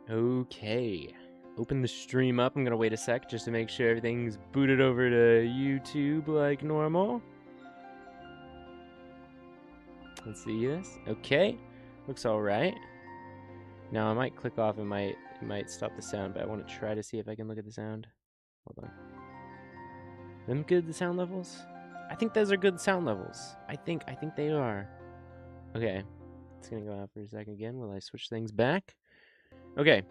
Okay. Open the stream up. I'm gonna wait a sec just to make sure everything's booted over to YouTube like normal. Let's see this. Okay. Looks alright. Now I might click off, it might stop the sound, but I want to try to see if I can look at the sound. Hold on. Them good, the sound levels? I think those are good sound levels. I think they are. Okay. It's gonna go out for a second again while I switch things back. Okay.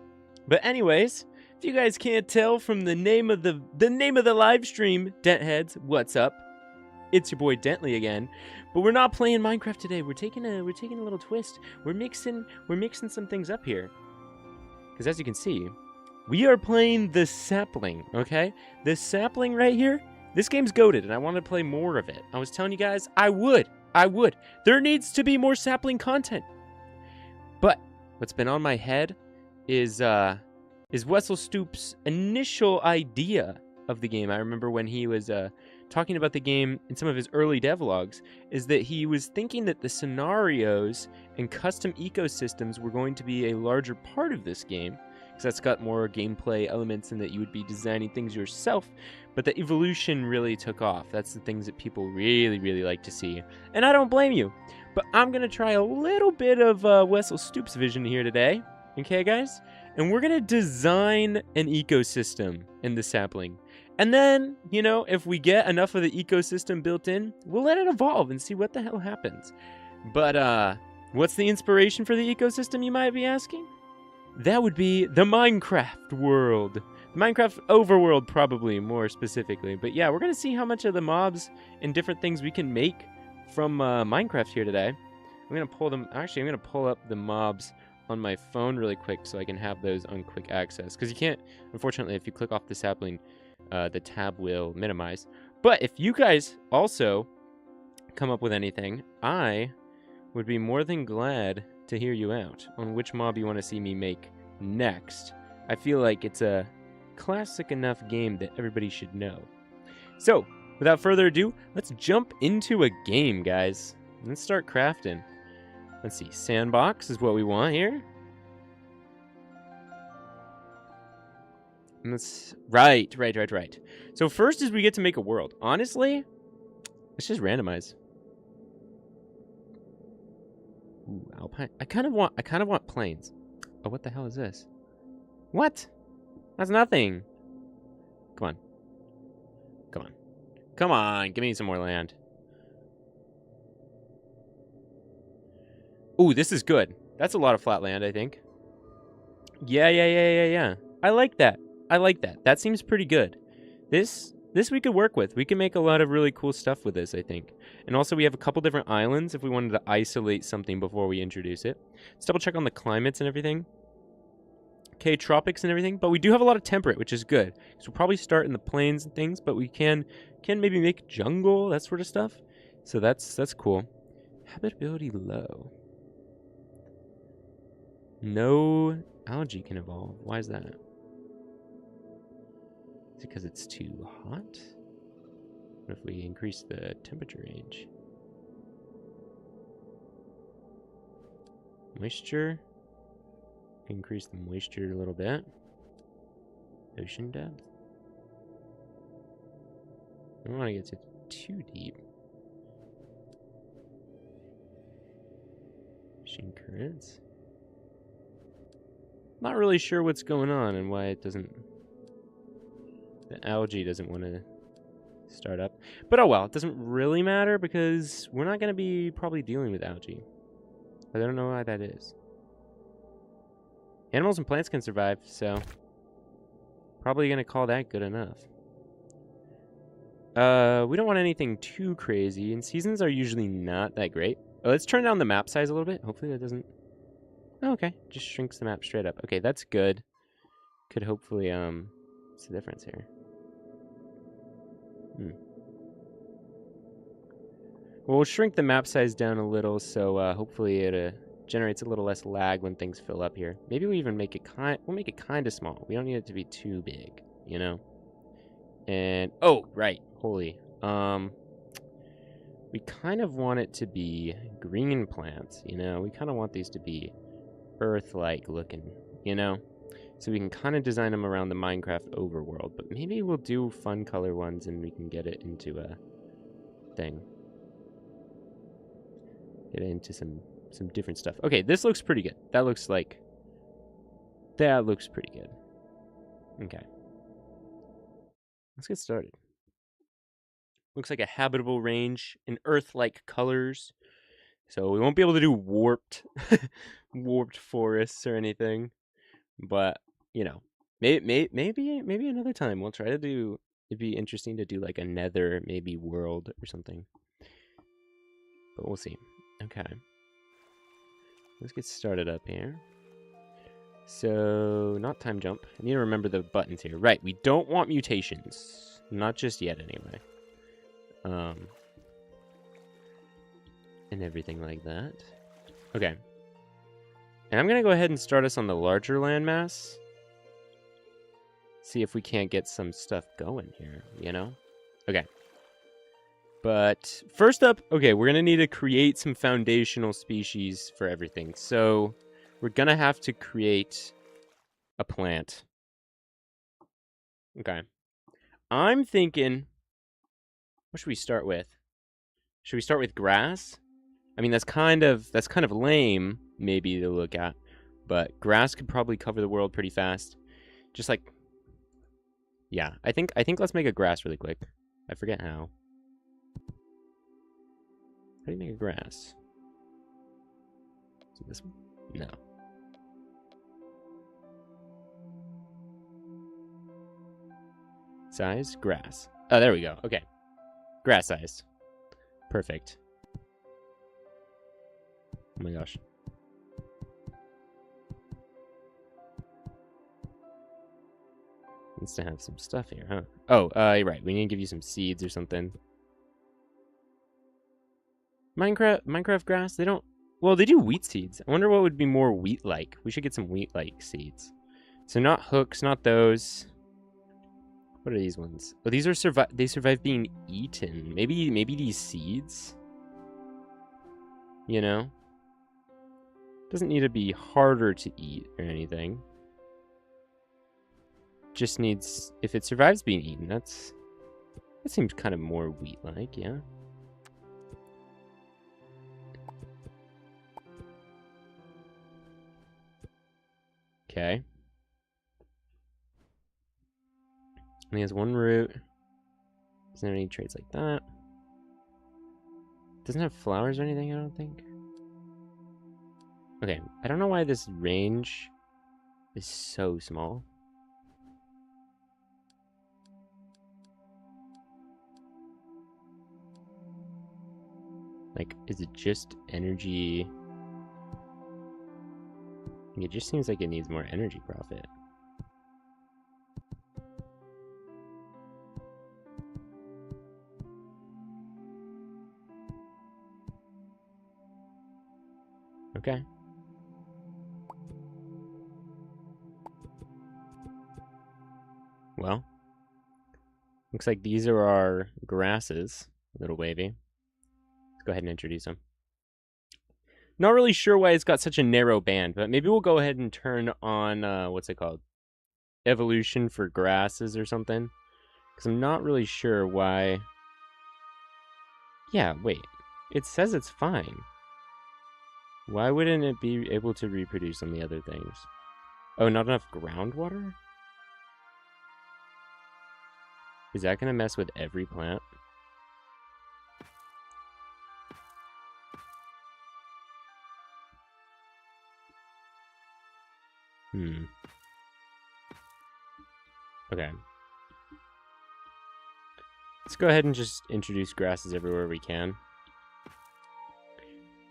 But anyways, if you guys can't tell from the name of the live stream, Dentheads, what's up? It's your boy Dentley again. But we're not playing Minecraft today. We're taking a little twist. We're mixing some things up here. Because as you can see, we are playing the Sapling, okay? The Sapling right here, this game's goated, and I want to play more of it. I was telling you guys, I would. There needs to be more Sapling content. But what's been on my head is Wessel Stoop's initial idea of the game. I remember when he was talking about the game in some of his early devlogs, is that he was thinking that the scenarios and custom ecosystems were going to be a larger part of this game, because that's got more gameplay elements and that you would be designing things yourself, but the evolution really took off. That's the things that people really, really like to see, and I don't blame you. But I'm going to try a little bit of Wessel Stoop's vision here today, okay guys? And we're going to design an ecosystem in the Sapling. And then, you know, if we get enough of the ecosystem built in, we'll let it evolve and see what the hell happens. But, what's the inspiration for the ecosystem, you might be asking? That would be the Minecraft world. The Minecraft overworld, probably, more specifically. But yeah, we're going to see how much of the mobs and different things we can make from Minecraft here today. I'm going to pull them... Actually, I'm going to pull up the mobs on my phone really quick so I can have those on quick access. Because you can't... Unfortunately, if you click off the sapling, the tab will minimize. But if you guys also come up with anything, I would be more than glad to hear you out on which mob you want to see me make next. I feel like it's a classic enough game that everybody should know. So, without further ado, let's jump into a game, guys. Let's start crafting. Let's see, sandbox is what we want here. And that's right. So first is we get to make a world. Honestly, let's just randomize. Ooh, alpine. I kind of want plains. Oh, what the hell is this? What? That's nothing. Come on, give me some more land. Ooh, this is good. That's a lot of flat land, I think. Yeah. I like that. That seems pretty good. This we could work with. We can make a lot of really cool stuff with this, I think. And also we have a couple different islands if we wanted to isolate something before we introduce it. Let's double check on the climates and everything. Okay, tropics and everything. But we do have a lot of temperate, which is good. So we'll probably start in the plains and things, but we can maybe make jungle, that sort of stuff. So that's cool. Habitability low. No algae can evolve. Why is that? Is it because it's too hot? What if we increase the temperature range? Moisture. Increase the moisture a little bit. Ocean depth. I don't want to get too deep. Ocean currents. Not really sure what's going on and why it doesn't... The algae doesn't want to start up. But oh well, it doesn't really matter because we're not going to be probably dealing with algae. I don't know why that is. Animals and plants can survive, so... Probably going to call that good enough. We don't want anything too crazy, and seasons are usually not that great. Oh, let's turn down the map size a little bit. Hopefully that doesn't... Oh, okay, just shrinks the map straight up. Okay, that's good. Could hopefully, what's the difference here? Well, we'll shrink the map size down a little, so hopefully it generates a little less lag when things fill up here. Maybe we even make it we'll make it kind of small. We don't need it to be too big, you know? And, oh, right, holy. We kind of want it to be green plants, you know? We kind of want these to be earth-like looking, you know? So we can kind of design them around the Minecraft overworld. But maybe we'll do fun color ones and we can get it into a thing. Get it into some different stuff. Okay, this looks pretty good. That looks pretty good. Okay. Let's get started. Looks like a habitable range in Earth-like colors. So we won't be able to do warped forests or anything. But, you know, maybe another time we'll try to do. It'd be interesting to do like a nether maybe world or something. But we'll see. Okay. Let's get started up here. So, not time jump. I need to remember the buttons here. Right, we don't want mutations. Not just yet, anyway. And everything like that. Okay. And I'm going to go ahead and start us on the larger landmass. See if we can't get some stuff going here, you know? Okay. But first up, okay, we're going to need to create some foundational species for everything. So we're going to have to create a plant. Okay. I'm thinking, what should we start with? Should we start with grass? I mean, that's kind of lame, maybe, to look at. But grass could probably cover the world pretty fast. Just like, yeah, I think let's make a grass really quick. I forget how. How do you make a grass? Is it this one? No. Size? Grass. Oh, there we go. Okay. Grass size. Perfect. Oh my gosh. Needs to have some stuff here, huh? Oh, you're right. We need to give you some seeds or something. Minecraft grass, they don't... Well, they do wheat seeds. I wonder what would be more wheat-like. We should get some wheat-like seeds. So not hooks, not those. What are these ones? Oh, these are they survive being eaten. Maybe these seeds? You know? Doesn't need to be harder to eat or anything. Just needs... If it survives being eaten, that seems kind of more wheat-like, yeah? Okay. And he has one root. Doesn't have any traits like that. Doesn't have flowers or anything, I don't think. Okay, I don't know why this range is so small. Like, is it just energy? It just seems like it needs more energy profit. Okay. Well, looks like these are our grasses. A little wavy. Let's go ahead and introduce them. Not really sure why it's got such a narrow band, but maybe we'll go ahead and turn on, what's it called? Evolution for grasses or something. Because I'm not really sure why... Yeah, wait. It says it's fine. Why wouldn't it be able to reproduce on the other things? Oh, not enough groundwater? Is that going to mess with every plant? Okay. Let's go ahead and just introduce grasses everywhere we can.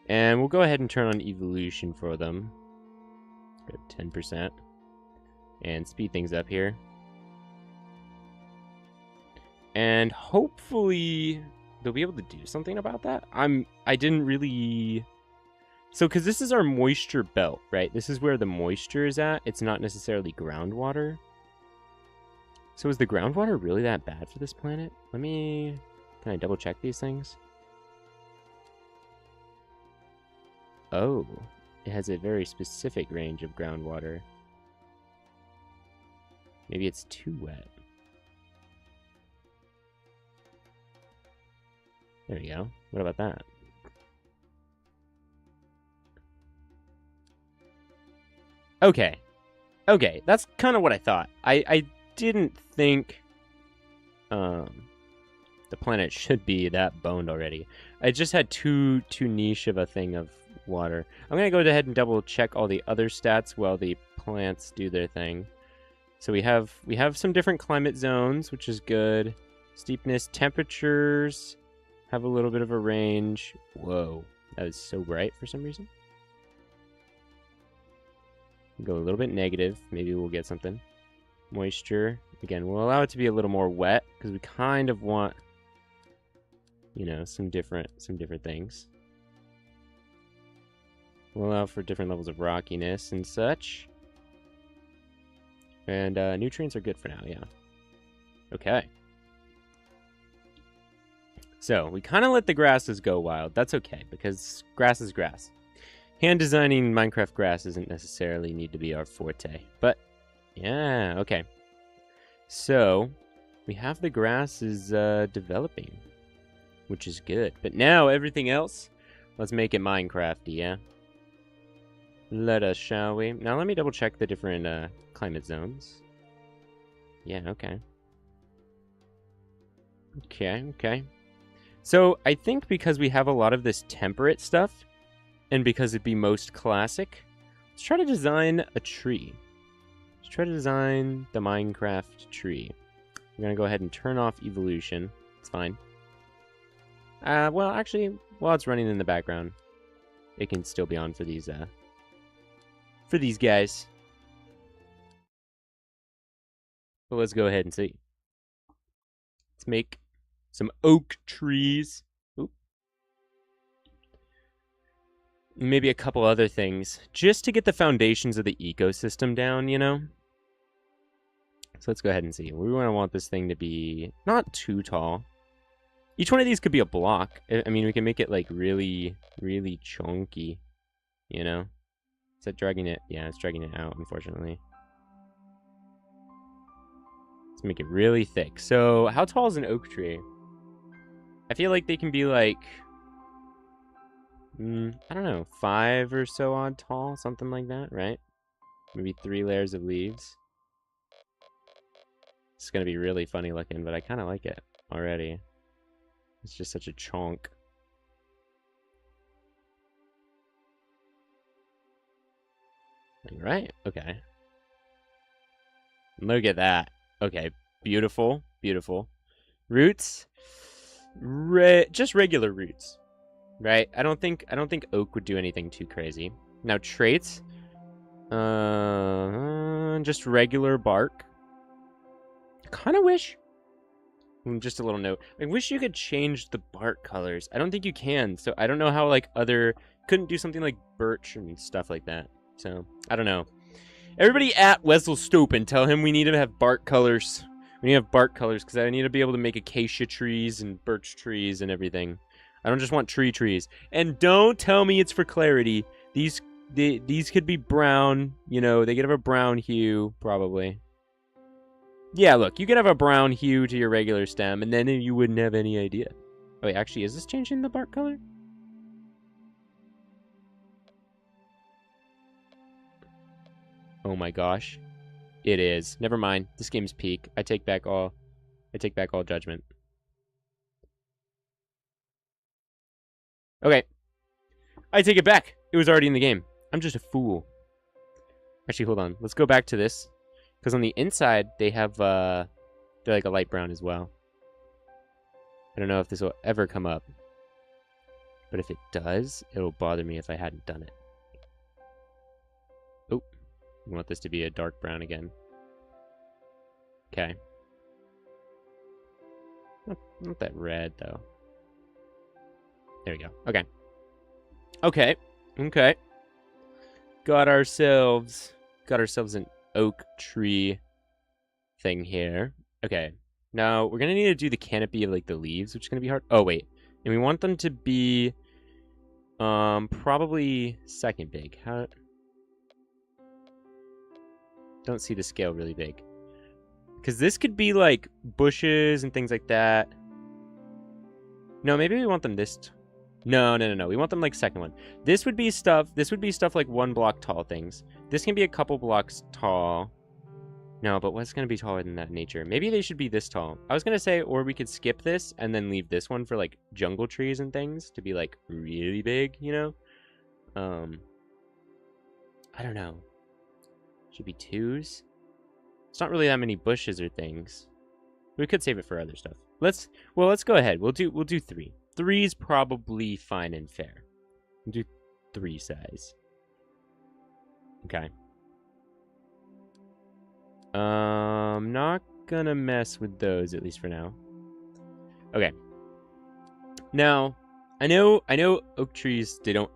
And we'll go ahead and turn on evolution for them. Go 10%. And speed things up here. And hopefully they'll be able to do something about that. I didn't really... So, because this is our moisture belt, right? This is where the moisture is at. It's not necessarily groundwater. So is the groundwater really that bad for this planet? Can I double check these things? Oh, it has a very specific range of groundwater. Maybe it's too wet. There we go. What about that? Okay. Okay, that's kind of what I thought. I didn't think the planet should be that boned already. I just had too niche of a thing of water. I'm gonna go ahead and double check all the other stats while the plants do their thing. So we have some different climate zones, which is good. Steepness, temperatures have a little bit of a range. Whoa, that is so bright for some reason. Go a little bit negative. Maybe we'll get something. Moisture. Again, we'll allow it to be a little more wet because we kind of want, you know, some different things. We'll allow for different levels of rockiness and such. And nutrients are good for now, yeah. Okay. So, we kind of let the grasses go wild. That's okay, because grass is grass. Hand designing Minecraft grass doesn't necessarily need to be our forte. But, yeah, okay. So, we have the grasses developing, which is good. But now, everything else, let's make it Minecrafty, yeah? Let us, shall we? Now, let me double check the different climate zones. Yeah, okay. Okay. So, I think because we have a lot of this temperate stuff, and because it'd be most classic, let's try to design a tree. Let's try to design the Minecraft tree. I'm going to go ahead and turn off evolution. It's fine. Well, actually, while it's running in the background, it can still be on for these guys. But let's go ahead and see. Let's make some oak trees. Oop. Maybe a couple other things, just to get the foundations of the ecosystem down, you know? So let's go ahead and see. We want this thing to be not too tall. Each one of these could be a block. I mean, we can make it like really, really chunky, you know? Is that dragging it? Yeah, it's dragging it out, unfortunately. Let's make it really thick. So how tall is an oak tree? I feel like they can be like, I don't know, 5 or so odd tall, something like that, right? Maybe 3 layers of leaves. It's gonna be really funny looking, but I kind of like it already. It's just such a chunk. Right? Okay. Look at that. Okay, beautiful, beautiful. Roots, just regular roots, right? I don't think oak would do anything too crazy. Now traits, just regular bark. Kind of wish. Just a little note. I wish you could change the bark colors. I don't think you can, so I don't know how like couldn't do something like birch and stuff like that. So I don't know. Everybody at Wessel Stoop and tell him we need to have bark colors. We need to have bark colors because I need to be able to make acacia trees and birch trees and everything. I don't just want trees. And don't tell me it's for clarity. These could be brown. You know, they could have a brown hue probably. Yeah, look, you could have a brown hue to your regular stem, and then you wouldn't have any idea. Oh, wait, actually, is this changing the bark color? Oh my gosh. It is. Never mind. This game's peak. I take back all judgment. Okay. I take it back. It was already in the game. I'm just a fool. Actually, hold on. Let's go back to this. Because on the inside, they have, they're like a light brown as well. I don't know if this will ever come up. But if it does, it'll bother me if I hadn't done it. Oh, I want this to be a dark brown again. Okay. Not that red, though. There we go. Okay. Okay. Got ourselves an oak tree thing here. Okay. Now, we're going to need to do the canopy of, like, the leaves, which is going to be hard. Oh, wait. And we want them to be, probably second big. Don't see the scale really big. Because this could be like bushes and things like that. No, maybe we want them this. No. We want them like second one. This would be stuff like 1 block tall things. This can be a couple blocks tall. No, but what's going to be taller than that in nature? Maybe they should be this tall. I was going to say, or we could skip this and then leave this one for like jungle trees and things to be like really big, you know? I don't know. Should be 2s. It's not really that many bushes or things. We could save it for other stuff. Let's go ahead. We'll do 3. 3 is probably fine and fair. We'll do 3 size. Okay. Not gonna mess with those, at least for now. Okay. Now, I know oak trees, they don't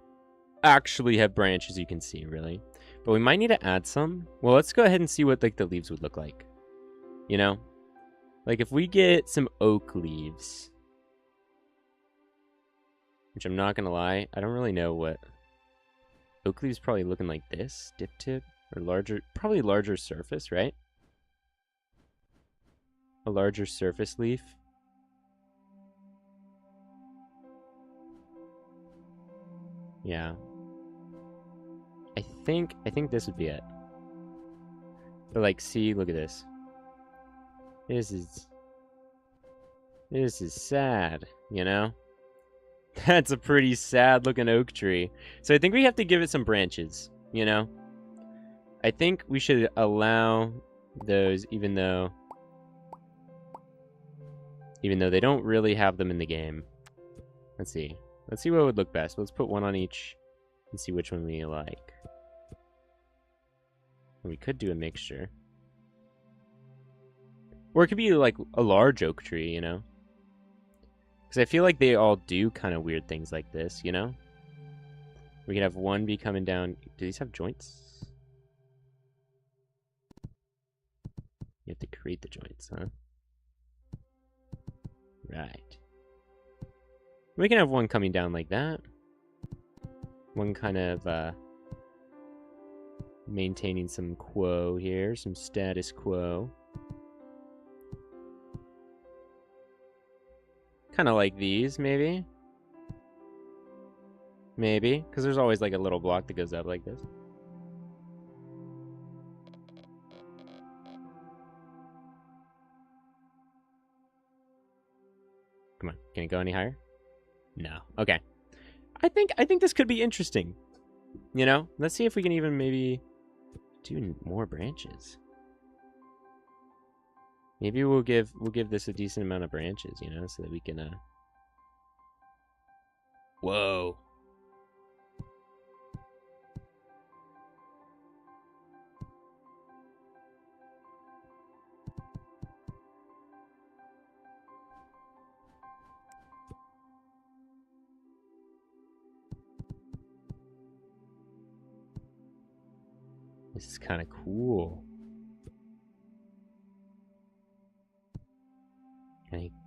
actually have branches, you can see, really. But we might need to add some. Well, let's go ahead and see what like the leaves would look like. You know? Like if we get some oak leaves, which I'm not gonna lie, I don't really know what oak leaves probably looking like this, dip tip, or larger, probably larger surface, right? A larger surface leaf. Yeah. I think this would be it. But like, see, look at this. This is sad, you know? That's a pretty sad looking oak tree. So I think we have to give it some branches, you know? I think we should allow those even though they don't really have them in the game. Let's see. Let's see what would look best. Let's put one on each and see which one we like. We could do a mixture. Or it could be like a large oak tree, you know? Because I feel like they all do kind of weird things like this, you know? We could have one be coming down. Do these have joints? You have to create the joints, huh? Right. We can have one coming down like that. One kind of maintaining some quo here, some status quo. Kind of like these, maybe. Maybe, because there's always like a little block that goes up like this. Come on, can it go any higher? No. Okay. I think this could be interesting. You know, let's see if we can even maybe do more branches. Maybe we'll give this a decent amount of branches, you know, so that we can Whoa. This is kind of cool.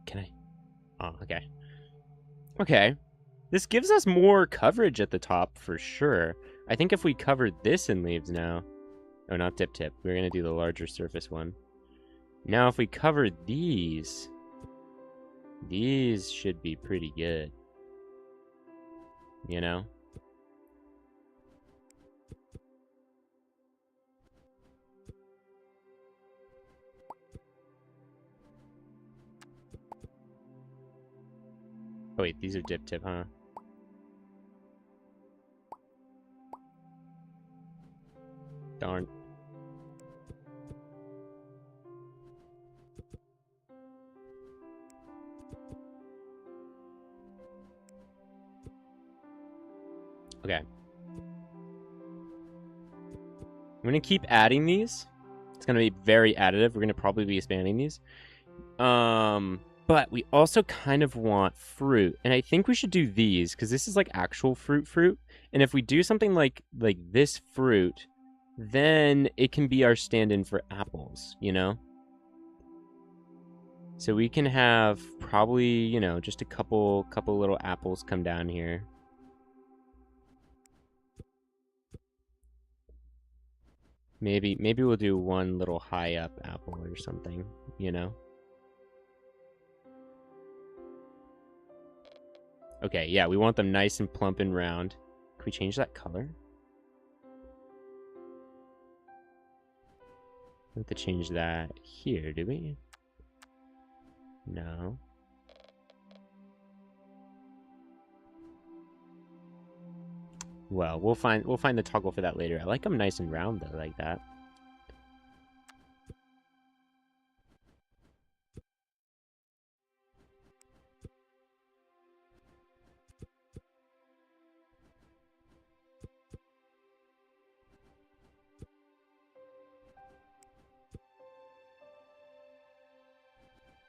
Can I? Oh, okay. Okay. This gives us more coverage at the top for sure. I think if we covered this in leaves now. Oh, not dip tip. We're going to do the larger surface one. Now, if we cover these should be pretty good. You know? Oh wait, these are dip tip, huh? Darn. Okay. I'm gonna keep adding these. It's gonna be very additive. We're gonna probably be expanding these. But we also kind of want fruit. And I think we should do these, because this is like actual fruit. And if we do something like this fruit, then it can be our stand-in for apples, you know? So we can have probably, you know, just a couple little apples come down here. Maybe we'll do one little high up apple or something, you know? Okay, yeah, we want them nice and plump and round. Can we change that color? We have to change that here, do we? No. Well, we'll find the toggle for that later. I like them nice and round though, like that.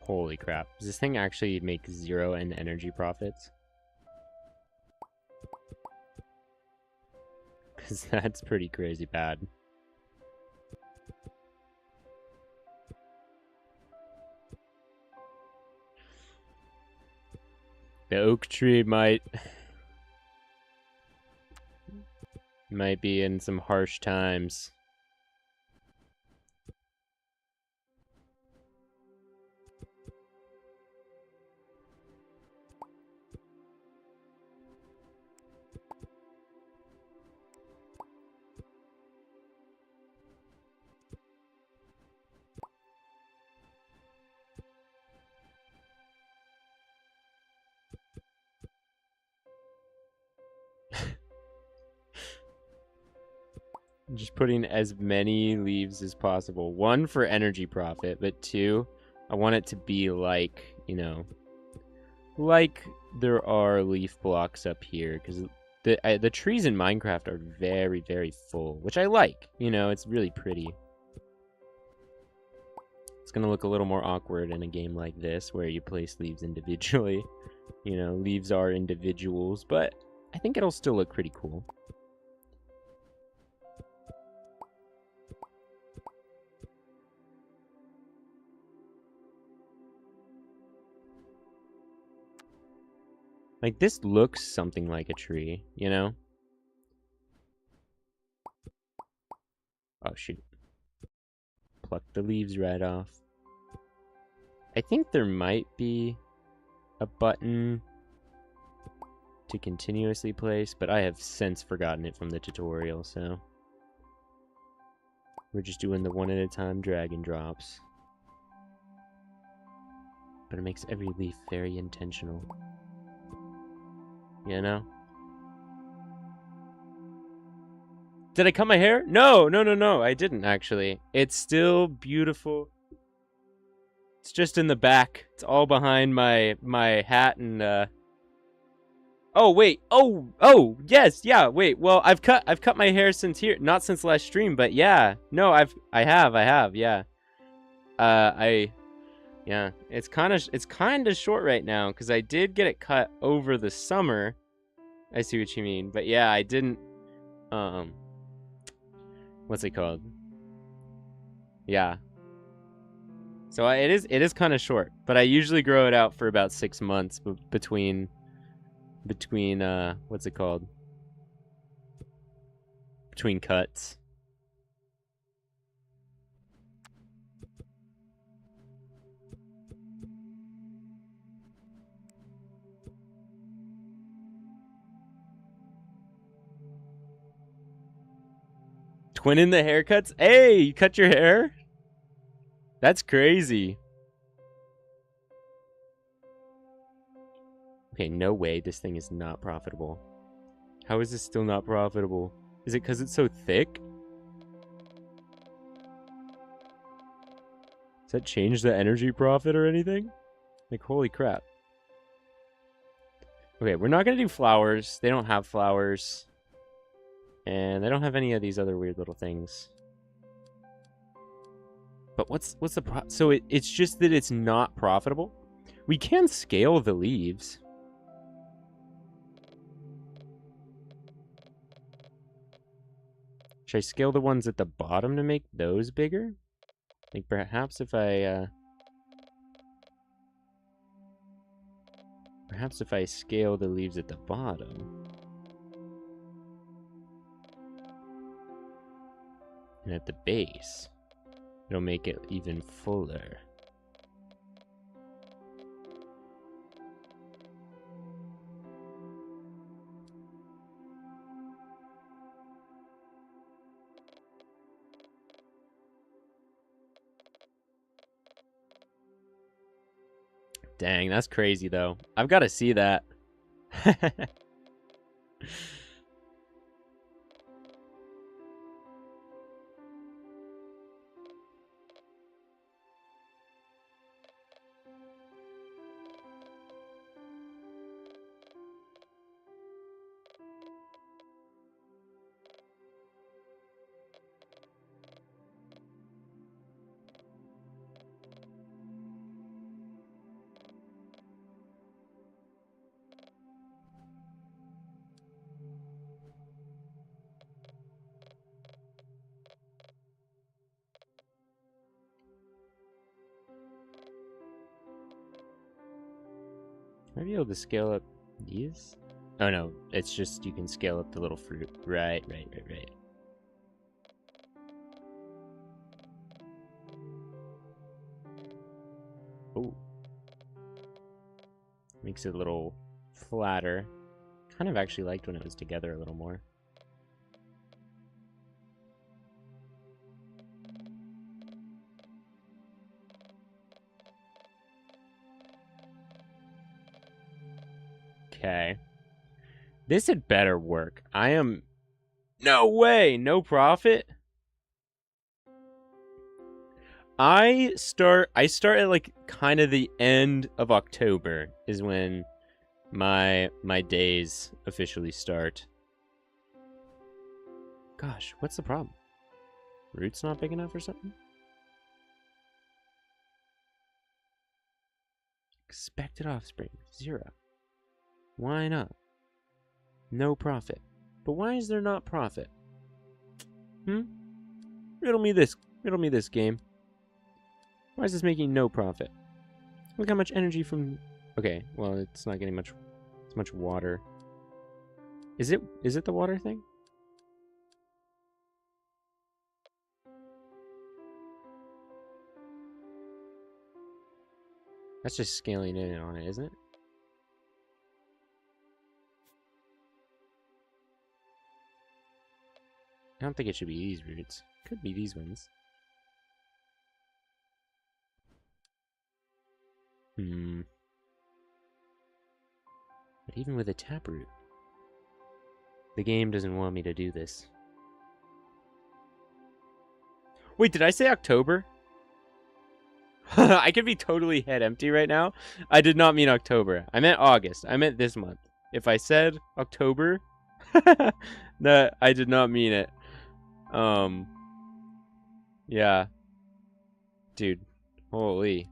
Holy crap. Does this thing actually make 0 in energy profits? Because that's pretty crazy bad. The oak tree might be in some harsh times. Just putting as many leaves as possible. 1, for energy profit, but 2, I want it to be like, you know, like there are leaf blocks up here, because the trees in Minecraft are very, very full, which I like. You know, it's really pretty. It's going to look a little more awkward in a game like this, where you place leaves individually. You know, leaves are individuals, but I think it'll still look pretty cool. Like, this looks something like a tree, you know? Oh, shoot. Pluck the leaves right off. I think there might be a button to continuously place, but I have since forgotten it from the tutorial, so we're just doing the one at a time drag and drops. But it makes every leaf very intentional. You know? Did I cut my hair? No, I didn't actually. It's still beautiful. It's just in the back. It's all behind my hat and oh wait. Oh, yes. Yeah, wait. Well, I've cut my hair since here, not since last stream, but yeah. No, I have. Yeah. Yeah, it's kind of short right now cuz I did get it cut over the summer. I see what you mean. But yeah, I didn't what's it called? Yeah. So it is kind of short, but I usually grow it out for about 6 months between what's it called? Between cuts. Twinning the haircuts? Hey, you cut your hair? That's crazy. Okay, no way this thing is not profitable. How is this still not profitable? Is it because it's so thick? Does that change the energy profit or anything? Like, holy crap. Okay, we're not going to do flowers. They don't have flowers. And they don't have any of these other weird little things. But what's the so it's just that it's not profitable? We can scale the leaves. Should I scale the ones at the bottom to make those bigger? Like perhaps if I scale the leaves at the bottom. And at the base, it'll make it even fuller. Dang, that's crazy though. I've got to see that. Might be able to scale up these? Oh no, it's just you can scale up the little fruit. Right. Oh. Makes it a little flatter. Kind of actually liked when it was together a little more. Okay. This had better work. I am... No way! No profit? I start at like kind of the end of October is when my days officially start. Gosh, what's the problem? Root's not big enough or something? Expected offspring, 0. Why not? No profit. But why is there not profit? Riddle me this game. Why is this making no profit? Look how much energy from... Okay, well, it's not getting much water. Is it the water thing? That's just scaling in on it, isn't it? I don't think it should be these roots. Could be these ones. But even with a taproot, the game doesn't want me to do this. Wait, did I say October? I could be totally head empty right now. I did not mean October. I meant August. I meant this month. If I said October, that I did not mean it. Yeah. Dude, holy.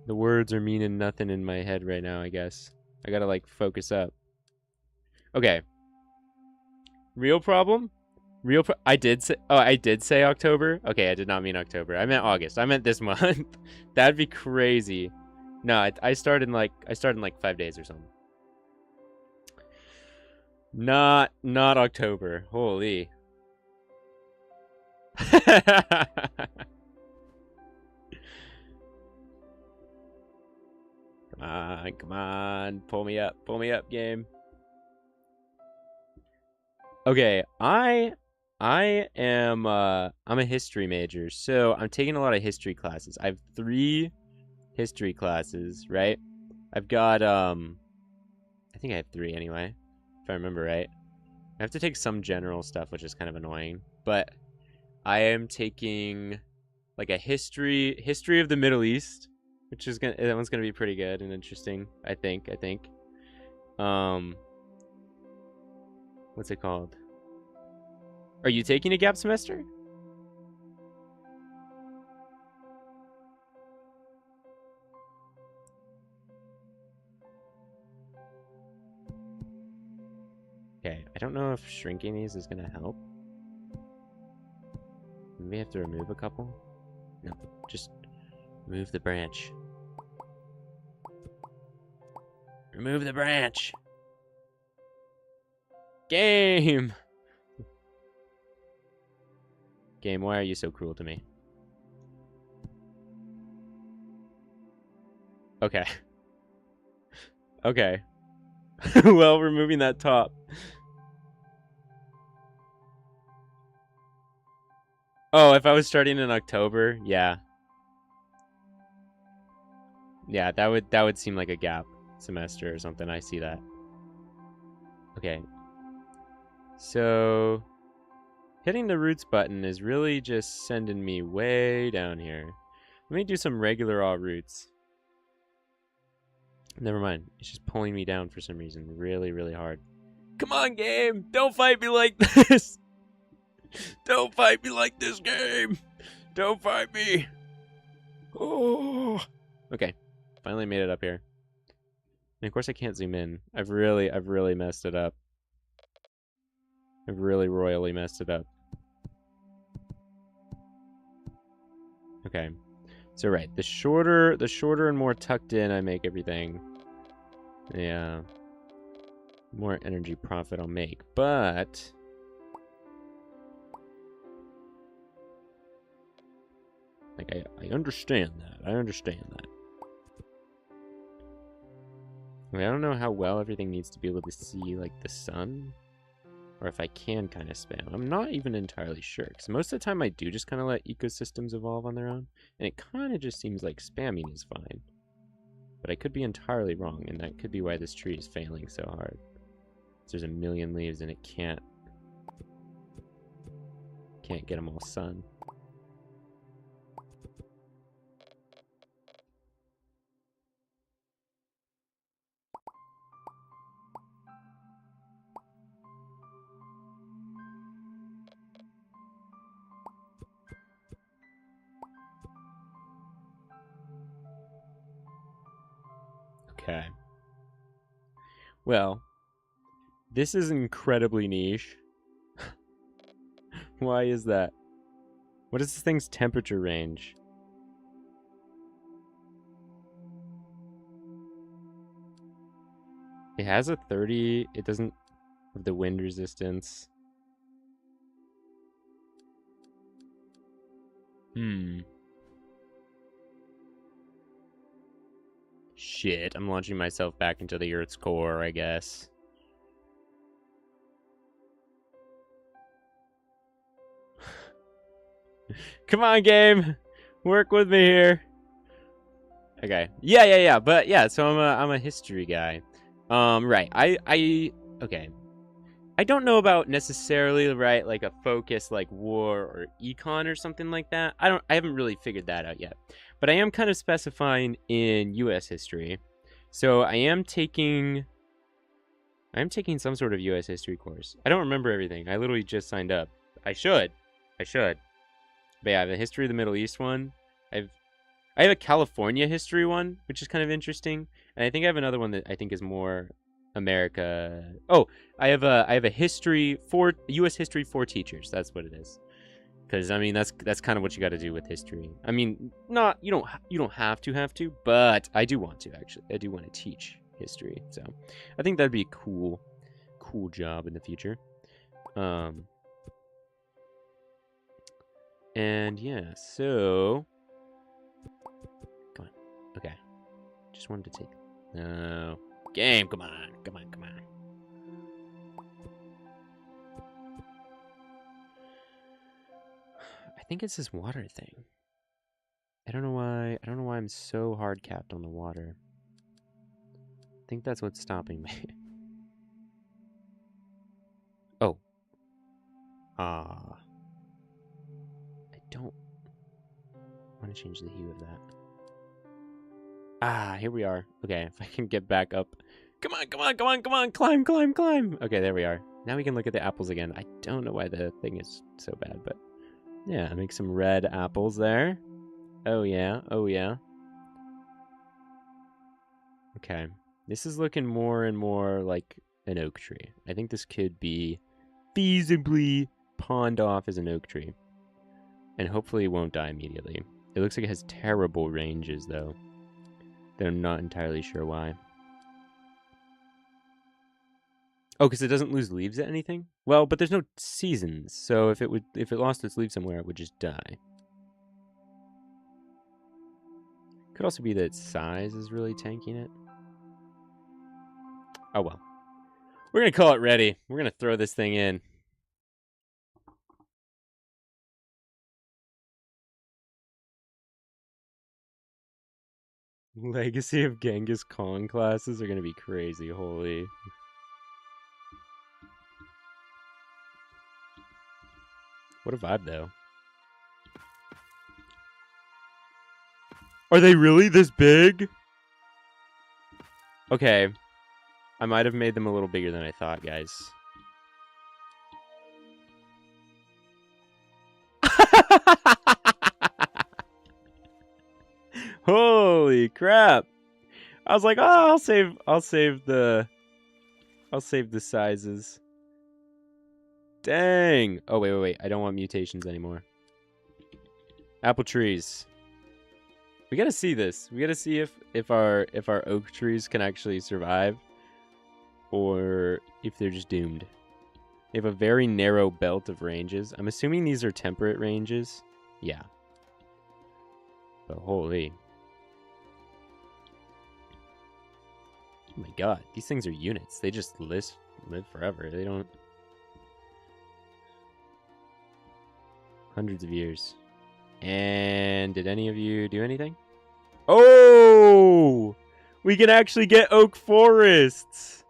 The words are meaning nothing in my head right now, I guess. I gotta, like, focus up. Okay. Real problem? I did say October? Okay, I did not mean October. I meant August. I meant this month. That'd be crazy. No, I start in like 5 days or something. Not October. Holy. Come on. Pull me up, game. Okay, I'm a history major, so I'm taking a lot of history classes. I have 3 history classes, right? I've got I think I have 3 anyway, if I remember right. I have to take some general stuff, which is kind of annoying, but I am taking like a history of the Middle East, which is that one's gonna be pretty good and interesting, I think. What's it called? Are you taking a gap semester? Okay, I don't know if shrinking these is gonna help. Maybe I have to remove a couple? No, just remove the branch. Remove the branch! Game! Game, why are you so cruel to me? Okay. Okay. Well, removing that top. Oh, if I was starting in October, yeah. Yeah, that would seem like a gap semester or something. I see that. Okay. So hitting the roots button is really just sending me way down here. Let me do some regular raw roots. Never mind. It's just pulling me down for some reason. Really, really hard. Come on, game. Don't fight me like this. Don't fight me like this, game. Don't fight me. Oh. Okay. Finally made it up here. And of course I can't zoom in. I've really messed it up. I've really royally messed it up. Okay. So right, the shorter and more tucked in I make everything, yeah, more energy profit I'll make. But like I understand that. I understand that. I mean, I don't know how well everything needs to be able to see like the sun, or if I can kind of spam. I'm not even entirely sure, because most of the time I do just kind of let ecosystems evolve on their own, and it kind of just seems like spamming is fine. But I could be entirely wrong, and that could be why this tree is failing so hard. There's a million leaves and it can't get them all sun. Okay. Well, this is incredibly niche. Why is that? What is this thing's temperature range? It has a 30. It doesn't have the wind resistance. Shit, I'm launching myself back into the Earth's core, I guess. Come on, game. Work with me here. Okay. Yeah. But yeah, so I'm a history guy. Right. Okay. I don't know about necessarily, right, like a focus like war or econ or something like that. I haven't really figured that out yet. But I am kind of specifying in US history. So I am taking some sort of US history course. I don't remember everything. I literally just signed up. I should. But yeah, I have a history of the Middle East one. I have a California history one, which is kind of interesting. And I think I have another one that I think is more America. Oh, I have a history for US history for teachers. That's what it is. Because I mean that's kind of what you got to do with history. I mean, you don't have to, but I do want to actually. I do want to teach history. So I think that'd be a cool job in the future. And yeah, so come on. Okay. Just wanted to take no. Game, come on. I think it's this water thing. I don't know why I'm so hard capped on the water. I think that's what's stopping me. Oh. I don't want to change the hue of that. Here we are. Okay, if I can get back up. Come on. Climb. Okay, there we are. Now we can look at the apples again. I don't know why the thing is so bad, but yeah, make some red apples there. Oh yeah. Okay. This is looking more and more like an oak tree. I think this could be feasibly pawned off as an oak tree. And hopefully it won't die immediately. It looks like it has terrible ranges, though. I'm not entirely sure why. Oh, because it doesn't lose leaves at anything? Well, but there's no seasons, so if it lost its leaves somewhere, it would just die. Could also be that its size is really tanking it. Oh well. We're gonna call it ready. We're gonna throw this thing in. Legacy of Genghis Khan classes are gonna be crazy. Holy. What a vibe, though. Are they really this big? Okay. I might have made them a little bigger than I thought, guys. Holy crap. I was like, oh, I'll save the sizes. Dang. Oh, wait. I don't want mutations anymore. Apple trees. We gotta see this. We gotta see if our oak trees can actually survive, or if they're just doomed. They have a very narrow belt of ranges. I'm assuming these are temperate ranges. Yeah. But holy. Oh my god, these things are units. They just live forever. They don't... Hundreds of years. And did any of you do anything? Oh! We can actually get oak forests!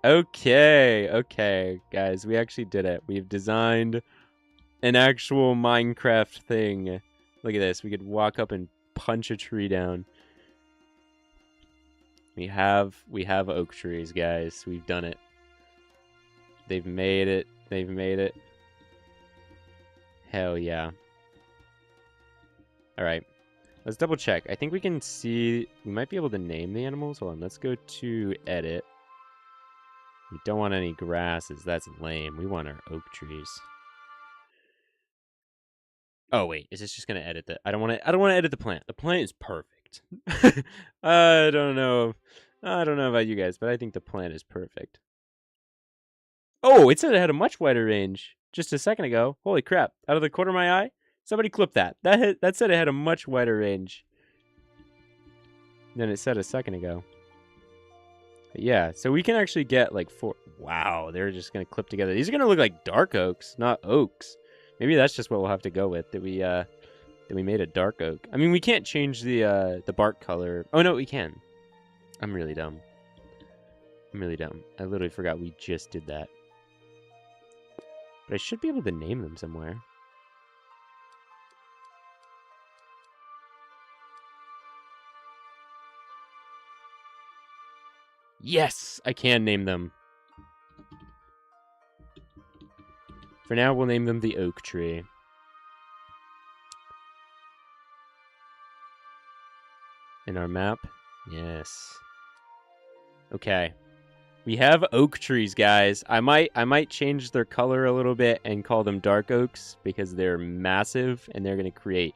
Okay, guys. We actually did it. We've designed an actual Minecraft thing. Look at this. We could walk up and punch a tree down. We have oak trees, guys. We've done it. They've made it. They've made it. Hell yeah. Alright. Let's double check. I think we can see... We might be able to name the animals. Hold on. Let's go to edit. We don't want any grasses. That's lame. We want our oak trees. Oh, wait. Is this just going to edit the... I don't want to edit the plant. The plant is perfect. I don't know about you guys, but I think the plant is perfect. Oh, it said it had a much wider range just a second ago. Holy crap. Out of the corner of my eye? Somebody clip that. That said it had a much wider range than it said a second ago. But yeah, so we can actually get like 4... Wow, they're just going to clip together. These are going to look like dark oaks, not oaks. Maybe that's just what we'll have to go with, that we made a dark oak. I mean, we can't change the bark color. Oh, no, we can. I'm really dumb. I literally forgot we just did that. But I should be able to name them somewhere. Yes, I can name them. For now, we'll name them the oak tree. In our map? Yes. Okay. We have oak trees, guys. I might change their color a little bit and call them dark oaks because they're massive and they're going to create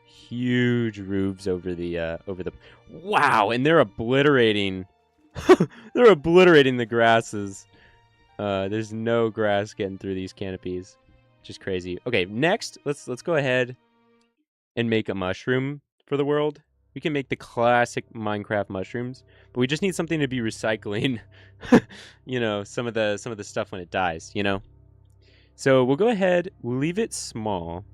huge roofs over the Wow, and they're obliterating they're obliterating the grasses. There's no grass getting through these canopies. Just crazy. Okay, next, let's go ahead and make a mushroom for the world. We can make the classic Minecraft mushrooms, but we just need something to be recycling, you know, some of the stuff when it dies, you know? So we'll go ahead, we'll leave it small.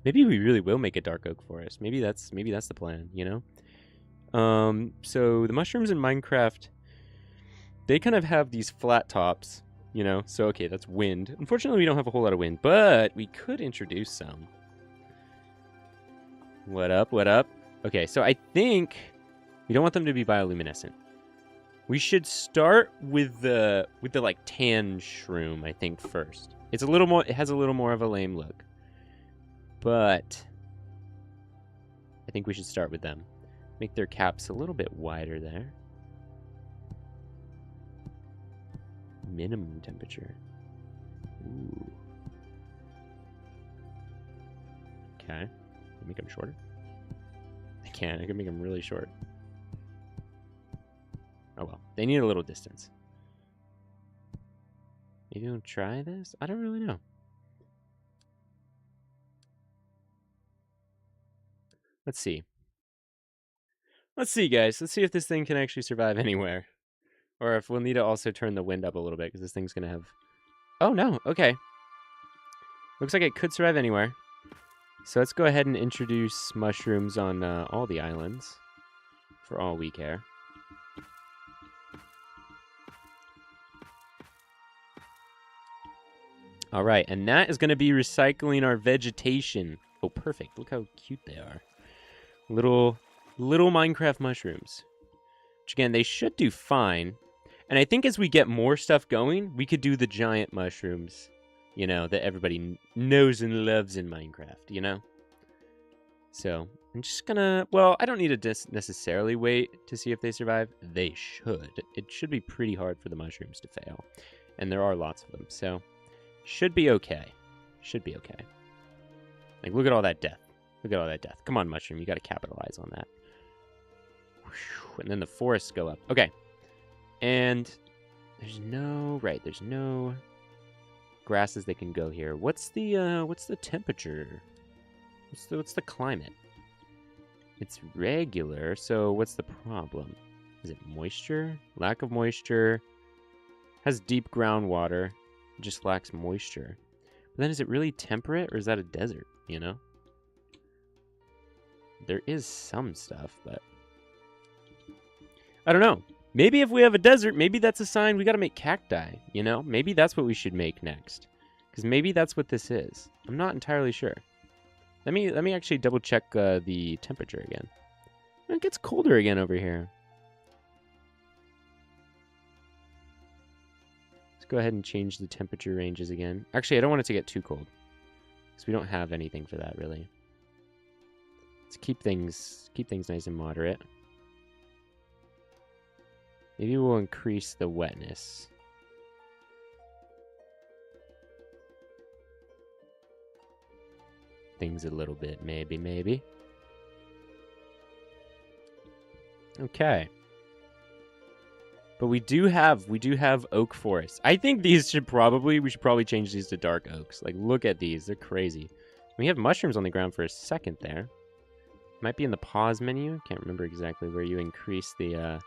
Maybe we really will make a dark oak forest. Maybe that's the plan, you know? So the mushrooms in Minecraft, they kind of have these flat tops, you know? So, okay, that's wind. Unfortunately, we don't have a whole lot of wind, but we could introduce some. What up? Okay, so I think we don't want them to be bioluminescent. We should start with the like tan shroom, I think, first. It's a little more, it has a little more of a lame look. But I think we should start with them. Make their caps a little bit wider there. Minimum temperature. Ooh. Okay. Make them shorter. I can't. I can make them really short. Oh well. They need a little distance. Maybe we'll try this? I don't really know. Let's see. Let's see, guys. Let's see if this thing can actually survive anywhere. Or if we'll need to also turn the wind up a little bit, because this thing's going to have... Oh, no. Okay. Looks like it could survive anywhere. So let's go ahead and introduce mushrooms on all the islands, for all we care. All right, and that is going to be recycling our vegetation. Oh, perfect. Look how cute they are. Little Minecraft mushrooms. Which, again, they should do fine. And I think as we get more stuff going, we could do the giant mushrooms, you know, that everybody knows and loves in Minecraft, you know? So, I'm just gonna... Well, I don't need to necessarily wait to see if they survive. They should. It should be pretty hard for the mushrooms to fail. And there are lots of them, so... Should be okay. Should be okay. Like, look at all that death. Look at all that death. Come on, mushroom. You got to capitalize on that. And then the forests go up. Okay. And there's no... Right, there's no grasses that can go here. What's the temperature? What's the climate? It's regular, so what's the problem? Is it moisture? Lack of moisture. Has deep groundwater. Just lacks moisture. But then is it really temperate or is that a desert, you know? There is some stuff, but I don't know. Maybe if we have a desert, maybe that's a sign we got to make cacti, you know? Maybe that's what we should make next. Cuz maybe that's what this is. I'm not entirely sure. Let me actually double check the temperature again. It gets colder again over here. Go ahead and change the temperature ranges again. Actually, I don't want it to get too cold, because we don't have anything for that, really. Let's keep things nice and moderate. Maybe we'll increase the wetness. Things a little bit, maybe. Okay. But we do have oak forests. I think we should probably change these to dark oaks. Like, look at these. They're crazy. We have mushrooms on the ground for a second there. Might be in the pause menu. Can't remember exactly where you increase the,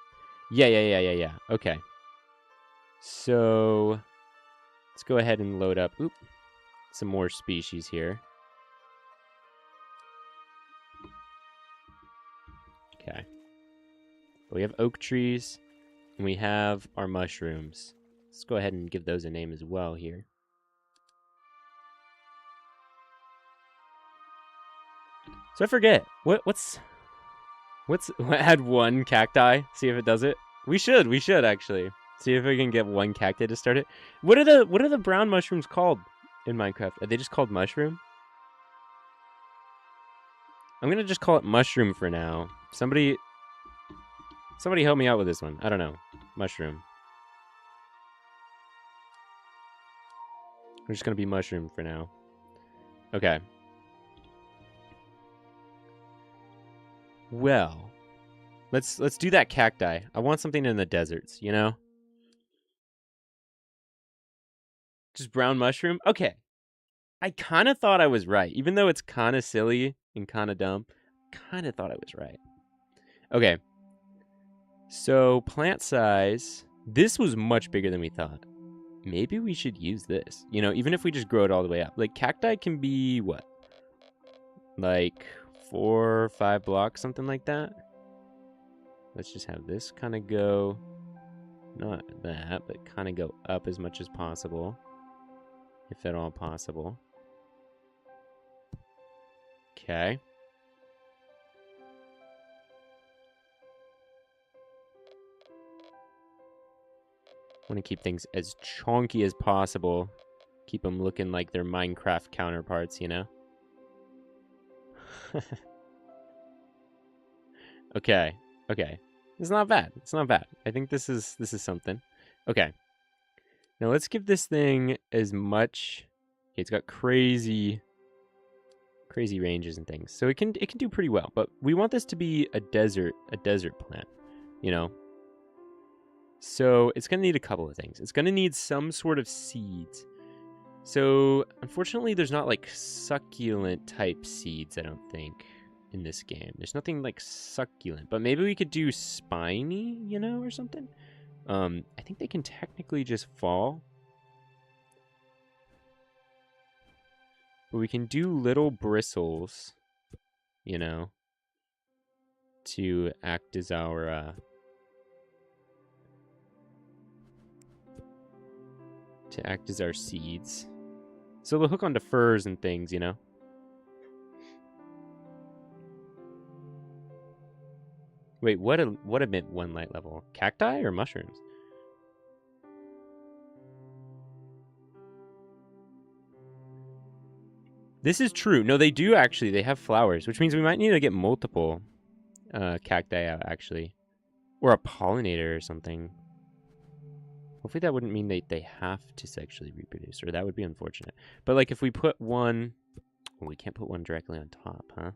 Yeah. Okay. So, let's go ahead and load up, some more species here. Okay. But we have oak trees. And we have our mushrooms. Let's go ahead and give those a name as well here. So I forget. What's add one cacti? See if it does it. We should actually. See if we can get one cacti to start it. What are the brown mushrooms called in Minecraft? Are they just called mushroom? I'm gonna just call it mushroom for now. Somebody help me out with this one. I don't know. Mushroom. We're just gonna be mushroom for now. Okay. Well, let's do that cacti. I want something in the deserts, you know? Just brown mushroom? Okay. I kind of thought I was right. Even though it's kind of silly and kind of dumb, kind of thought I was right. Okay. So, plant size. This was much bigger than we thought. Maybe we should use this. You know, even if we just grow it all the way up. Like, cacti can be, what? Like, 4 or 5 blocks, something like that? Let's just have this kind of go... Not that, but kind of go up as much as possible. If at all possible. Okay. Want to keep things as chunky as possible. Keep them looking like their Minecraft counterparts, you know? Okay. It's not bad. I think this is something. Okay. Now let's give this thing as much... Okay, it's got crazy ranges and things. So it can do pretty well, but we want this to be a desert plant, you know? So it's going to need a couple of things. It's going to need some sort of seeds. So unfortunately, there's not like succulent type seeds, I don't think, in this game. There's nothing like succulent, but maybe we could do spiny, you know, or something. I think they can technically just fall. But we can do little bristles, you know, to act as our seeds. So they'll hook onto furs and things, you know. Wait, what emit one light level? Cacti or mushrooms? This is true. No, they do actually. They have flowers, which means we might need to get multiple cacti out, actually. Or a pollinator or something. Hopefully that wouldn't mean they have to sexually reproduce, or that would be unfortunate. But like if we put one... Well, we can't put one directly on top, huh?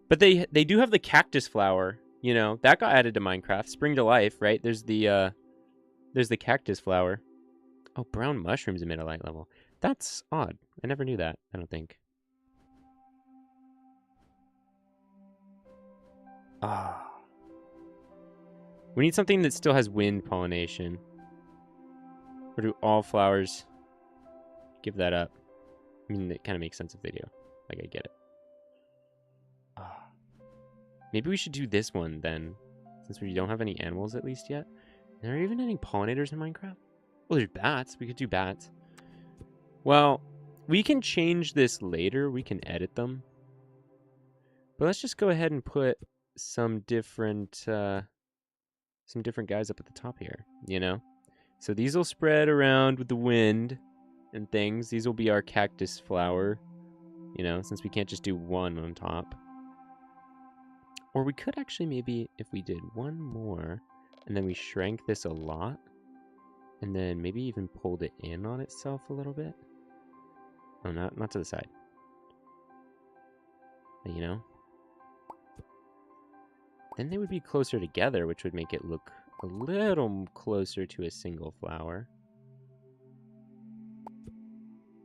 But they do have the cactus flower, you know. That got added to Minecraft. Spring to life, right? There's the cactus flower. Oh, brown mushrooms emit a light level. That's odd. I never knew that, I don't think. Ah. We need something that still has wind pollination. Or do all flowers give that up? I mean, it kind of makes sense if they do. Like, I get it. Ah. Maybe we should do this one, then. Since we don't have any animals, at least, yet. Are there even any pollinators in Minecraft? Well, there's bats. We could do bats. Well, we can change this later. We can edit them. But let's just go ahead and put some different guys up at the top here, you know? So these will spread around with the wind and things. These will be our cactus flower, you know, since we can't just do one on top. Or we could actually maybe, if we did one more, and then we shrank this a lot, and then maybe even pulled it in on itself a little bit. Oh, not to the side. You know? Then they would be closer together, which would make it look a little closer to a single flower.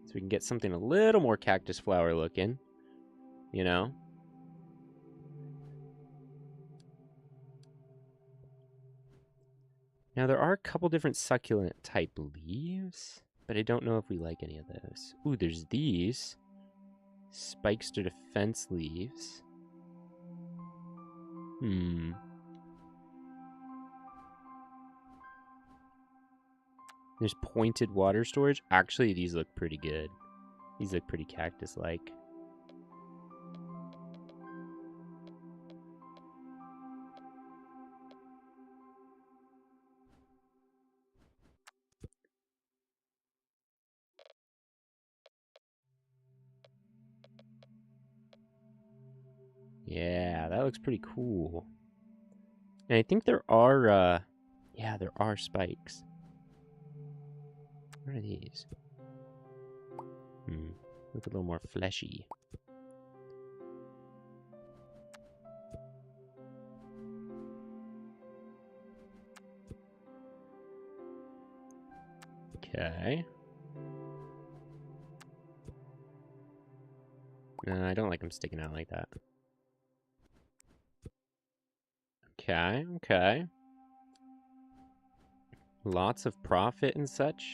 So we can get something a little more cactus flower looking, you know? Now there are a couple different succulent type leaves, but I don't know if we like any of those. Ooh, there's these. Spikes to defense leaves. There's pointed water storage. Actually, these look pretty good. These look pretty cactus-like. Yeah, that looks pretty cool. And I think there are, yeah, there are spikes. What are these? Look a little more fleshy. Okay. No, I don't like them sticking out like that. Okay, okay. Lots of profit and such.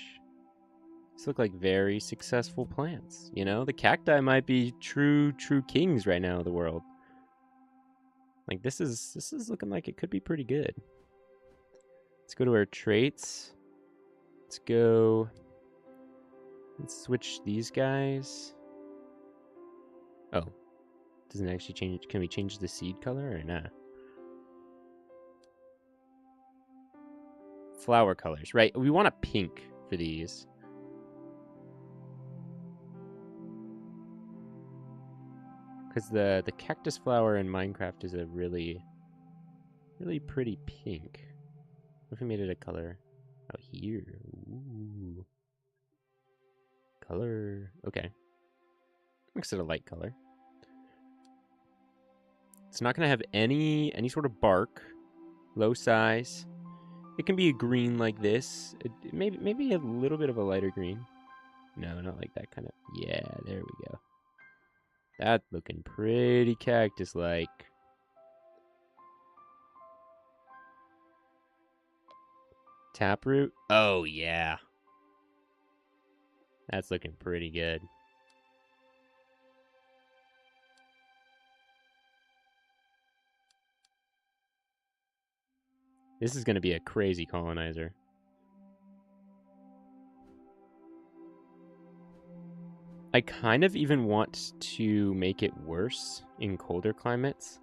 These look like very successful plants. You know, the cacti might be true kings right now of the world. Like this is looking like it could be pretty good. Let's go to our traits. Let's switch these guys. Oh, doesn't actually change. Can we change the seed color or not? Flower colors, right? We want a pink for these. Because the cactus flower in Minecraft is a really pretty pink. What if we made it a color out here? Ooh. Color. Okay. Makes it a light color. It's not going to have any sort of bark. Low size. It can be a green like this. Maybe a little bit of a lighter green. No, not like that kind of. Yeah, there we go. That's looking pretty cactus-like. Taproot? Oh, yeah. That's looking pretty good. This is going to be a crazy colonizer. I kind of even want to make it worse in colder climates.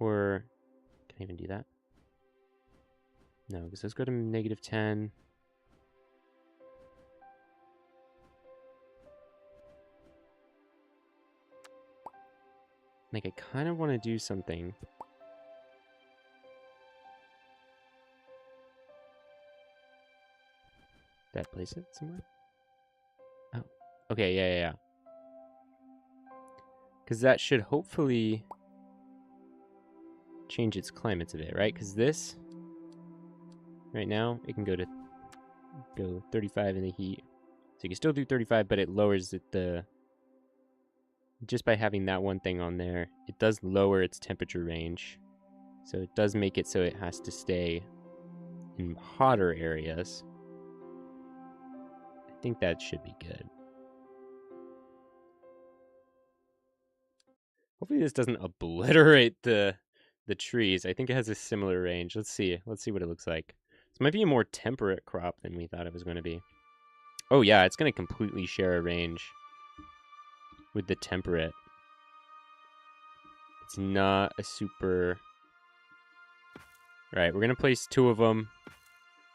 Or, can I even do that? No, because let's go to -10. Like, I kind of want to do something. Did I place it somewhere? Oh, okay, yeah. Because that should hopefully change its climates a bit, right? Because this, right now, it can go 35 in the heat. So you can still do 35, but it lowers it just by having that one thing on there, it does lower its temperature range. So it does make it so it has to stay in hotter areas. I think that should be good. Hopefully this doesn't obliterate the trees. I think it has a similar range. Let's see. Let's see what it looks like. This might be a more temperate crop than we thought it was going to be. Oh yeah, it's going to completely share a range with the temperate. It's not a super... Right, we're going to place 2 of them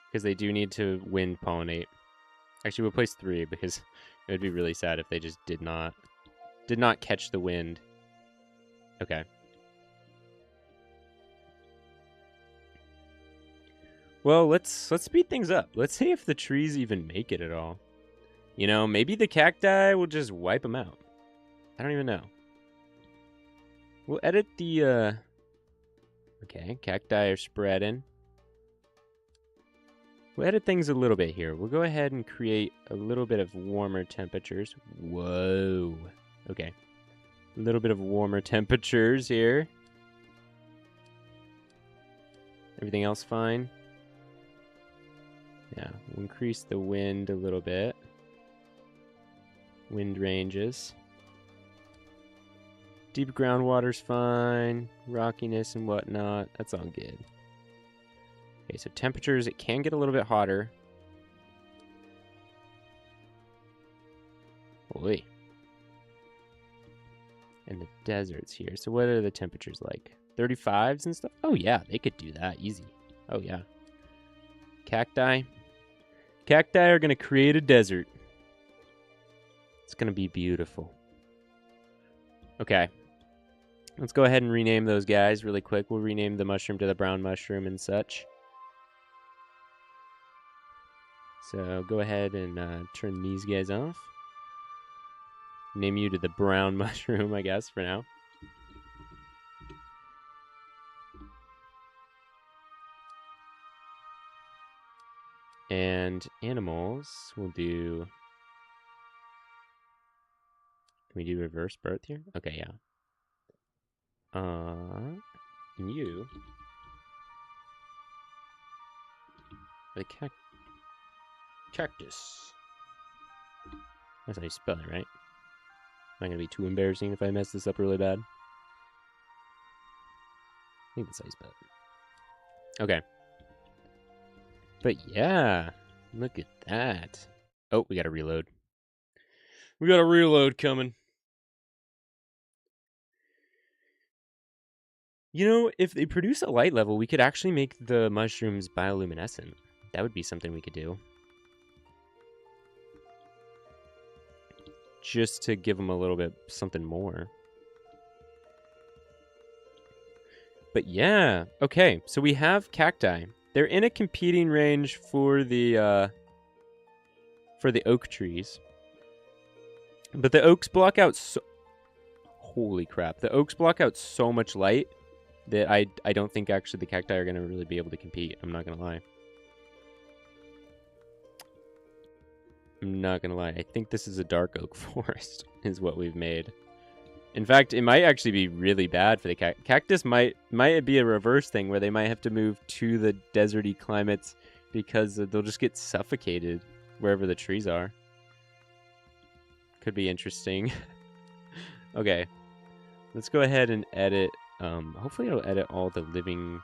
because they do need to wind pollinate. Actually, we'll place 3 because it would be really sad if they just did not catch the wind. Okay. Well, let's speed things up. Let's see if the trees even make it at all. You know, maybe the cacti will just wipe them out. I don't even know. We'll edit the, okay, cacti are spreading. We'll edit things a little bit here. We'll go ahead and create a little bit of warmer temperatures. Whoa. Okay. A little bit of warmer temperatures here. Everything else fine? Yeah, we'll increase the wind a little bit. Wind ranges. Deep groundwater's fine. Rockiness and whatnot. That's all good. Okay, so temperatures, it can get a little bit hotter. Holy. And the deserts here. So what are the temperatures like? 35s and stuff? Oh yeah, they could do that. Easy. Oh yeah. Cacti. Cacti are going to create a desert. It's going to be beautiful. Okay. Let's go ahead and rename those guys really quick. We'll rename the mushroom to the brown mushroom and such. So go ahead and turn these guys off. Name you to the brown mushroom, I guess, for now. And animals, we'll do... Can we do reverse birth here? Okay, yeah. And you... The cactus. That's how you spell it, right? Not gonna be too embarrassing if I mess this up really bad. I think that's how you spell it. Okay. But yeah, look at that. Oh, we gotta reload. We got a reload coming. You know, if they produce a light level, we could actually make the mushrooms bioluminescent. That would be something we could do. Just to give them a little bit something more. But yeah, okay, so we have cacti. They're in a competing range for the oak trees. But the oaks block out so... Holy crap. The oaks block out so much light that I don't think actually the cacti are going to really be able to compete. I'm not going to lie. I'm not going to lie. I think this is a dark oak forest is what we've made. In fact, it might actually be really bad for the cactus. Might be a reverse thing where they might have to move to the deserty climates because they'll just get suffocated wherever the trees are. Could be interesting. Okay, let's go ahead and edit. Hopefully it'll edit all the living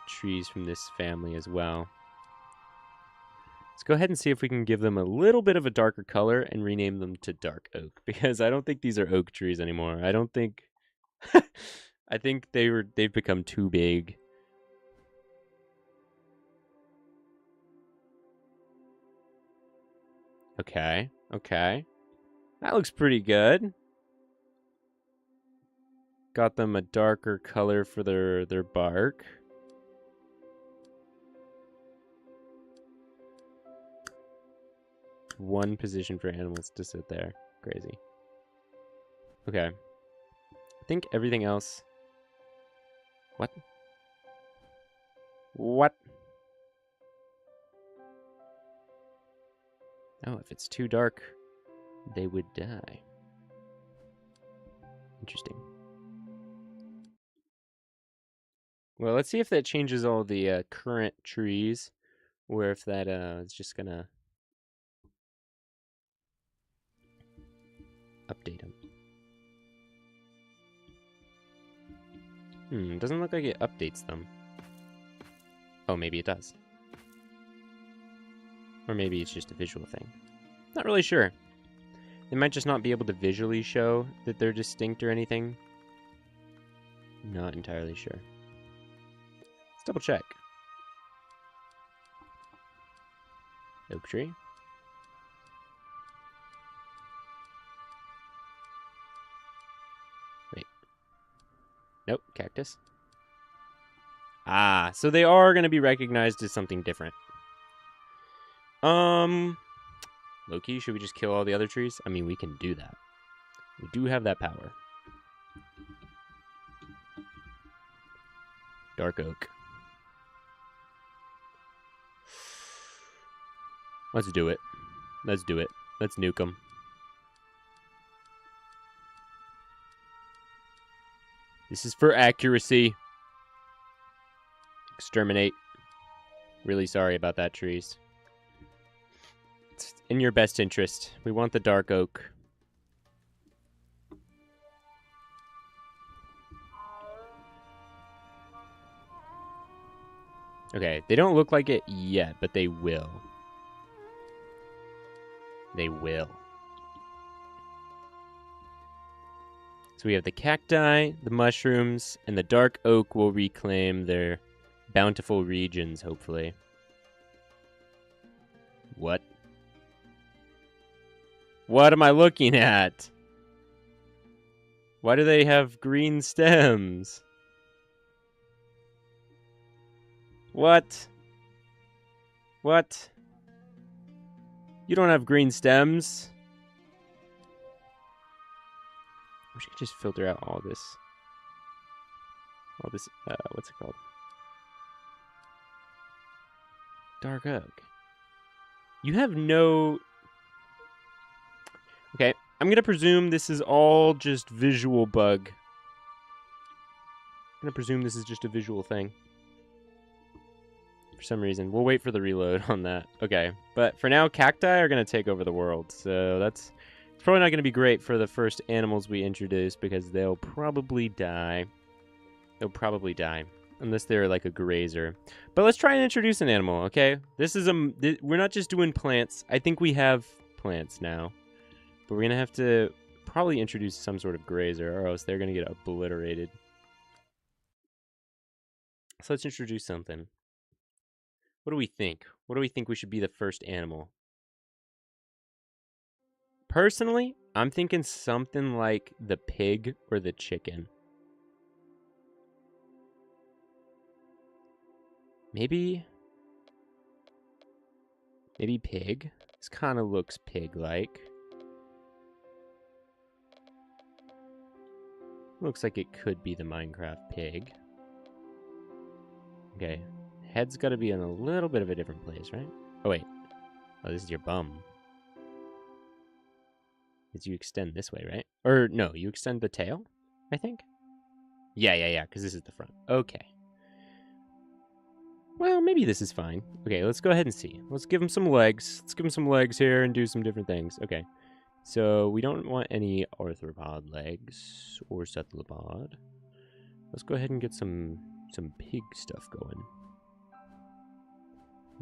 trees from this family as well. Let's go ahead and see if we can give them a little bit of a darker color and rename them to dark oak, because I don't think these are oak trees anymore. I don't think I think they've become too big. Okay. Okay. That looks pretty good. Got them a darker color for their bark. One position for animals to sit there. Crazy. Okay. I think everything else... What? What? Oh, if it's too dark, they would die. Interesting. Well, let's see if that changes all the current trees, or if that is just gonna update them. Doesn't look like it updates them. Oh, maybe it does. Or maybe it's just a visual thing. Not really sure. They might just not be able to visually show that they're distinct or anything. Not entirely sure. Let's double check. Oak tree. Wait. Nope, cactus. Ah, so they are going to be recognized as something different. Loki, should we just kill all the other trees? I mean, we can do that. We do have that power. Dark oak. Let's do it. Let's do it. Let's nuke them. This is for accuracy. Exterminate. Really sorry about that, trees. It's in your best interest. We want the dark oak. Okay, they don't look like it yet, but they will. They will. So we have the cacti, the mushrooms, and the dark oak will reclaim their bountiful regions, hopefully. What? What am I looking at? Why do they have green stems? What? What? You don't have green stems. I wish I could just filter out all this. What's it called? Dark oak. You have no... Okay, I'm gonna presume this is all just visual bug. I'm gonna presume this is just a visual thing. For some reason. We'll wait for the reload on that. Okay, but for now, cacti are gonna take over the world, so it's probably not gonna be great for the first animals we introduce because they'll probably die. They'll probably die. Unless they're like a grazer. But let's try and introduce an animal, okay? This is we're not just doing plants. I think we have plants now. But we're going to have to probably introduce some sort of grazer, or else they're going to get obliterated. So let's introduce something. What do we think? What do we think we should be the first animal? Personally, I'm thinking something like the pig or the chicken. Maybe pig. This kind of looks pig-like. Looks like it could be the Minecraft pig. Okay. Head's got to be in a little bit of a different place, right? Oh, wait. Oh, this is your bum. Because you extend this way, right? Or, no, you extend the tail, I think? Yeah, because this is the front. Okay. Well, maybe this is fine. Okay, let's go ahead and see. Let's give him some legs. Let's give him some legs here and do some different things. Okay. So, we don't want any arthropod legs or cephalopod. Let's go ahead and get some pig stuff going.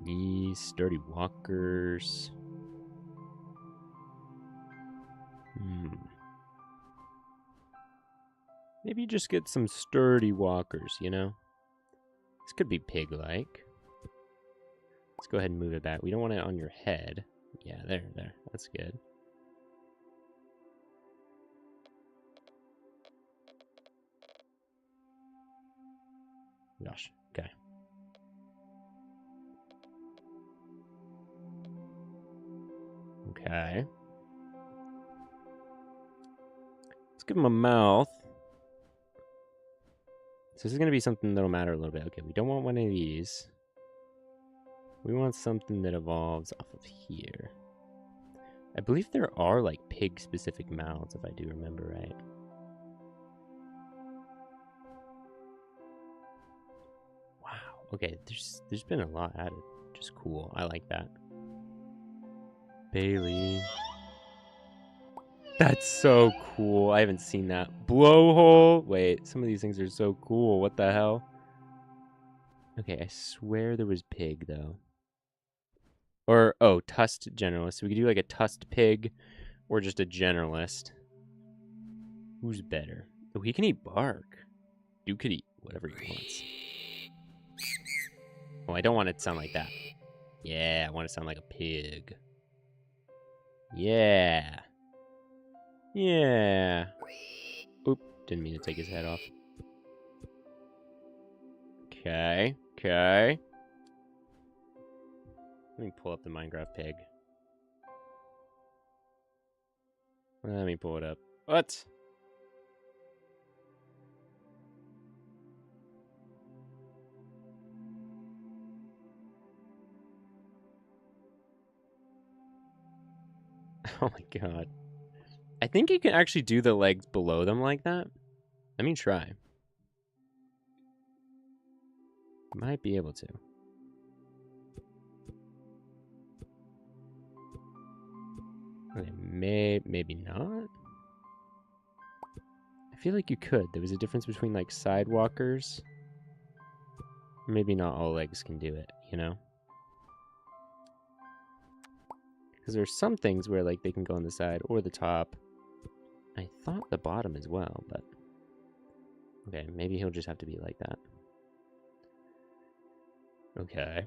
These sturdy walkers. Maybe just get some sturdy walkers, you know? This could be pig-like. Let's go ahead and move it back. We don't want it on your head. Yeah, there. That's good. Gosh, okay. Okay. Let's give him a mouth. So this is going to be something that'll matter a little bit. Okay, we don't want one of these. We want something that evolves off of here. I believe there are, like, pig-specific mouths, if I do remember right. Wow. Okay, there's been a lot added. Just cool. I like that. Bailey. That's so cool. I haven't seen that. Blowhole. Wait, some of these things are so cool. What the hell? Okay, I swear there was pig, though. Or, oh, tusked generalist. So we could do like a tusked pig or just a generalist. Who's better? Oh, he can eat bark. Dude could eat whatever he wants. Oh, I don't want it to sound like that. Yeah, I want it to sound like a pig. Yeah. Yeah. Oop, didn't mean to take his head off. Okay. Let me pull up the Minecraft pig. Let me pull it up. What? Oh my god. I think you can actually do the legs below them like that. Let me try. Might be able to. Okay, maybe not. I feel like you could. There was a difference between like sidewalkers. Maybe not all legs can do it, you know? Because there's some things where like they can go on the side or the top. I thought the bottom as well, but okay, maybe he'll just have to be like that. Okay.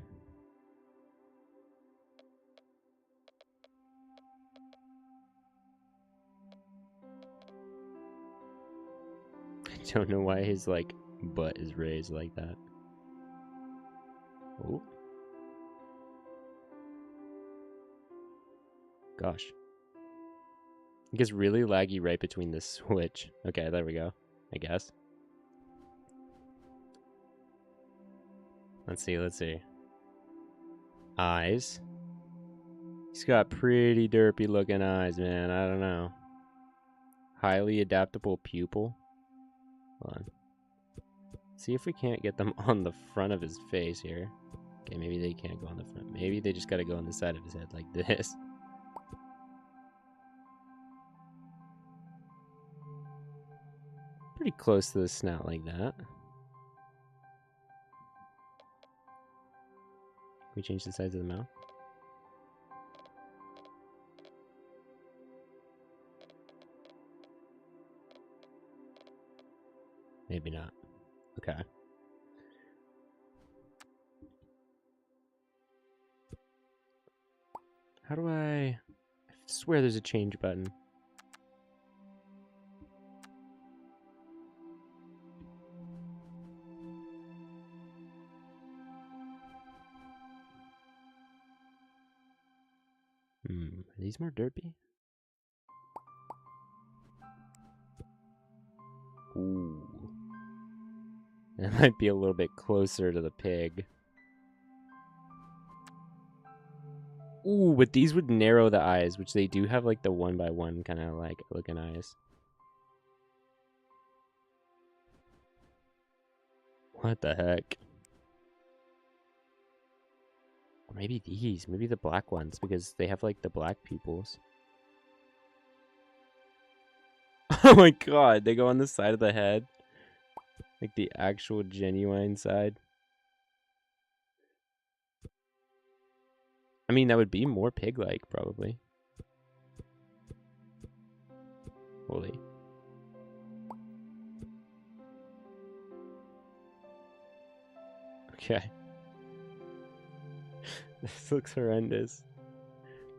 I don't know why his like butt is raised like that. Oh. Gosh. It gets really laggy right between this switch. Okay, there we go. I guess. Let's see. Eyes. He's got pretty derpy looking eyes, man. I don't know. Highly adaptable pupil. Hold on. See if we can't get them on the front of his face here. Okay, maybe they can't go on the front. Maybe they just gotta go on the side of his head like this. Pretty close to the snout like that. Can we change the size of the mouth? Maybe not. Okay. How do I swear there's a change button. Are these more derpy? Ooh. It might be a little bit closer to the pig. Ooh, but these would narrow the eyes, which they do have like the 1x1 kind of like looking eyes. What the heck? Or maybe these, maybe the black ones, because they have like the black pupils. Oh my god, they go on the side of the head. Like the actual genuine side. I mean, that would be more pig-like, probably. Holy. Okay. This looks horrendous.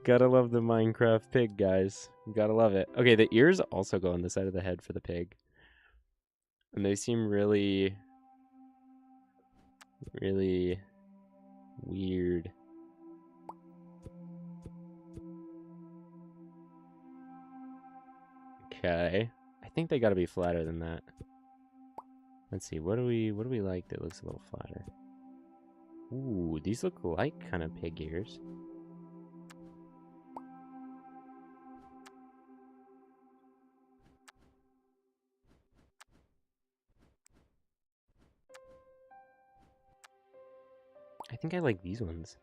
Gotta love the Minecraft pig, guys. Gotta love it. Okay, the ears also go on the side of the head for the pig. And they seem really, really weird. Okay. I think they gotta be flatter than that. Let's see, what do we like that looks a little flatter? Ooh, these look like kind of pig ears. I think I like these ones.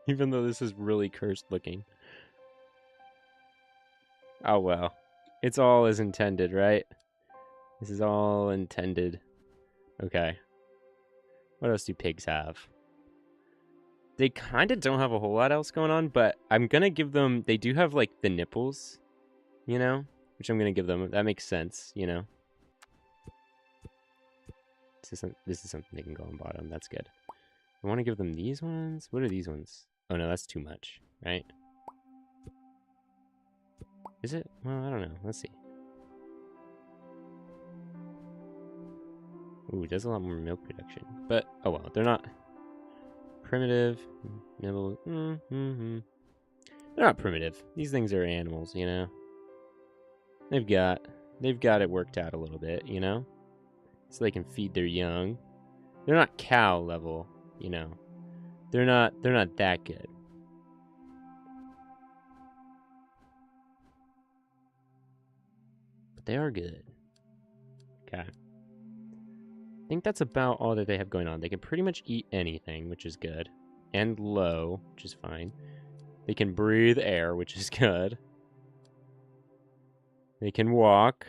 Even though this is really cursed looking. Oh well. It's all as intended, right? This is all intended. Okay. What else do pigs have? They kind of don't have a whole lot else going on, but I'm going to give them... They do have, like, the nipples, you know? Which I'm going to give them. That makes sense, you know? This is something they can go on bottom. That's good. I want to give them these ones. What are these ones? Oh, no, that's too much, right? Is it? Well, I don't know. Let's see. Ooh, it does a lot more milk production. But, oh well, they're not primitive. Nibble. They're not primitive. These things are animals, you know? They've got it worked out a little bit, you know? So they can feed their young. They're not cow level, you know. They're not that good. But they are good. Okay. I think that's about all that they have going on. They can pretty much eat anything, which is good. And low, which is fine. They can breathe air, which is good. They can walk.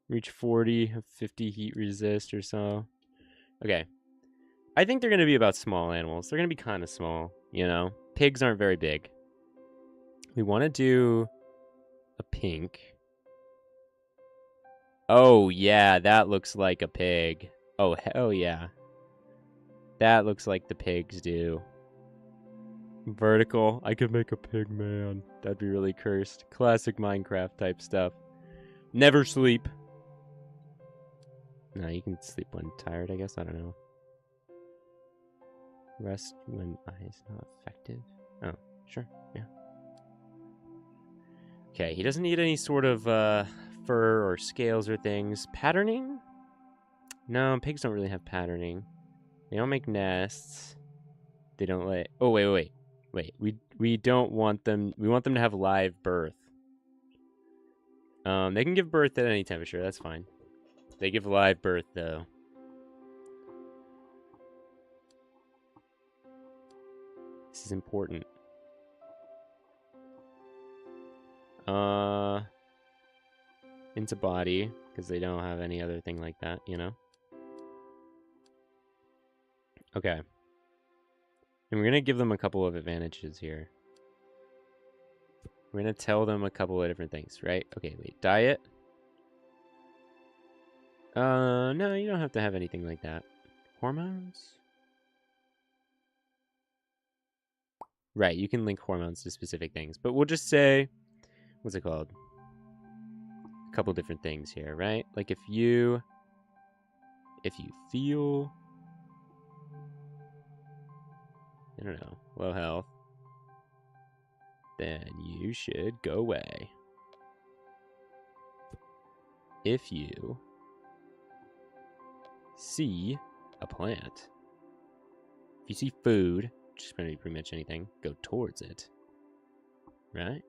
Reach 40, 50 heat resist or so. Okay. I think they're going to be about small animals. They're going to be kind of small, you know? Pigs aren't very big. We want to do a pink. Oh, yeah, that looks like a pig. Oh, hell yeah. That looks like the pigs do. Vertical. I could make a pig man. That'd be really cursed. Classic Minecraft type stuff. Never sleep. No, you can sleep when tired, I guess. I don't know. Rest when eyes not effective. Oh, sure. Yeah. Okay, he doesn't need any sort of fur or scales or things. Patterning? No, pigs don't really have patterning. They don't make nests. They don't lay... Oh, wait. We don't want them... We want them to have live birth. They can give birth at any temperature. That's fine. They give live birth, though. This is important. Into body, because they don't have any other thing like that, you know? Okay. And we're going to give them a couple of advantages here. We're going to tell them a couple of different things, right? Okay, wait. Diet? No, you don't have to have anything like that. Hormones? Right, you can link hormones to specific things. But we'll just say... What's it called? A couple different things here, right? Like if you feel I don't know, low health, then you should go away. If you see a plant, if you see food, which is pretty much anything, go towards it, right?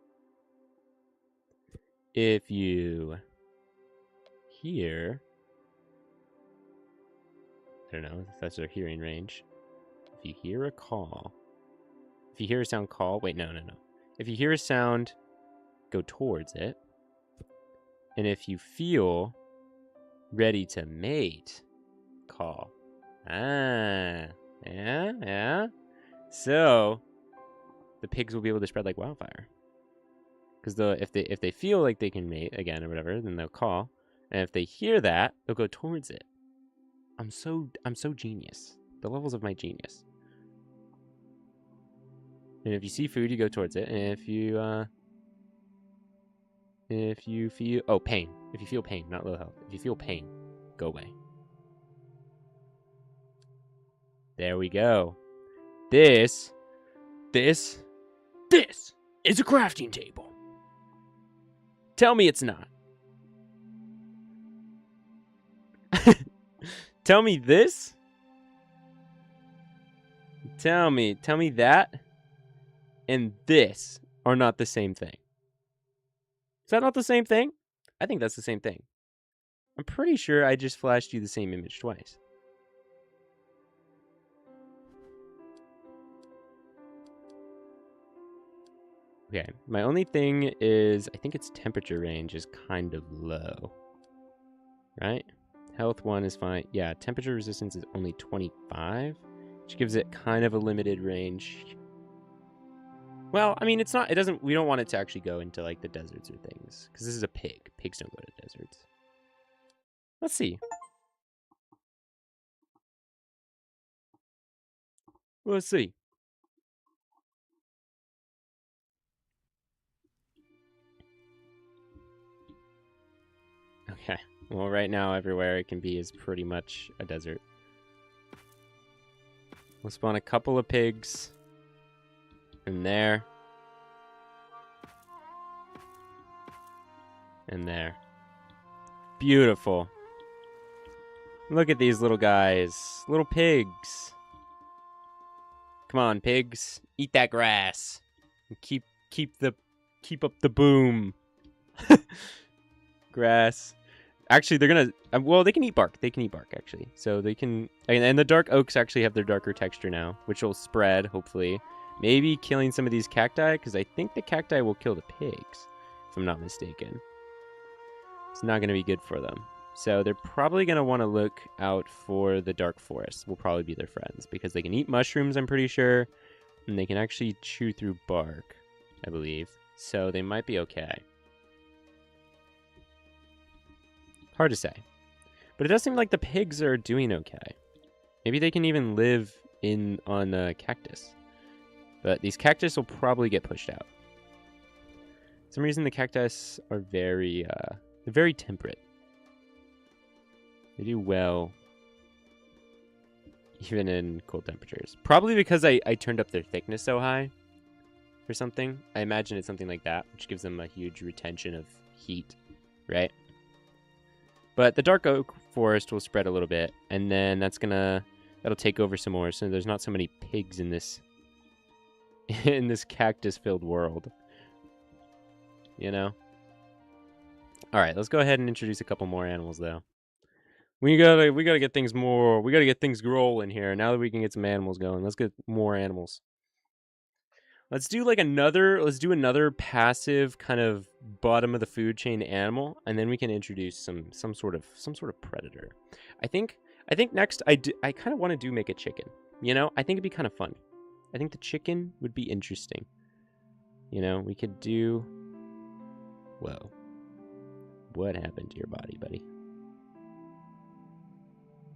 If you hear, I don't know, if that's their hearing range. If you hear a call, if you hear a sound, call. Wait, no. If you hear a sound, go towards it. And if you feel ready to mate, call. Ah, yeah. So the pigs will be able to spread like wildfire. Because if they feel like they can mate again or whatever, then they'll call. And if they hear that, they'll go towards it. I'm so genius. The levels of my genius. And if you see food, you go towards it. And if you feel pain. If you feel pain, not low health. If you feel pain, go away. There we go. This is a crafting table. Tell me it's not. Tell me this. Tell me that and this are not the same thing. Is that not the same thing? I think that's the same thing. I'm pretty sure I just flashed you the same image twice. Okay, my only thing is I think its temperature range is kind of low. Right? Health 1 is fine. Yeah, temperature resistance is only 25, which gives it kind of a limited range. Well, I mean, we don't want it to actually go into like the deserts or things, because this is a pig. Pigs don't go to deserts. Let's see. Let's see. Okay. Well, right now, everywhere it can be is pretty much a desert. We'll spawn a couple of pigs in there. And there. Beautiful. Look at these little guys. Little pigs. Come on, pigs. Eat that grass. And keep up the boom. Grass. Actually, they're gonna. Well, they can eat bark. They can eat bark actually. So they can. And the dark oaks actually have their darker texture now, which will spread hopefully. Maybe killing some of these cacti, because I think the cacti will kill the pigs, if I'm not mistaken. It's not gonna be good for them. So they're probably gonna want to look out for the dark forest. Will probably be their friends because they can eat mushrooms. I'm pretty sure, and they can actually chew through bark, I believe. So they might be okay. Hard to say. But it does seem like the pigs are doing okay. Maybe they can even live on a cactus. But these cactus will probably get pushed out. For some reason the cactus are very temperate. They do well even in cold temperatures. Probably because I turned up their thickness so high or something. I imagine it's something like that, which gives them a huge retention of heat, right? But the dark oak forest will spread a little bit, and then that'll take over some more, so there's not so many pigs in this cactus-filled world. You know? Alright, let's go ahead and introduce a couple more animals though. We gotta get things rolling here. Now that we can get some animals going, let's get more animals. Let's do another passive kind of bottom of the food chain animal, and then we can introduce some sort of predator. I think next I kind of want to make a chicken. You know, I think it'd be kind of fun. I think the chicken would be interesting. You know, we could do. Whoa, what happened to your body, buddy?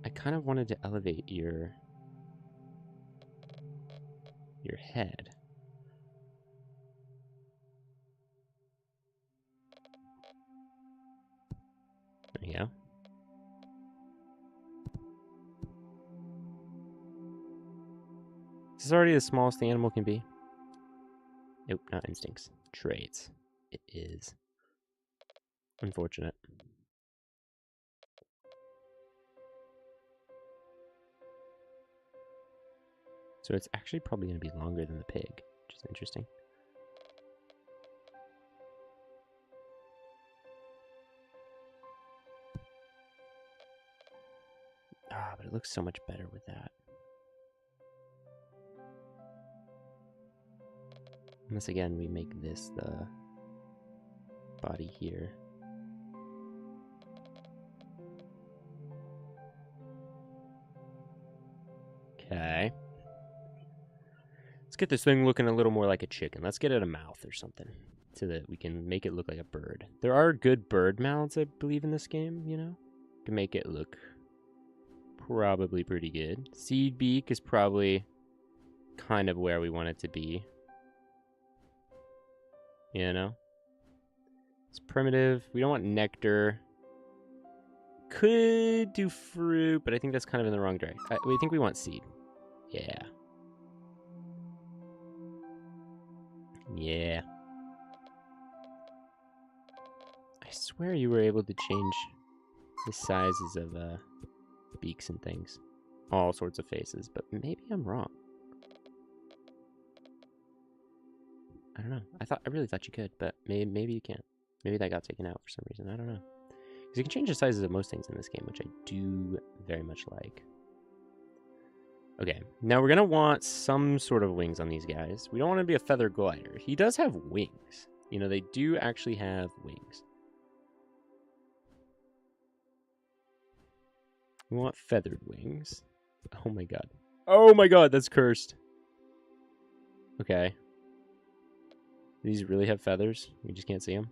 I kind of wanted to elevate your head. There you go. Is this already the smallest the animal can be? Nope, not instincts. Traits. It is. Unfortunate. So it's actually probably going to be longer than the pig, which is interesting. Ah, but it looks so much better with that. Unless, again, we make this the body here. Okay. Let's get this thing looking a little more like a chicken. Let's get it a mouth or something so that we can make it look like a bird. There are good bird mouths, I believe, in this game, you know? Can make it look probably pretty good. Seed beak is probably kind of where we want it to be. You know? It's primitive. We don't want nectar. Could do fruit, but I think that's kind of in the wrong direction. We think we want seed. Yeah. Yeah. I swear you were able to change the sizes of beaks and things. All sorts of faces, but maybe I'm wrong. I don't know. I really thought you could, but maybe you can't. Maybe that got taken out for some reason. I don't know. Because you can change the sizes of most things in this game, which I do very much like. Okay, now we're going to want some sort of wings on these guys. We don't want to be a feather glider. He does have wings. You know, they do actually have wings. We want feathered wings. Oh my god. Oh my god, that's cursed. Okay. These really have feathers? We just can't see them?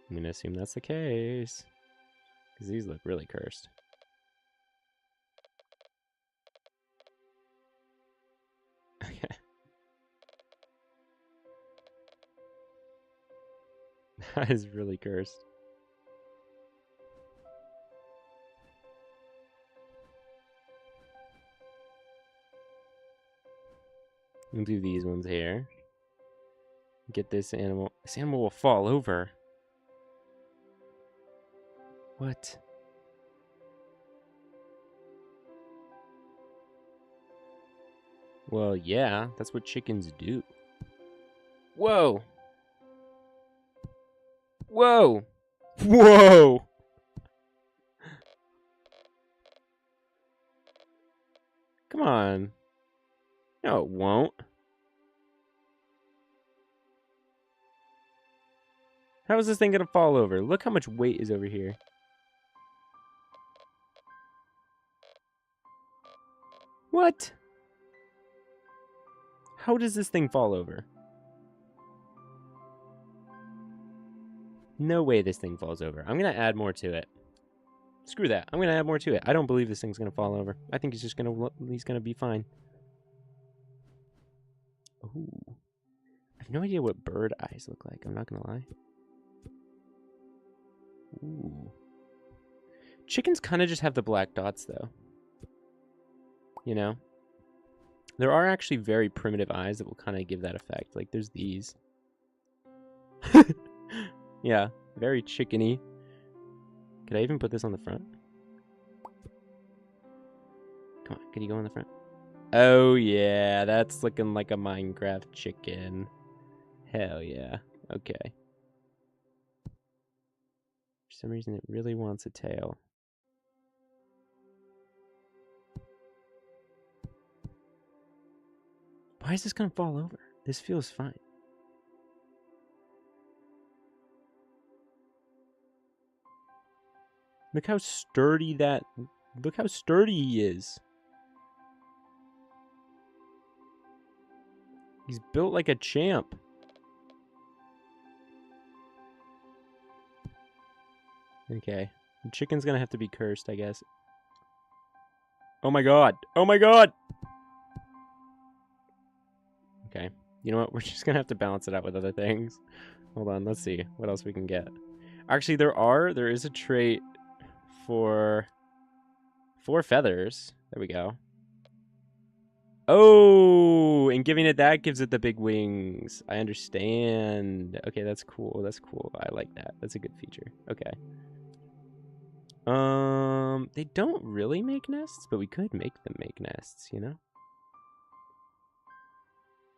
I'm going to assume that's the case. Because these look really cursed. Okay. That is really cursed. We'll do these ones here. Get this animal. This animal will fall over. What? Well, yeah, that's what chickens do. Whoa! Whoa! Whoa! Come on. No, it won't. How is this thing gonna fall over? Look how much weight is over here. What? How does this thing fall over? No way this thing falls over. I'm gonna add more to it. Screw that. I'm gonna add more to it. I don't believe this thing's gonna fall over. I think he's gonna be fine. Ooh. I have no idea what bird eyes look like. I'm not gonna lie. Ooh. Chickens kind of just have the black dots, though. You know? There are actually very primitive eyes that will kind of give that effect. Like, there's these. Yeah, very chickeny. Could I even put this on the front? Come on, could you go on the front? Oh, yeah, that's looking like a Minecraft chicken. Hell yeah. Okay. For some reason, it really wants a tail. Why is this gonna fall over? This feels fine. Look how sturdy that... Look how sturdy he is. He's built like a champ. Okay. The chicken's gonna have to be cursed, I guess. Oh my god. Oh my god! Okay. You know what? We're just gonna have to balance it out with other things. Hold on, let's see what else we can get. Actually, there is a trait for 4 feathers. There we go. Oh, and giving it that gives it the big wings. I understand. Okay, that's cool. That's cool. I like that. That's a good feature. Okay. They don't really make nests, but we could make them make nests, you know?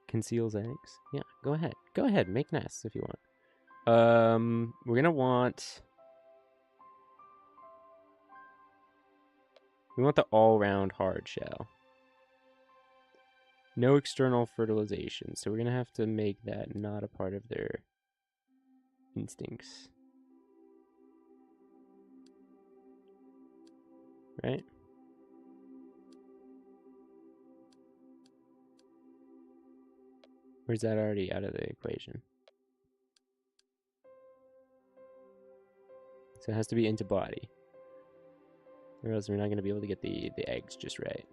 Conceals eggs. Yeah, go ahead. Go ahead, make nests if you want. We're gonna want... We want the all-round hard shell. No external fertilization, so we're gonna have to make that not a part of their instincts. Right? Or is that already out of the equation? So it has to be into body. Or else we're not going to be able to get the eggs just right.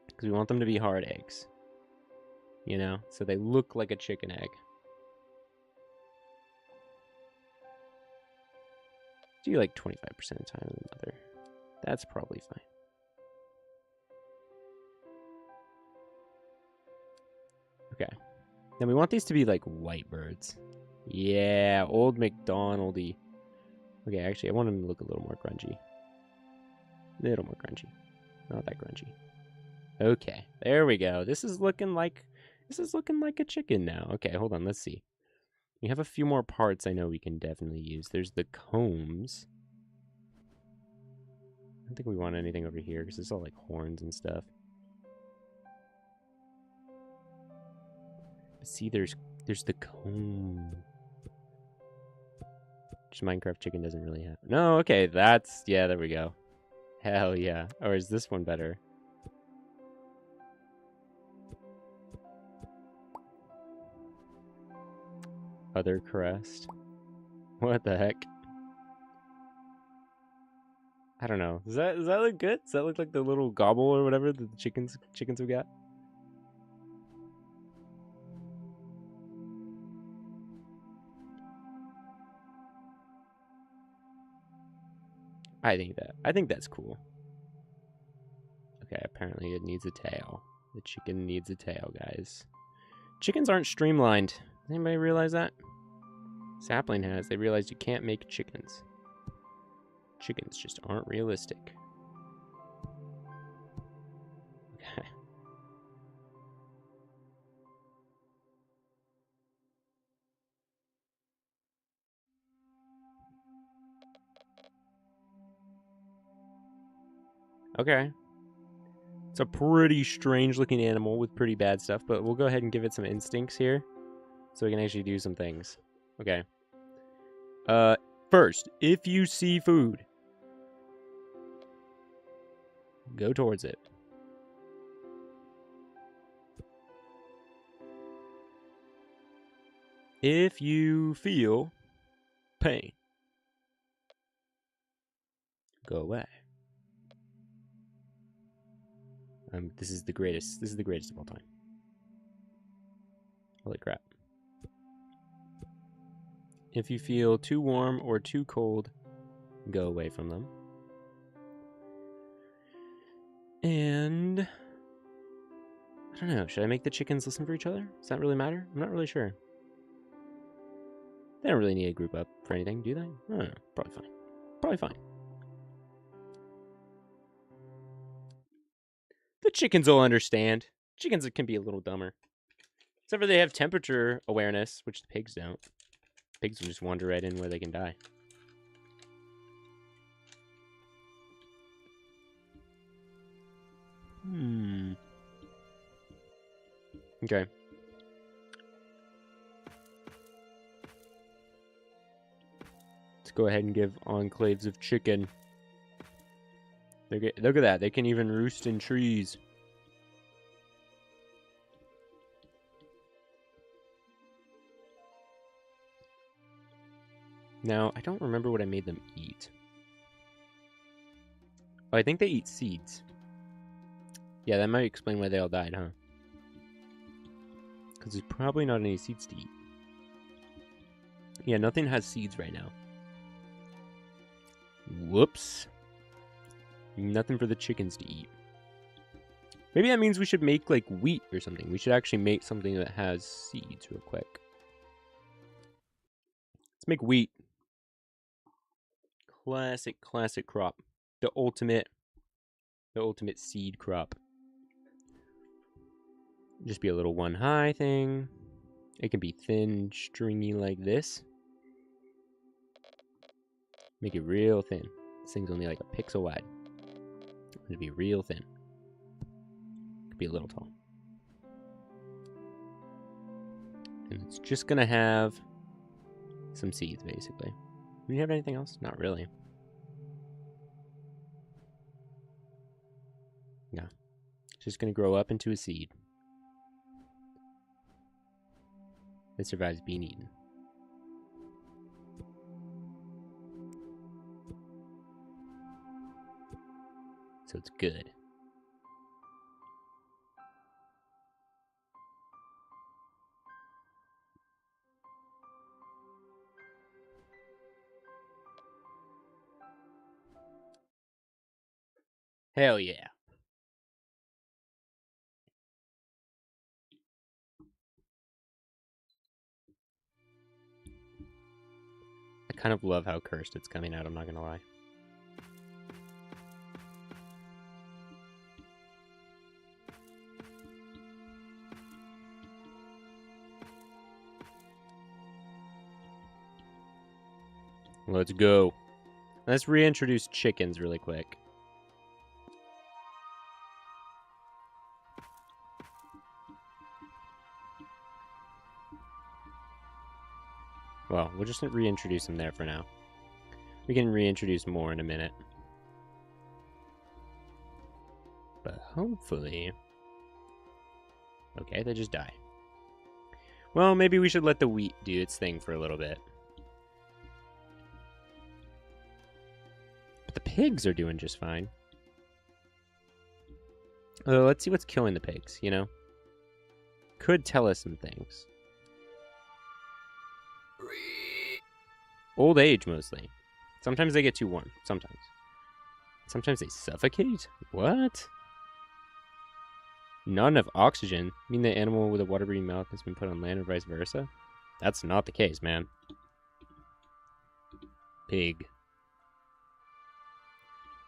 Because we want them to be hard eggs. You know? So they look like a chicken egg. Do like 25% of the time in the mother. That's probably fine. Okay. Then we want these to be like white birds. Yeah, old McDonaldy. Okay, actually, I want them to look a little more grungy. A little more grungy. Not that grungy. Okay, there we go. This is looking like a chicken now. Okay, hold on, let's see. We have a few more parts I know we can definitely use. There's the combs. I don't think we want anything over here because it's all like horns and stuff. But see, there's the comb. Which Minecraft chicken doesn't really have. No, okay, that's... Yeah, there we go. Hell yeah. Or is this one better? Other crest. What the heck? I don't know. Does that look good? Does that look like the little gobble or whatever that the chickens we got? I think that's cool. Okay, apparently it needs a tail. The chicken needs a tail, guys. Chickens aren't streamlined. Does anybody realize that? Sapling has. They realized you can't make chickens. Chickens just aren't realistic. Okay. Okay. It's a pretty strange looking animal with pretty bad stuff, but we'll go ahead and give it some instincts here so we can actually do some things. Okay. First, if you see food, go towards it. If you feel pain, go away. This is the greatest. This is the greatest of all time. Holy crap. If you feel too warm or too cold, go away from them. And I don't know. Should I make the chickens listen for each other? Does that really matter? I'm not really sure. They don't really need to group up for anything, do they? I don't know. Probably fine. Probably fine. The chickens will understand. Chickens can be a little dumber. Except for they have temperature awareness, which the pigs don't. Pigs will just wander right in where they can die. Okay. Let's go ahead and give enclaves of chicken. Look at that. They can even roost in trees. Now, I don't remember what I made them eat. Oh, I think they eat seeds. Yeah, that might explain why they all died, huh? Because there's probably not any seeds to eat. Yeah, nothing has seeds right now. Whoops. Nothing for the chickens to eat. Maybe that means we should make, like, wheat or something. We should actually make something that has seeds real quick. Let's make wheat. Classic crop. The ultimate seed crop. Just be a little one high thing. It can be thin, stringy like this. Make it real thin. This thing's only like a pixel wide. It'll be real thin. Could be a little tall. And it's just gonna have some seeds, basically. Do you have anything else? Not really. No. It's just gonna grow up into a seed. It survives being eaten. So it's good. Hell yeah. I kind of love how cursed it's coming out, I'm not gonna lie. Let's go. Let's reintroduce chickens really quick. Well, we'll just reintroduce them there for now. We can reintroduce more in a minute. But hopefully... Okay, they just die. Well, maybe we should let the wheat do its thing for a little bit. But the pigs are doing just fine. Let's see what's killing the pigs, you know? Could tell us some things. Old age, mostly. Sometimes they get too warm. Sometimes. Sometimes they suffocate? What? Not enough oxygen? You mean the animal with a water-breathing mouth has been put on land or vice versa? That's not the case, man. Pig.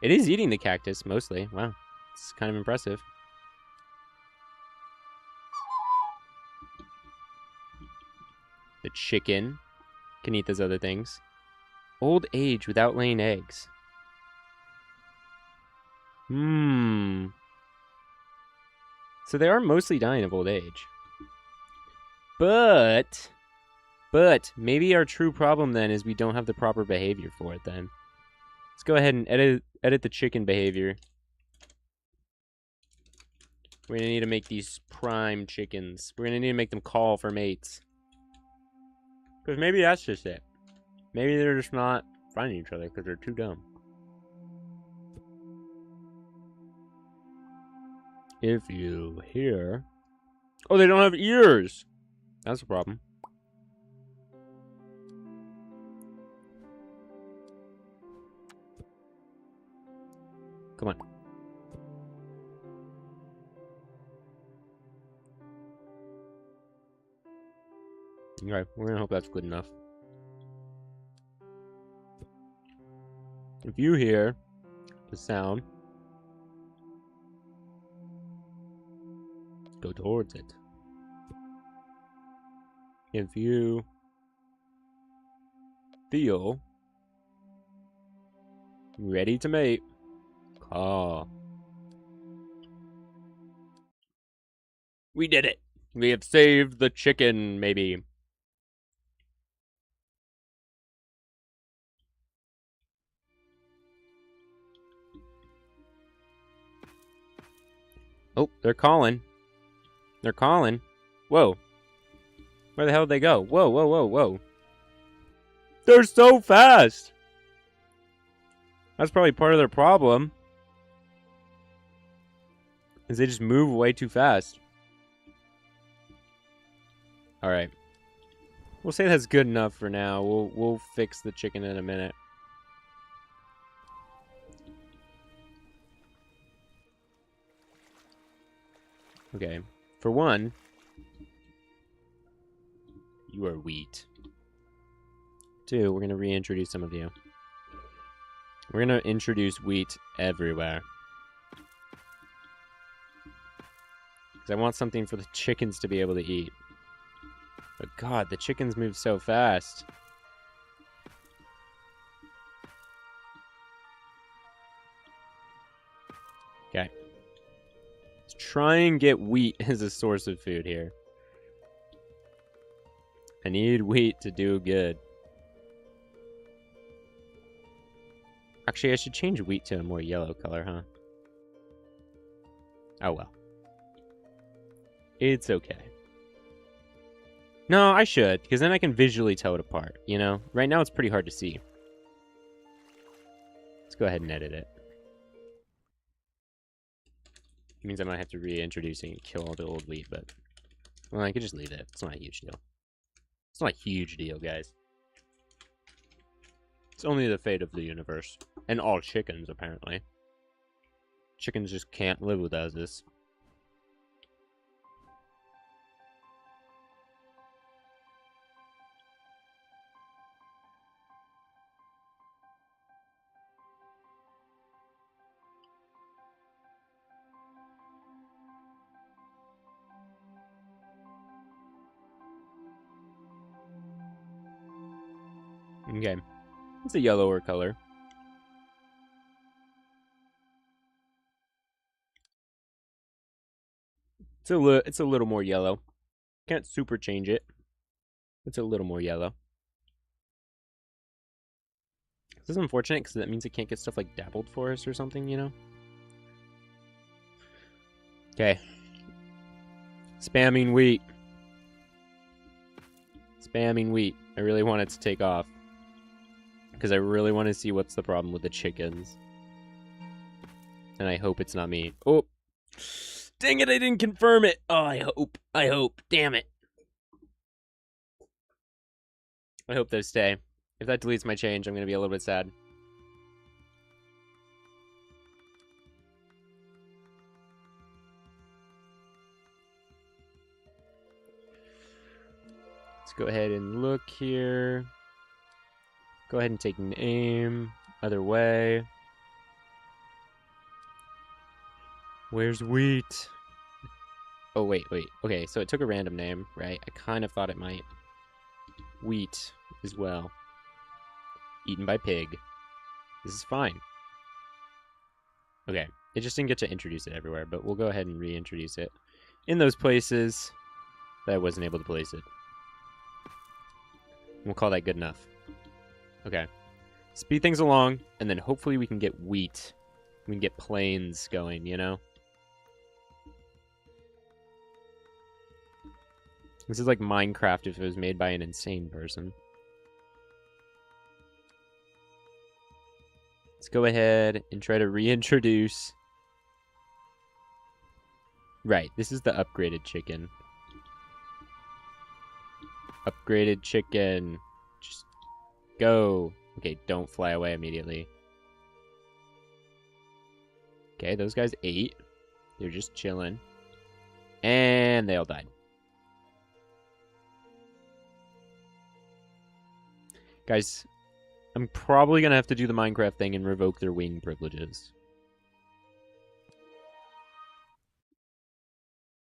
It is eating the cactus, mostly. Wow. It's kind of impressive. The chicken can eat those other things. Old age without laying eggs. So they are mostly dying of old age. But maybe our true problem then is we don't have the proper behavior for it then. Let's go ahead and edit the chicken behavior. We're gonna need to make these prime chickens. We're gonna need to make them call for mates. Because maybe that's just it. Maybe they're just not finding each other because they're too dumb. If you hear... Oh, they don't have ears! That's a problem. Come on. Okay, we're gonna hope that's good enough. If you hear the sound, go towards it. If you feel ready to mate, call. We did it! We have saved the chicken, maybe. Oh, they're calling. They're calling. Whoa. Where the hell did they go? Whoa, whoa, whoa, whoa. They're so fast! That's probably part of their problem. Is they just move way too fast. Alright. We'll say that's good enough for now. We'll fix the chicken in a minute. Okay. For one, you are wheat. Two, we're going to reintroduce some of you. We're going to introduce wheat everywhere. Because I want something for the chickens to be able to eat. But God, the chickens move so fast. Okay. Let's try and get wheat as a source of food here. I need wheat to do good. Actually, I should change wheat to a more yellow color, huh? Oh well. It's okay. No, I should, because then I can visually tell it apart, you know? Right now it's pretty hard to see. Let's go ahead and edit it. It means I might have to reintroduce it and kill all the old wheat, but... Well, I could just leave it. It's not a huge deal. It's not a huge deal, guys. It's only the fate of the universe. And all chickens, apparently. Chickens just can't live without this. Okay. It's a yellower color. It's a little more yellow. Can't super change it. It's a little more yellow. This is unfortunate because that means it can't get stuff like dappled forest or something, you know? Okay. Spamming wheat. Spamming wheat. I really want it to take off. Because I really want to see what's the problem with the chickens. And I hope it's not me. Oh! Dang it, I didn't confirm it! Oh, I hope. Damn it. I hope those stay. If that deletes my change, I'm going to be a little bit sad. Let's go ahead and look here. Go ahead and take name. Other way. Where's wheat? Oh, wait. Okay, so it took a random name, right? I kind of thought it might. Wheat as well. Eaten by pig. This is fine. Okay, it just didn't get to introduce it everywhere, but we'll go ahead and reintroduce it in those places that I wasn't able to place it. We'll call that good enough. Okay. Speed things along, and then hopefully we can get wheat. We can get plains going, you know? This is like Minecraft if it was made by an insane person. Let's go ahead and try to reintroduce. Right, this is the upgraded chicken. Upgraded chicken. Just go. Okay, don't fly away immediately. Okay, those guys ate. They're just chilling. And they all died. Guys, I'm probably going to have to do the Minecraft thing and revoke their wing privileges.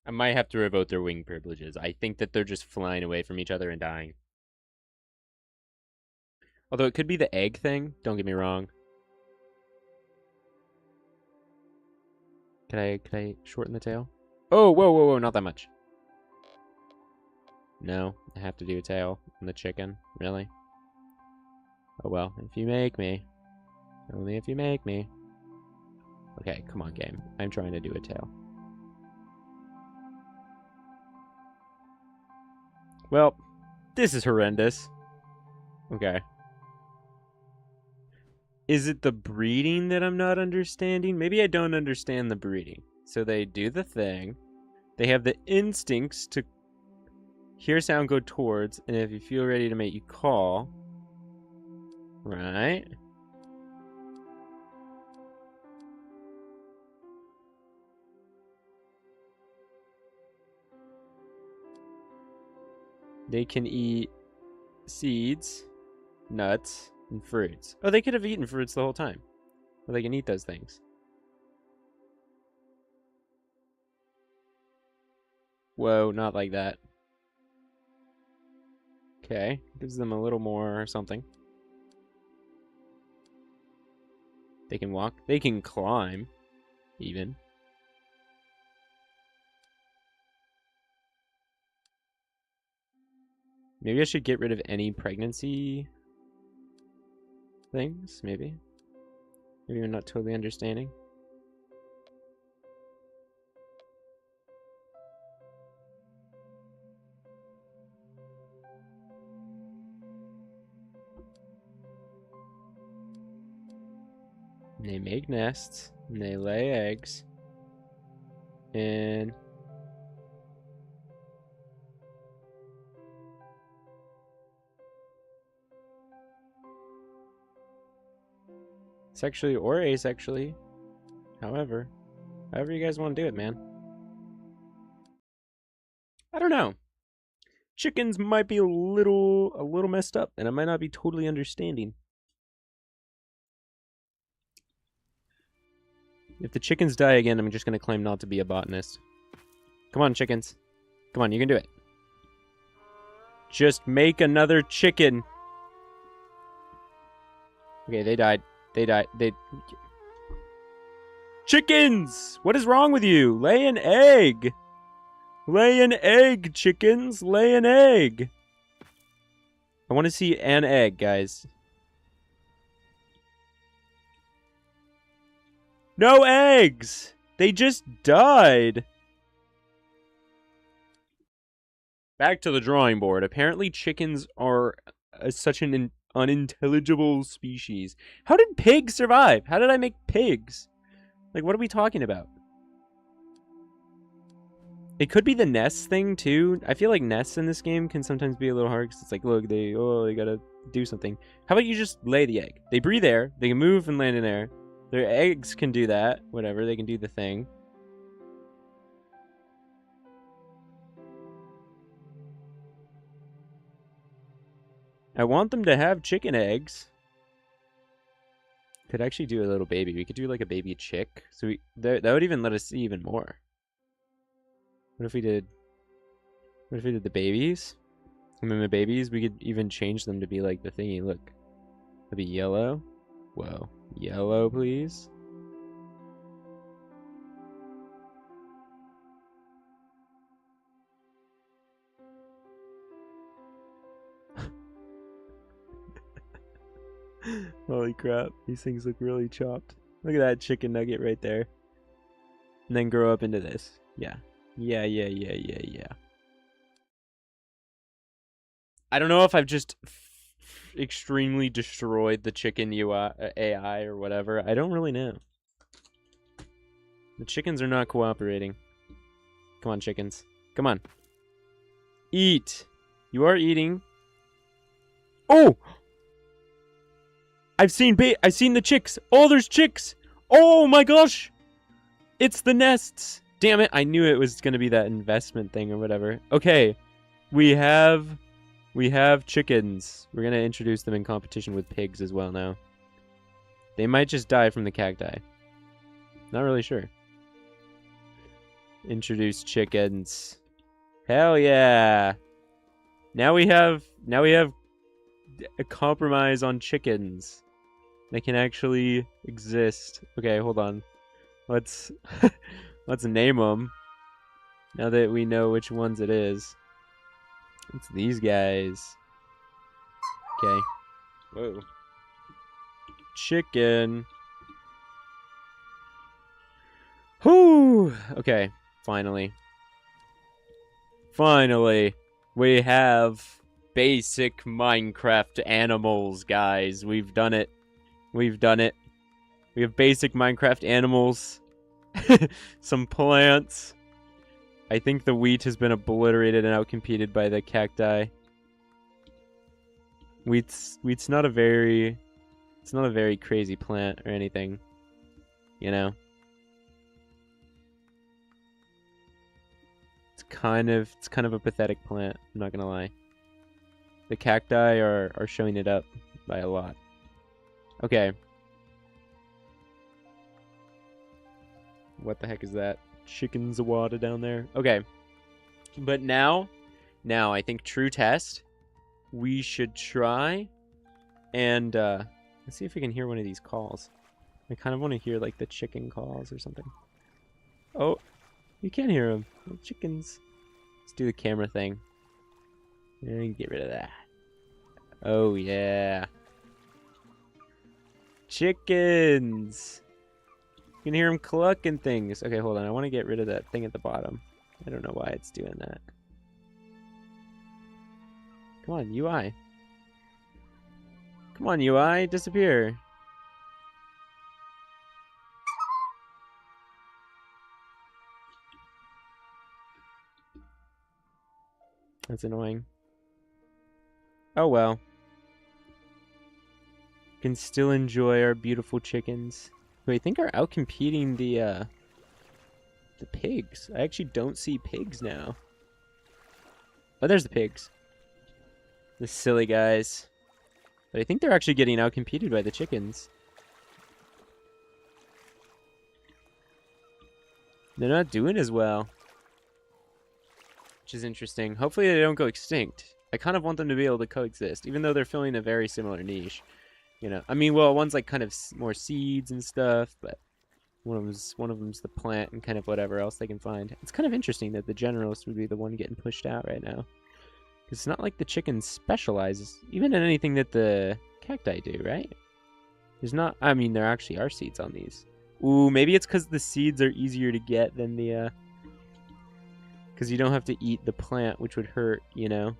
I might have to revoke their wing privileges. I think that they're just flying away from each other and dying. Although it could be the egg thing. Don't get me wrong. Could I shorten the tail? Oh, whoa, not that much. No, I have to do a tail on the chicken. Really? Oh well, if you make me. Only if you make me. Okay, come on, game. I'm trying to do a tail. Well, this is horrendous. Okay. Is it the breeding that I'm not understanding? Maybe I don't understand the breeding. So they do the thing. They have the instincts to hear sound, go towards, and if you feel ready to mate, you call. Right? They can eat seeds, nuts, and fruits. Oh, they could have eaten fruits the whole time. Well, they can eat those things. Whoa, not like that. Okay, gives them a little more or something. They can walk. They can climb, even. Maybe I should get rid of any pregnancy things, maybe. Maybe I'm not totally understanding. And they make nests, and they lay eggs. And sexually or asexually. However you guys want to do it, man. I don't know. Chickens might be a little messed up, and I might not be totally understanding. If the chickens die again, I'm just gonna claim not to be a botanist. Come on, chickens. Come on, you can do it. Just make another chicken. Okay, they died. They died. Chickens! What is wrong with you? Lay an egg! Lay an egg, chickens! Lay an egg! I want to see an egg, guys. No eggs! They just died! Back to the drawing board. Apparently chickens are such an unintelligible species. How did pigs survive? How did I make pigs? Like, what are we talking about? It could be the nests thing, too. I feel like nests in this game can sometimes be a little hard, because it's like, look, they gotta do something. How about you just lay the egg? They breathe air, they can move and land in air. Their eggs can do that, whatever, they can do the thing. I want them to have chicken eggs. Could actually do a little baby. We could do like a baby chick. So that would even let us see even more. What if we did the babies? And then the babies, we could even change them to be like the thingy. Look. That'd be yellow. Whoa. Yellow, please. Holy crap. These things look really chopped. Look at that chicken nugget right there. And then grow up into this. Yeah. Yeah. I don't know if I've just extremely destroyed the chicken UI, AI or whatever. I don't really know. The chickens are not cooperating. Come on, chickens. Come on. Eat. You are eating. Oh! I've seen the chicks. Oh, there's chicks. Oh my gosh. It's the nests. Damn it. I knew it was going to be that investment thing or whatever. Okay. We have chickens. We're going to introduce them in competition with pigs as well now. They might just die from the cacti. Not really sure. Introduce chickens. Hell yeah. Now we have a compromise on chickens. They can actually exist. Okay, hold on. Let's name them. Now that we know which ones it is. It's these guys. Okay. Whoa. Chicken. Whoo! Okay, finally. Finally, we have basic Minecraft animals, guys. We've done it. We've done it. We have basic Minecraft animals. Some plants. I think the wheat has been obliterated and outcompeted by the cacti. Wheat's not a very crazy plant or anything, you know. It's kind of a pathetic plant, I'm not gonna lie. The cacti are showing it up by a lot. Okay. What the heck is that? Chicken Zawada down there. Okay. But now I think true test. We should try and let's see if we can hear one of these calls. I kind of want to hear like the chicken calls or something. Oh, you can't hear them. The chickens. Let's do the camera thing. And get rid of that. Oh yeah. Chickens. You can hear them clucking things. Okay, hold on. I want to get rid of that thing at the bottom. I don't know why it's doing that. Come on, UI. Come on, UI. Disappear. That's annoying. Oh well. Can still enjoy our beautiful chickens. Who I think are outcompeting the pigs. I actually don't see pigs now. Oh, there's the pigs. The silly guys. But I think they're actually getting outcompeted by the chickens. They're not doing as well. Which is interesting. Hopefully they don't go extinct. I kind of want them to be able to coexist, even though they're filling a very similar niche. You know, I mean, well, one's like kind of more seeds and stuff, but one of them's the plant and kind of whatever else they can find. It's kind of interesting that the generalist would be the one getting pushed out right now. Because it's not like the chickens specialize even in anything that the cacti do, right? There's not, I mean, there actually are seeds on these. Ooh, maybe it's because the seeds are easier to get than the, because you don't have to eat the plant, which would hurt, you know?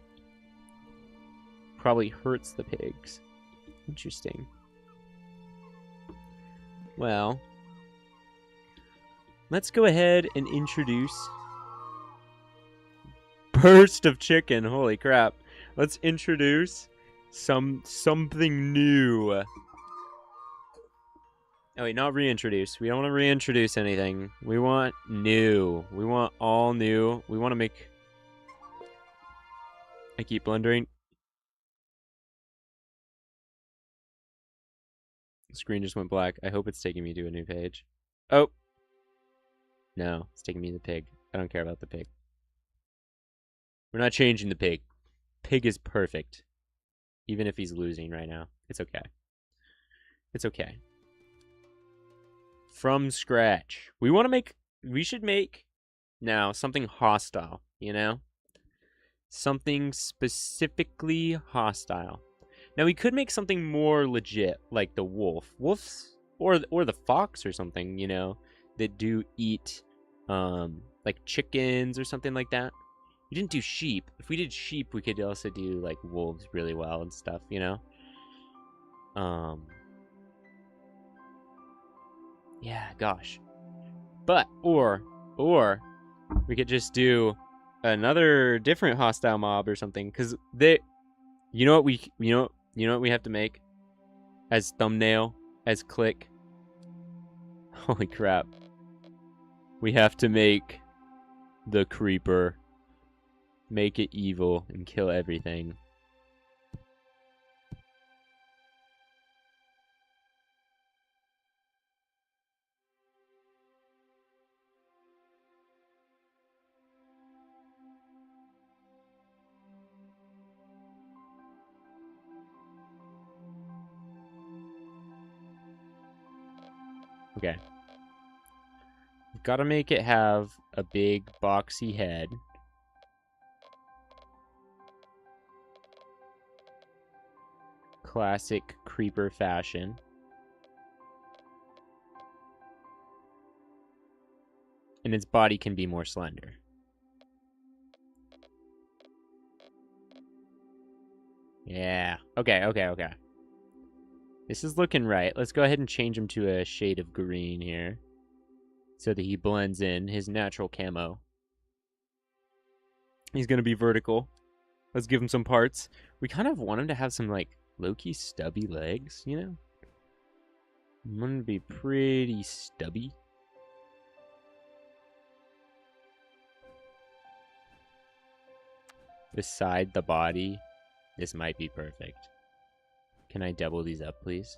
Probably hurts the pigs. Interesting. Well, let's go ahead and introduce burst of chicken. Holy crap. Let's introduce something new. Oh wait, not reintroduce. We don't want to reintroduce anything. We want new. We want all new. We want to make... I keep blundering. The screen just went black. I hope it's taking me to a new page. Oh. No, it's taking me to the pig. I don't care about the pig. We're not changing the pig. Pig is perfect. Even if he's losing right now. It's okay. It's okay. From scratch. We should make now something hostile, you know? Something specifically hostile. Now we could make something more legit, like the wolf. Wolves or the fox or something, you know, that do eat like chickens or something like that. We didn't do sheep. If we did sheep, we could also do like wolves really well and stuff, you know? Yeah, gosh. But or we could just do another different hostile mob or something, cuz they you know what we have to make as thumbnail, as click. Holy crap. We have to make the creeper. Make it evil and kill everything. Okay. We've got to make it have a big boxy head. Classic creeper fashion. And its body can be more slender. Yeah. Okay. This is looking right. Let's go ahead and change him to a shade of green here. So that he blends in his natural camo. He's going to be vertical. Let's give him some parts. We kind of want him to have some, like, low-key stubby legs, you know? I want him to be pretty stubby. Beside the body. This might be perfect. Can I double these up, please?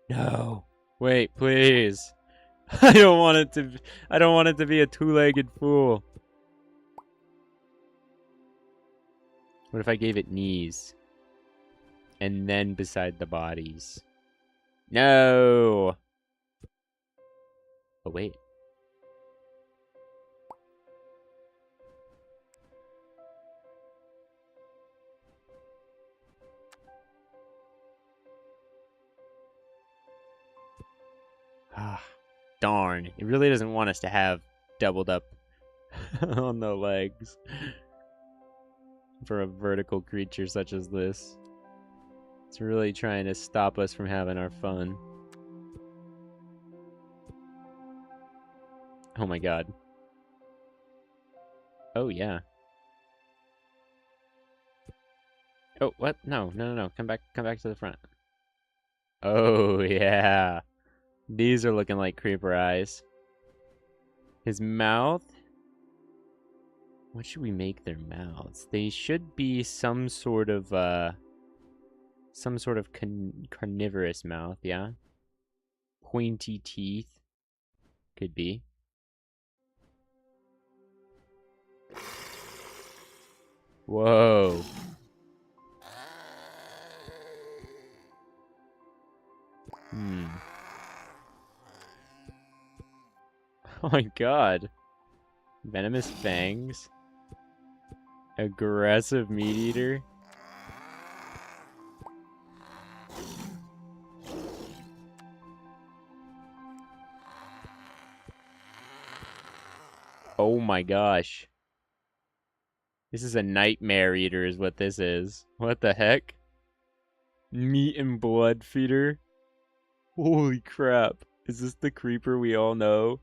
No. Wait, please. I don't want it to. I don't want it to be a two-legged fool. What if I gave it knees? And then beside the bodies. No. Oh, wait. Ah, darn. It really doesn't want us to have doubled up on the legs for a vertical creature such as this. It's really trying to stop us from having our fun. Oh my god. Oh yeah. Oh, what? No, no, no, no. Come back to the front. Oh yeah. These are looking like creeper eyes. His mouth? What should we make their mouths? They should be some sort of carnivorous mouth, yeah? Pointy teeth. Could be. Whoa. Hmm. Oh my god. Venomous fangs. Aggressive meat eater. Oh my gosh. This is a nightmare eater is what this is. What the heck? Meat and blood feeder? Holy crap. Is this the creeper we all know?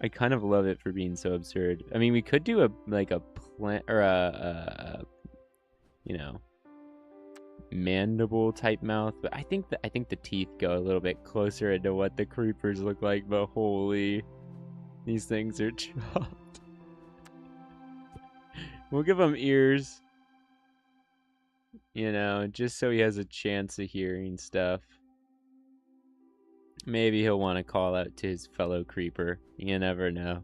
I kind of love it for being so absurd. I mean, we could do a plant or you know, mandible type mouth, but I think the teeth go a little bit closer into what the creepers look like. But holy, these things are chopped. We'll give him ears, you know, just so he has a chance of hearing stuff. Maybe he'll want to call out to his fellow creeper. You never know.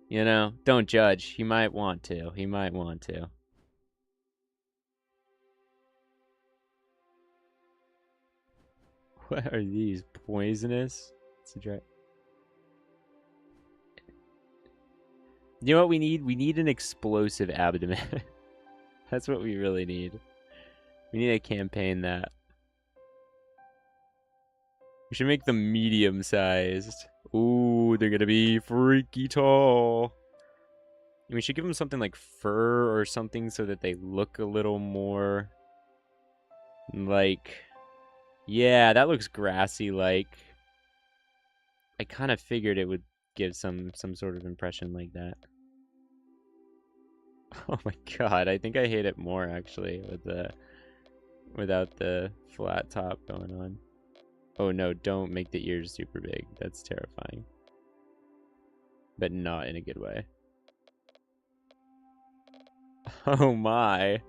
You know, don't judge. He might want to. He might want to. What are these? Poisonous? You know what we need? We need an explosive abdomen. That's what we really need. We need to campaign that. We should make them medium-sized. Ooh, they're gonna be freaky tall. And we should give them something like fur or something so that they look a little more like... Yeah, that looks grassy-like. I kind of figured it would give some sort of impression like that. Oh my god, I think I hate it more actually without the flat top going on. Oh no, don't make the ears super big. That's terrifying. But not in a good way. Oh my.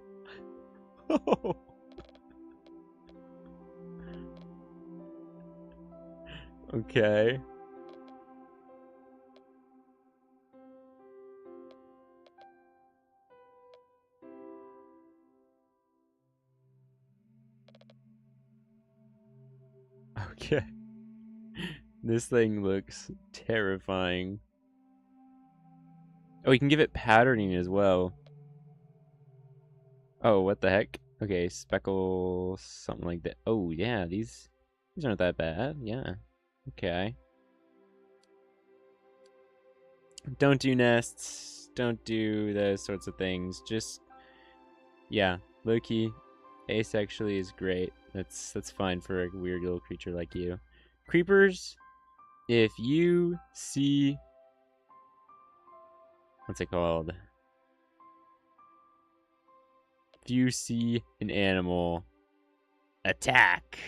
Okay. Okay. This thing looks terrifying. Oh, we can give it patterning as well. Oh, what the heck? Okay, speckle, something like that. Oh, yeah, these aren't that bad. Yeah. Okay. Don't do nests. Don't do those sorts of things. Just, yeah, low-key, asexually is great. That's fine for a weird little creature like you. Creepers, if you see... What's it called? If you see an animal, attack!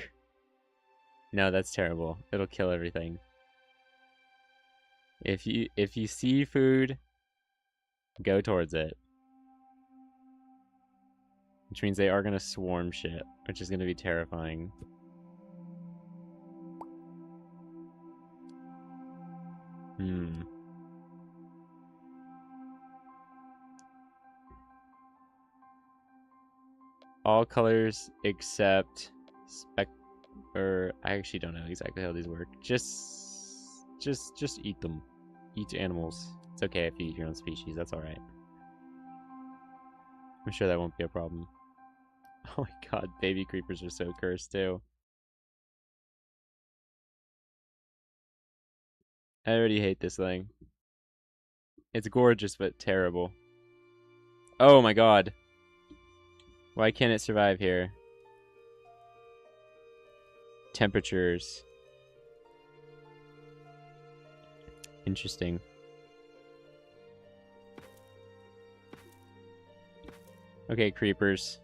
No, that's terrible. It'll kill everything. If you see food, go towards it. Which means they are gonna swarm shit, which is gonna be terrifying. All colors except or I actually don't know exactly how these work. Just eat them. Eat animals. It's okay if you eat your own species. That's all right. I'm sure that won't be a problem. Oh my god, baby creepers are so cursed too. I already hate this thing. It's gorgeous but terrible. Oh my god. Why can't it survive here? Temperatures. Interesting. Okay, creepers.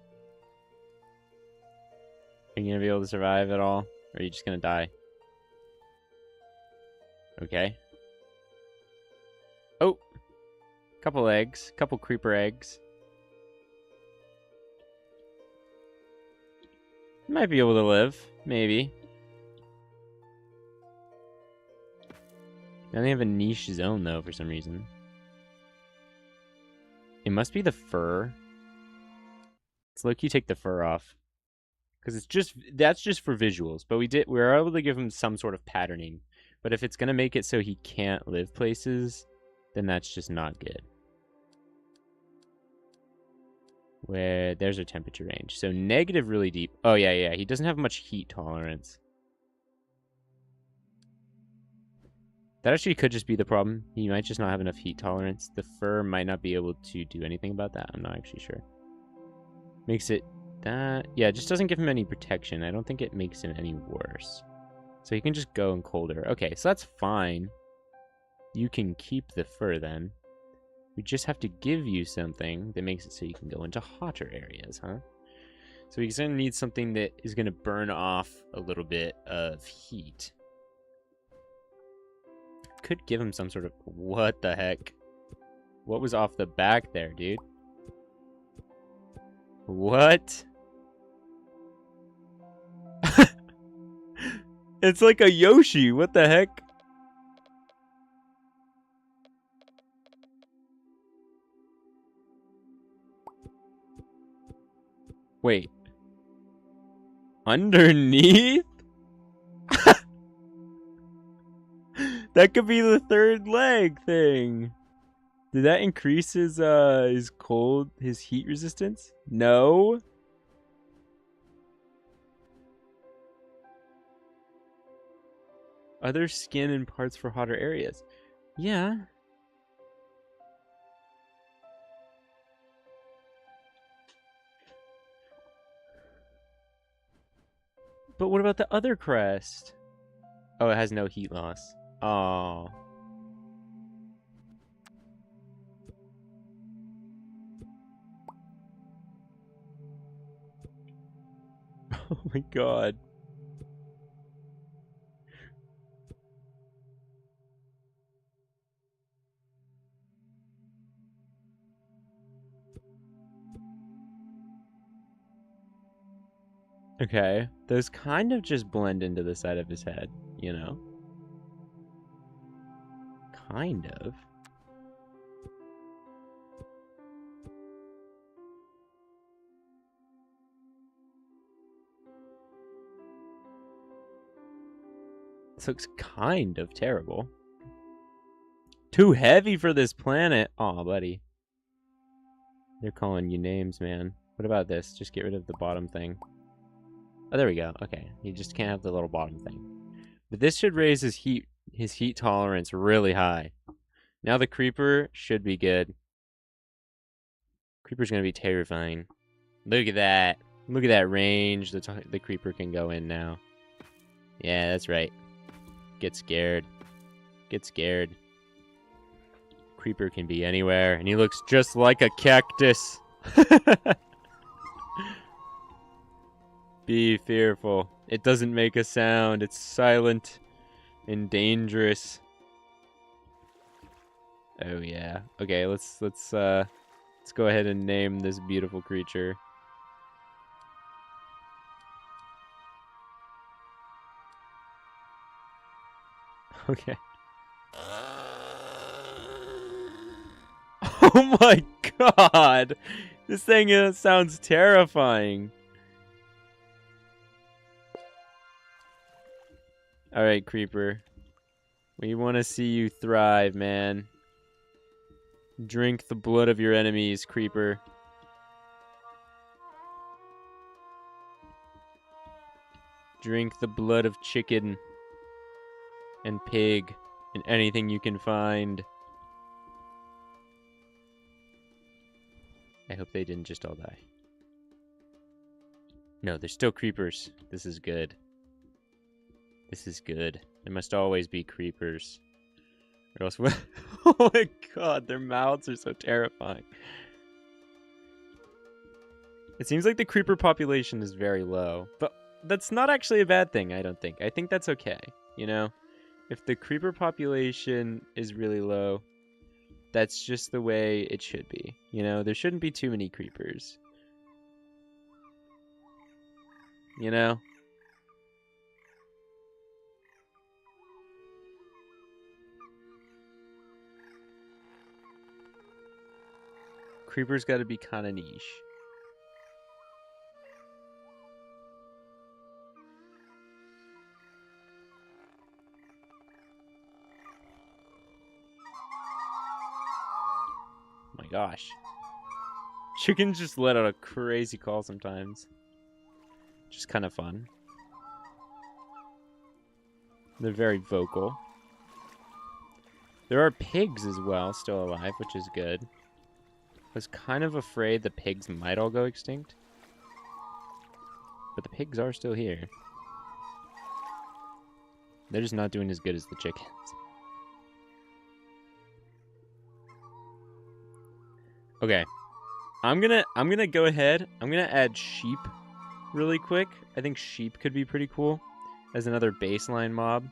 Are you gonna be able to survive at all? Or are you just gonna die? Okay. Oh! Couple eggs. Couple creeper eggs. Might be able to live. Maybe. They only have a niche zone, though, for some reason. It must be the fur. Let's low-key take the fur off. Because that's just for visuals. But we were able to give him some sort of patterning. But if it's going to make it so he can't live places, then that's just not good. Where there's our temperature range. So negative really deep. Oh, yeah. He doesn't have much heat tolerance. That actually could just be the problem. He might just not have enough heat tolerance. The fur might not be able to do anything about that. I'm not actually sure. Makes it that... Yeah, it just doesn't give him any protection. I don't think it makes him any worse. So he can just go in colder. Okay, so that's fine. You can keep the fur then. We just have to give you something that makes it so you can go into hotter areas, huh? So he's going to need something that is going to burn off a little bit of heat. Could give him some sort of... What the heck? What was off the back there, dude? What? It's like a Yoshi. What the heck? Wait. Underneath? That could be the third leg thing. Did that increase his heat resistance? No. Other skin and parts for hotter areas. Yeah. But what about the other crest? Oh, it has no heat loss. Oh. Oh my god. Okay. Those kind of just blend into the side of his head, you know? Kind of. This looks kind of terrible. Too heavy for this planet. Aw, buddy. They're calling you names, man. What about this? Just get rid of the bottom thing. Oh, there we go. Okay. You just can't have the little bottom thing. But this should raise his heat tolerance really high. Now the creeper should be good. Creeper's gonna be terrifying. Look at that. Look at that range the creeper can go in now. Yeah, that's right. Get scared. Get scared. Creeper can be anywhere, and he looks just like a cactus. Be fearful. It doesn't make a sound. It's silent and dangerous. Oh yeah. Okay, let's go ahead and name this beautiful creature. Okay. Oh my god! This thing sounds terrifying. Alright, Creeper. We want to see you thrive, man. Drink the blood of your enemies, Creeper. Drink the blood of chicken and pig and anything you can find. I hope they didn't just all die. No, they're still creepers. This is good. This is good. There must always be creepers. Or else what? Oh my god, their mouths are so terrifying. It seems like the creeper population is very low. But that's not actually a bad thing, I don't think. I think that's okay, you know? If the creeper population is really low, that's just the way it should be. You know, there shouldn't be too many creepers. You know? Creepers gotta be kind of niche. Oh my gosh. Chickens just let out a crazy call sometimes. Just kind of fun. They're very vocal. There are pigs as well still alive, which is good. I was kind of afraid the pigs might all go extinct. But the pigs are still here. They're just not doing as good as the chickens. Okay. I'm gonna go ahead. I'm gonna add sheep really quick. I think sheep could be pretty cool as another baseline mob.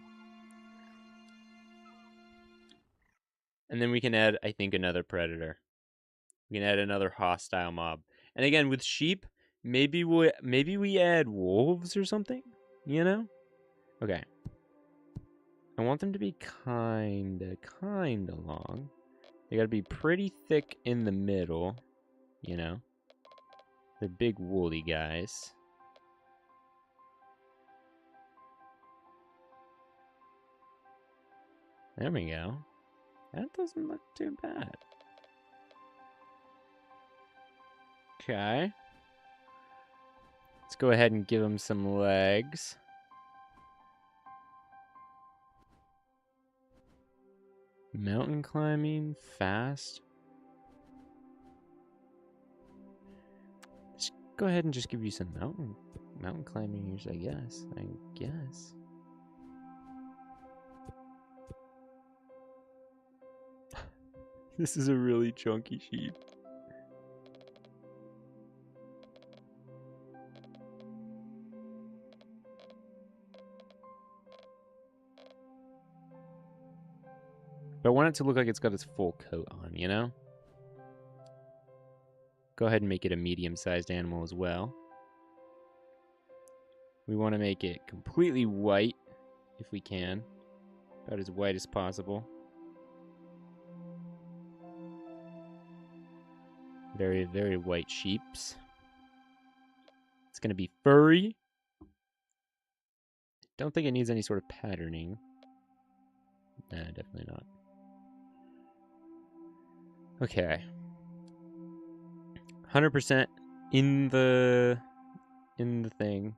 And then we can add, I think, another predator. We can add another hostile mob. And again, with sheep, maybe we add wolves or something, you know? Okay. I want them to be kinda long. They gotta be pretty thick in the middle, you know? They're big woolly guys. There we go. That doesn't look too bad. Okay. Let's go ahead and give them some legs. Mountain climbing, fast. Let's go ahead and just give you some mountain climbing years, I guess. This is a really chunky sheep. But I want it to look like it's got its full coat on, you know? Go ahead and make it a medium-sized animal as well. We want to make it completely white, if we can. About as white as possible. Very, very white sheeps. It's going to be furry. Don't think it needs any sort of patterning. Nah, definitely not. Okay. 100% in the thing.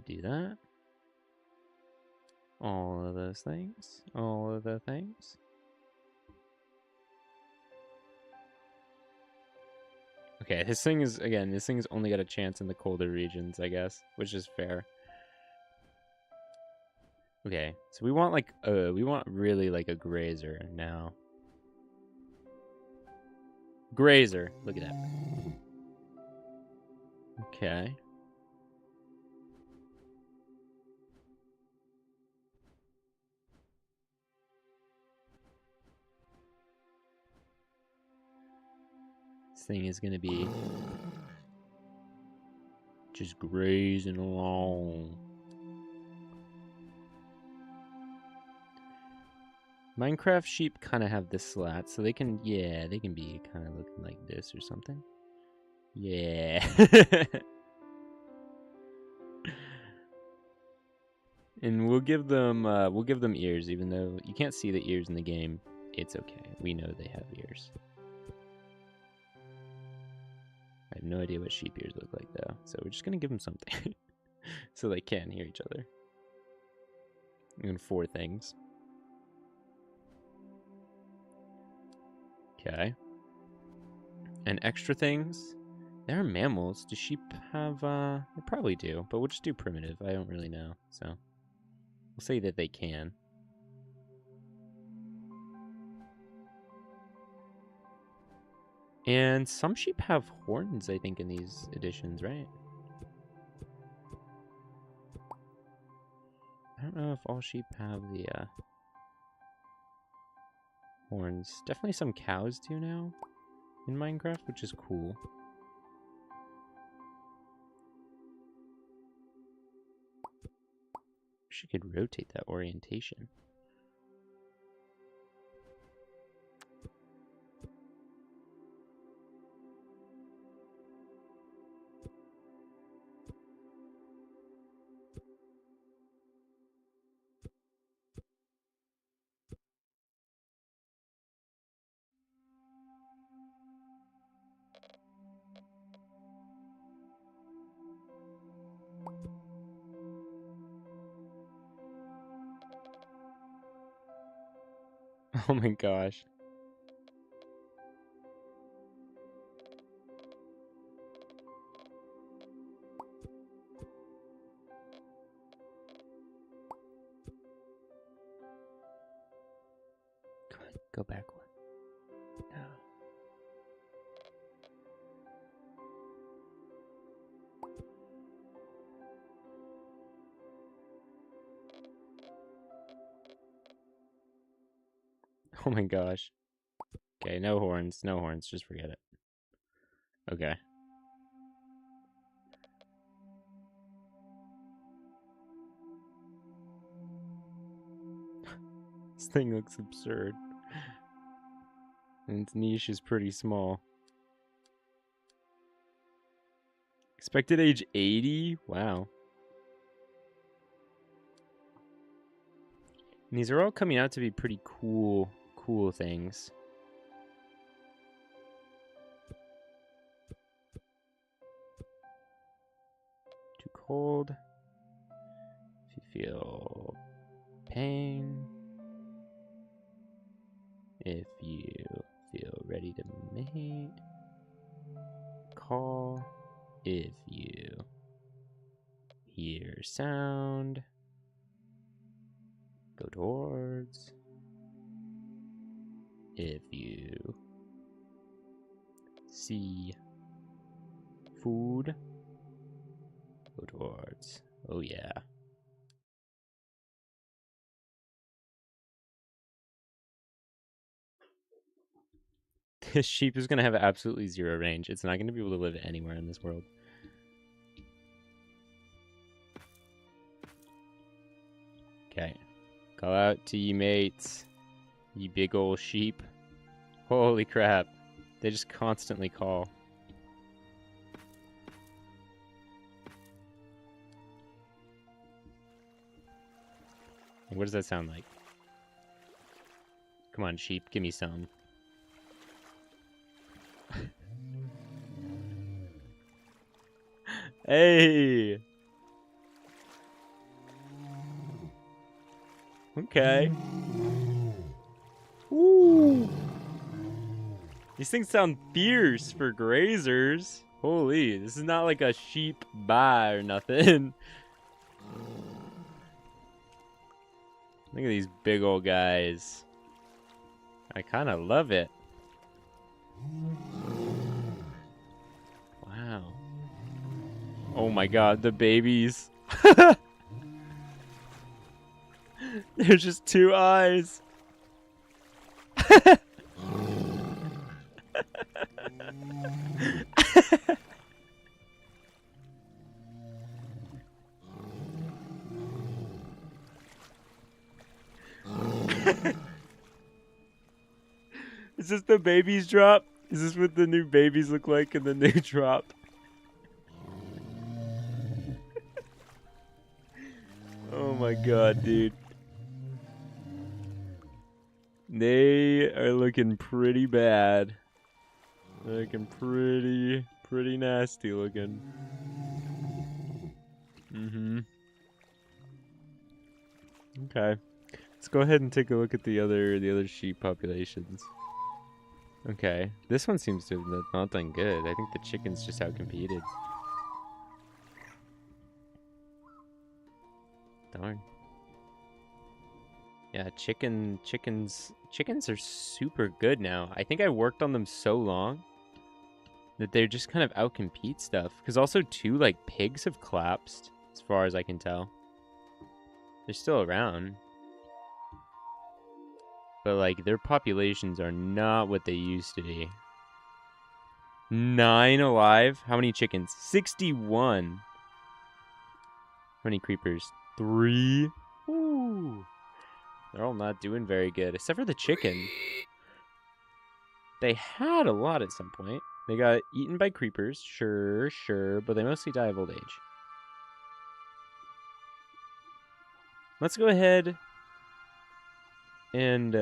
Do that. All of those things. All of the things. Okay, this thing's only got a chance in the colder regions, I guess, which is fair. Okay, so we want really like a grazer now. Grazer, look at that. Okay. thing is going to be just grazing along. Minecraft sheep kind of have this slat, so they can, yeah, they can be kind of looking like this or something. Yeah. And we'll give them ears, even though you can't see the ears in the game. It's okay. We know they have ears. I have no idea what sheep ears look like though, so we're just gonna give them something so they can hear each other. And 4 things. Okay. And extra things. They're mammals. Do sheep have they probably do, but we'll just do primitive. I don't really know, so we'll say that they can. And some sheep have horns, I think, in these editions, right? I don't know if all sheep have the horns. Definitely some cows do now in Minecraft, which is cool. Wish I could rotate that orientation. Oh my gosh. Come on, go back one. No. Oh my gosh. Okay, no horns, no horns, just forget it. Okay. This thing looks absurd. And its niche is pretty small. Expected age 80? Wow. And these are all coming out to be pretty cool things. Too cold. If you feel pain. If you feel ready to mate. Call. If you hear sound. Go towards. If you see food, go towards. Oh yeah. This sheep is gonna have absolutely 0 range. It's not gonna be able to live anywhere in this world. Okay. Call out to ye mates. Ye big ol' sheep. Holy crap. They just constantly call. What does that sound like? Come on, sheep, give me some. Hey! Okay. Ooh! These things sound fierce for grazers. Holy, this is not like a sheep baa or nothing. Look at these big old guys. I kind of love it. Wow. Oh my god, the babies. There's just 2 eyes. Is this the babies drop? Is this what the new babies look like in the new drop? Oh my god, dude. They are looking pretty bad. They're looking pretty nasty looking. Mm-hmm. Okay. Let's go ahead and take a look at the other sheep populations. Okay. This one seems to have not done good. I think the chickens just outcompeted. Darn. Yeah, chickens are super good now. I think I worked on them so long that they're just kind of outcompete stuff. Because also too, like pigs have collapsed, as far as I can tell. They're still around. But like their populations are not what they used to be. 9 alive? How many chickens? 61. How many creepers? 3. Ooh. They're all not doing very good, except for the chicken. They had a lot at some point. They got eaten by creepers, sure, but they mostly die of old age. Let's go ahead and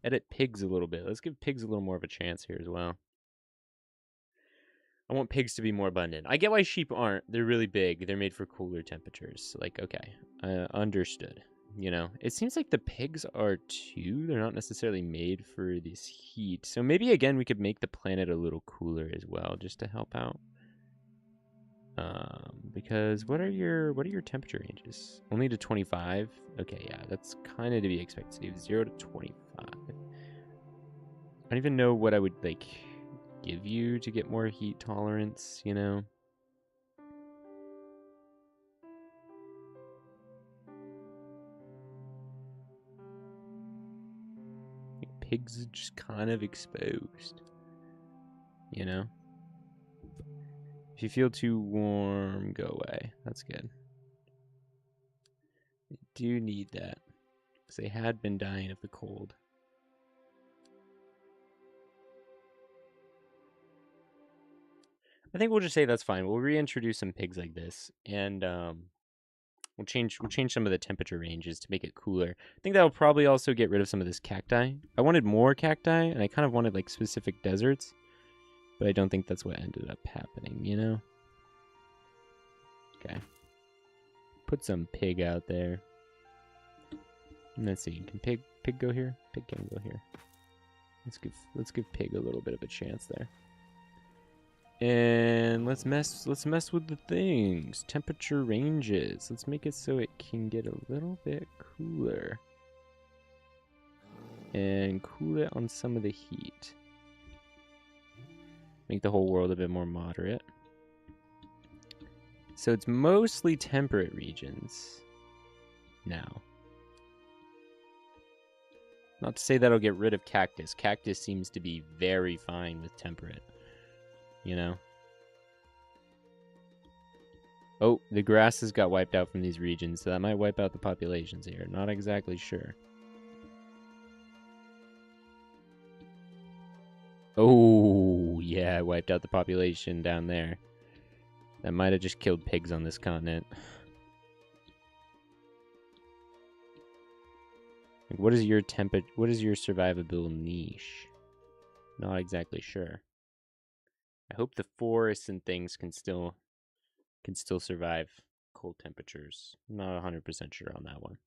edit pigs a little bit. Let's give pigs a little more of a chance here as well. I want pigs to be more abundant. I get why sheep aren't. They're really big. They're made for cooler temperatures. Like, okay, understood. You know, it seems like the pigs are too. They're not necessarily made for this heat. So maybe, again, we could make the planet a little cooler as well, just to help out. Because what are your temperature ranges? Only to 25? Okay, yeah, that's kind of to be expected. 0 to 25. I don't even know what I would, like, give you to get more heat tolerance, you know? Like, pigs are just kind of exposed, you know? If you feel too warm, go away. That's good. They do need that, because they had been dying of the cold. I think we'll just say that's fine. We'll reintroduce some pigs like this, and we'll change some of the temperature ranges to make it cooler. I think that'll probably also get rid of some of this cacti. I wanted more cacti, and I kind of wanted like specific deserts, but I don't think that's what ended up happening, you know? Okay. Put some pig out there. Let's see. Can pig go here? Pig can go here. Let's give pig a little bit of a chance there. And let's mess with the things. Temperature ranges. Let's make it so it can get a little bit cooler. And cool it on some of the heat. Make the whole world a bit more moderate. So it's mostly temperate regions now. Not to say that'll get rid of cactus. Cactus seems to be very fine with temperate. You know? Oh, the grasses got wiped out from these regions, so that might wipe out the populations here. Not exactly sure. Oh, yeah, wiped out the population down there. That might have just killed pigs on this continent. Like, what is your survivable niche? Not exactly sure. I hope the forests and things can still survive cold temperatures. I'm not 100% sure on that one.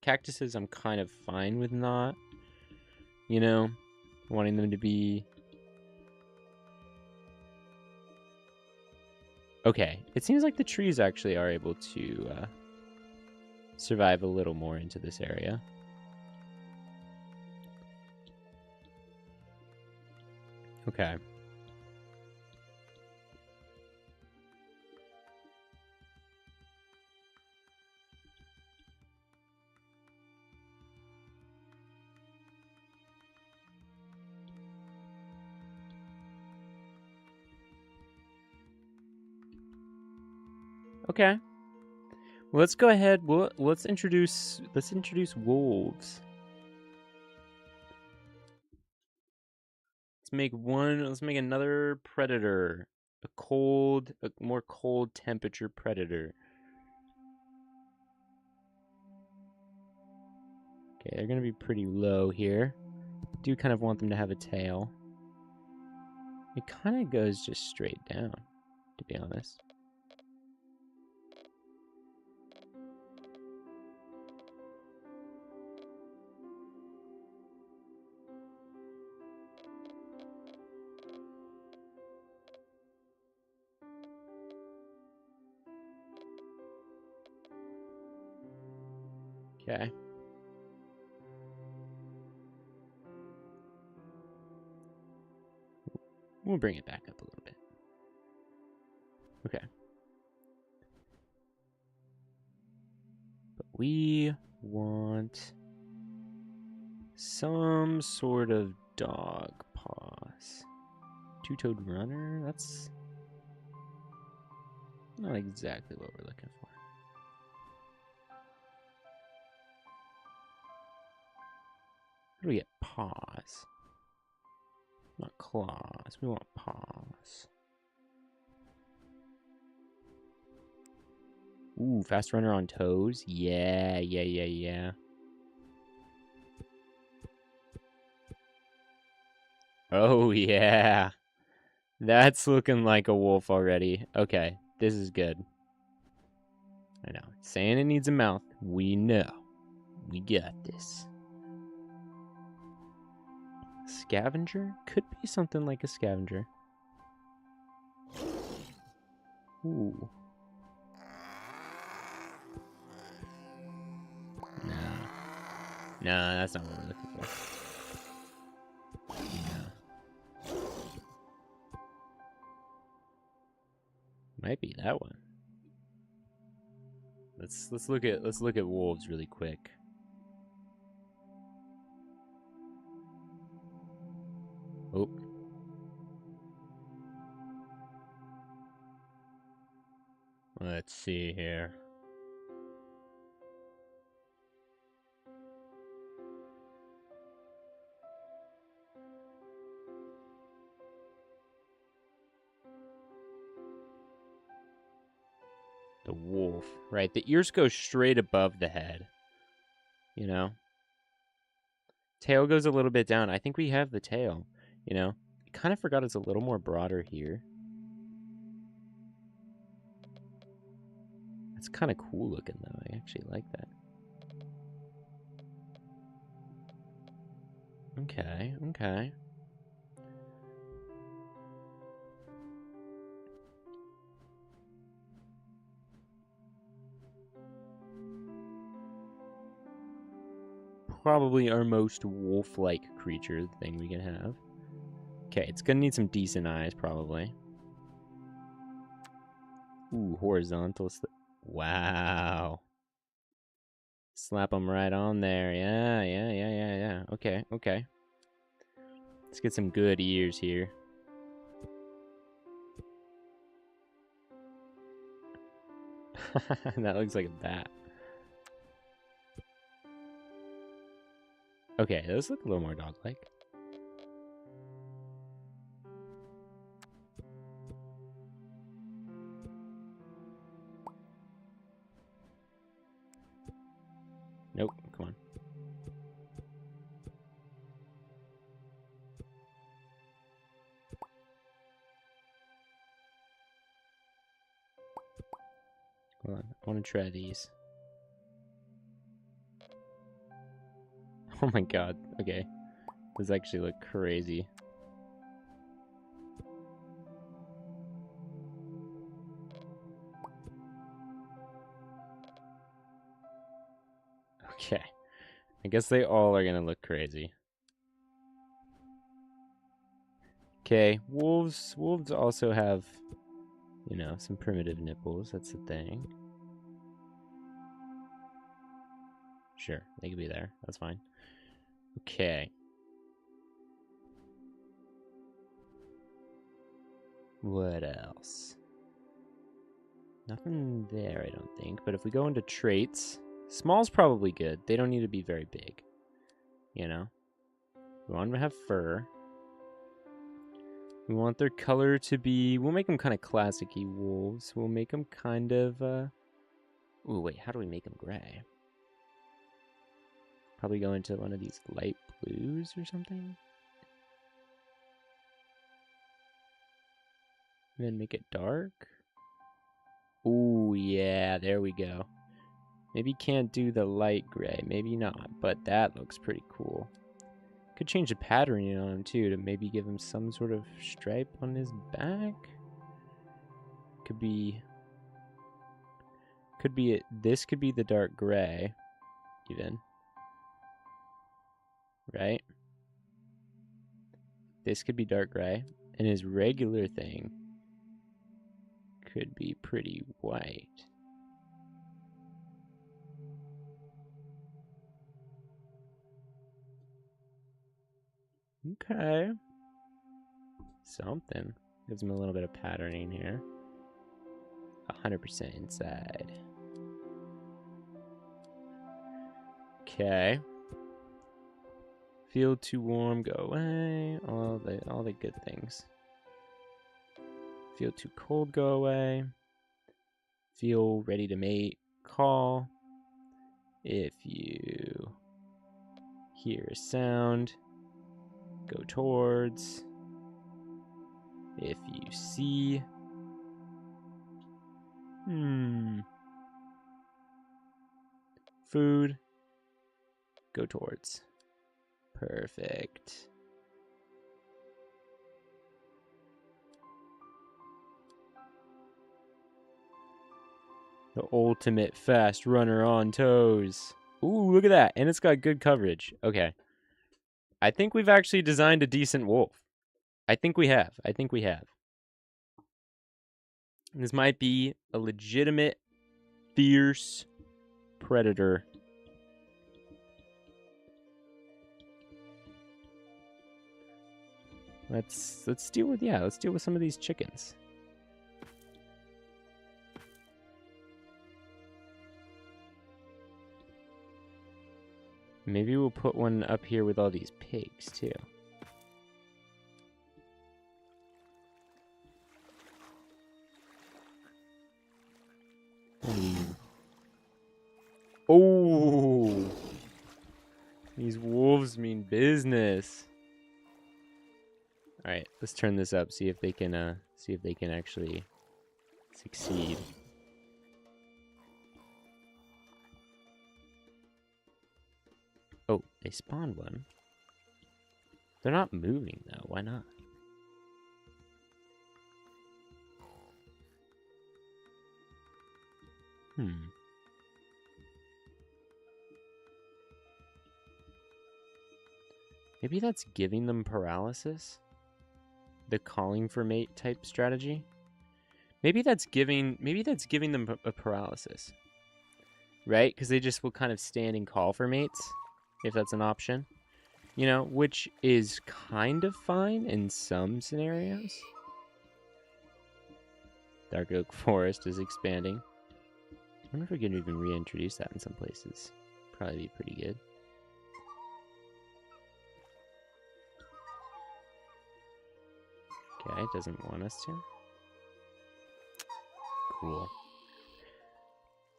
Cactuses, I'm kind of fine with not. You know, wanting them to be... Okay, it seems like the trees actually are able to survive a little more into this area. Okay. Okay. Well, let's go ahead. Let's introduce wolves. Let's make another predator. A more cold temperature predator. Okay, they're gonna be pretty low here. Do kind of want them to have a tail. It kind of goes just straight down, to be honest. Okay. We'll bring it back up a little bit. Okay. But we want some sort of dog paws. Two-toed runner? That's not exactly what we're looking for. How do we get paws? Not claws. We want paws. Ooh, fast runner on toes? Yeah. Oh, yeah. That's looking like a wolf already. Okay, this is good. I know. Saying it needs a mouth. We know. We got this. Scavenger? Could be something like a scavenger. Ooh. Nah, that's not what we're looking for. No. Might be that one. Let's look at wolves really quick. Oh. Let's see here. The wolf, right? The ears go straight above the head. You know? Tail goes a little bit down. I think we have the tail, you know? I kind of forgot it's a little more broader here. It's kind of cool looking, though. I actually like that. Okay. Probably our most wolf-like creature thing we can have. Okay, it's gonna need some decent eyes, probably. Ooh, horizontal. Wow. Slap them right on there. Yeah. Okay. Let's get some good ears here. That looks like a bat. Okay, those look a little more dog-like. Nope, come on. Hold on, I want to try these. Oh my god, okay. Those actually look crazy. Okay. I guess they all are gonna look crazy. Okay, wolves also have, you know, some primitive nipples. That's the thing. Sure, they could be there. That's fine. Okay. What else? Nothing there, I don't think. But if we go into traits, small's probably good. They don't need to be very big. You know? We want them to have fur. We want their color to be... We'll make them kind of classic-y wolves. We'll make them kind of... Ooh, wait, how do we make them gray? Probably go into one of these light blues or something? And then make it dark? Ooh, yeah, there we go. Maybe can't do the light gray. Maybe not, but that looks pretty cool. Could change the patterning on him, too, to maybe give him some sort of stripe on his back. Could be... This could be the dark gray, even. Right? This could be dark gray. And his regular thing could be pretty white. Okay. Something. Gives him a little bit of patterning here. 100% inside. Okay. Feel too warm, go away. All the good things. Feel too cold, go away. Feel ready to mate, call. If you hear a sound, go towards. If you see... Food, go towards. Perfect. The ultimate fast runner on toes. Ooh, look at that. And it's got good coverage. Okay. I think we've actually designed a decent wolf. I think we have. This might be a legitimate, fierce predator. Let's deal with some of these chickens. Maybe we'll put one up here with all these pigs too. Oh, these wolves mean business. All right, let's turn this up. See if they can actually succeed. Oh, they spawned one. They're not moving though. Why not? Maybe that's giving them paralysis? The calling for mate type strategy? Maybe that's giving them a paralysis. Right? Because they just will kind of stand and call for mates, if that's an option. You know, which is kind of fine in some scenarios. Dark Oak Forest is expanding. I wonder if we can even reintroduce that in some places. Probably be pretty good. Okay, it doesn't want us to. Cool.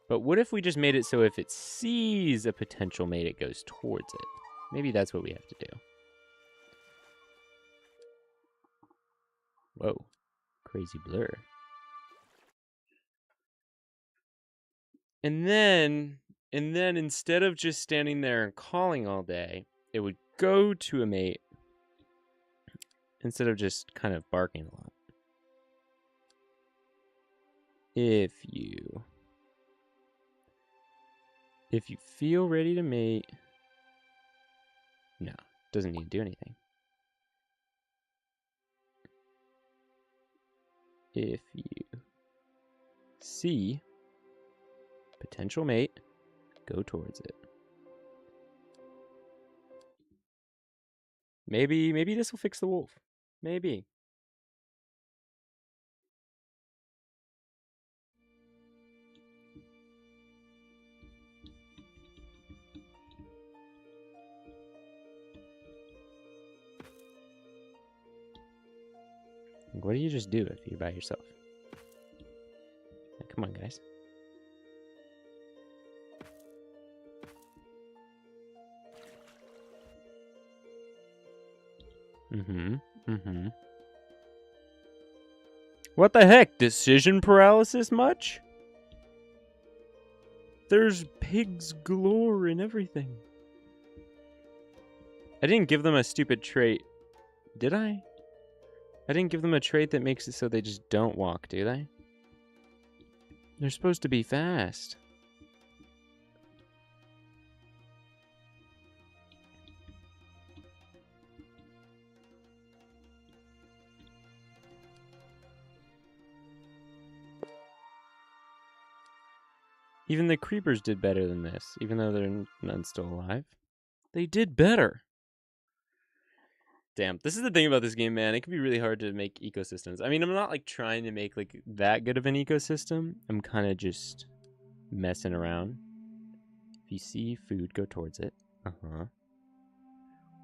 But what if we just made it so if it sees a potential mate, it goes towards it? Maybe that's what we have to do. Whoa. Crazy blur. And then instead of just standing there and calling all day, it would go to a mate instead of just kind of barking a lot. If you feel ready to mate, no, doesn't need to do anything. If you see potential mate, go towards it. Maybe this will fix the wolf. Maybe. What do you just do if you're by yourself? Come on, guys. What the heck? Decision paralysis much? There's pigs galore and everything. I didn't give them a stupid trait. Did I? I didn't give them a trait that makes it so they just don't walk, do they? They're supposed to be fast. Even the creepers did better than this, even though none still alive. They did better. Damn, this is the thing about this game, man. It can be really hard to make ecosystems. I mean, I'm not like trying to make like that good of an ecosystem. I'm kind of just messing around. If you see food, go towards it.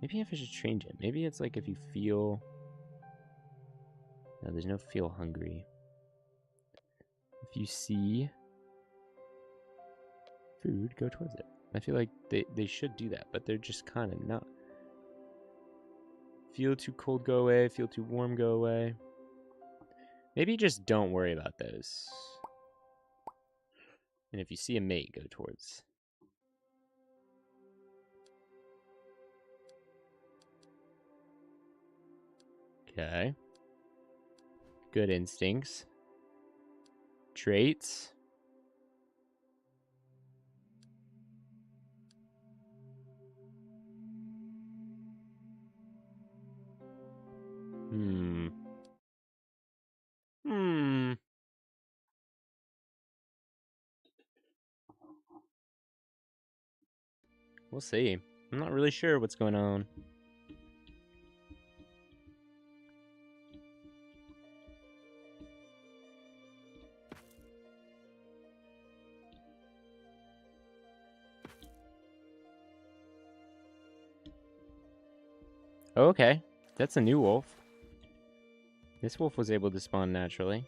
Maybe if I should change it. Maybe it's like if you feel... No, there's no feel hungry. If you see food, go towards it. I feel like they should do that, but they're just kind of not. Feel too cold, go away. Feel too warm, go away. Maybe just don't worry about those. And if you see a mate, go towards. Okay. Good instincts. Traits. We'll see. I'm not really sure what's going on. Oh, okay. That's a new wolf. This wolf was able to spawn naturally.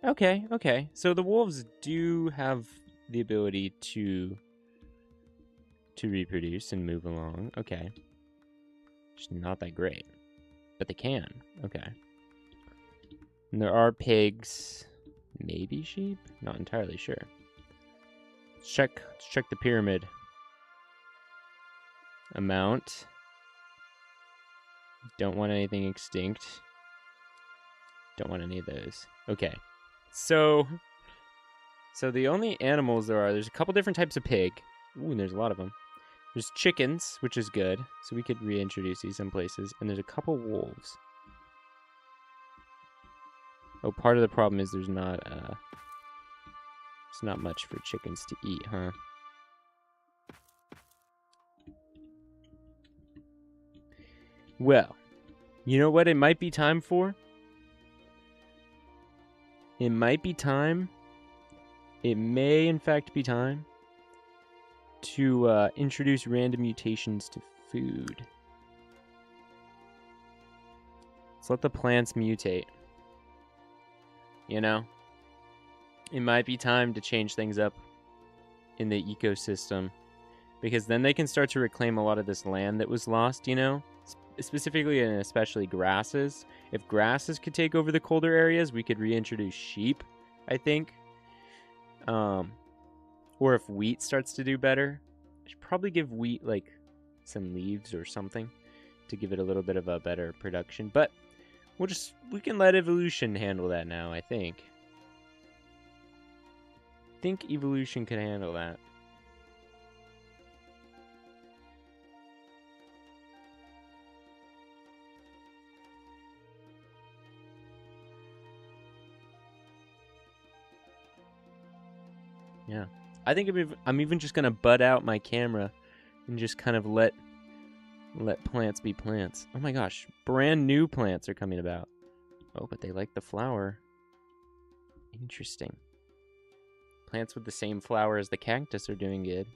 Okay, okay. So the wolves do have the ability to reproduce and move along. Okay. Just not that great. But they can. Okay. And there are pigs. Maybe sheep? Not entirely sure. Let's check the pyramid. Amount. Don't want anything extinct. Don't want any of those. Okay. So the only animals there's a couple different types of pig. Ooh, and there's a lot of them. There's chickens, which is good. So we could reintroduce these some places. And there's a couple wolves. Oh, part of the problem is there's not much for chickens to eat, huh? Well, you know what it might be time for? It might be time. It may, in fact, be time to introduce random mutations to food. Let's let the plants mutate. You know? It might be time to change things up in the ecosystem. Because then they can start to reclaim a lot of this land that was lost, you know? Specifically and especially grasses. If grasses could take over the colder areas, we could reintroduce sheep, I think. Or if wheat starts to do better, I should probably give wheat like some leaves or something to give it a little bit of a better production. But we can let evolution handle that now, I think. I think evolution could handle that. Yeah. I think I'm even just going to bud out my camera and just kind of let plants be plants. Oh my gosh. Brand new plants are coming about. Oh, but they like the flower. Interesting. Plants with the same flower as the cactus are doing good.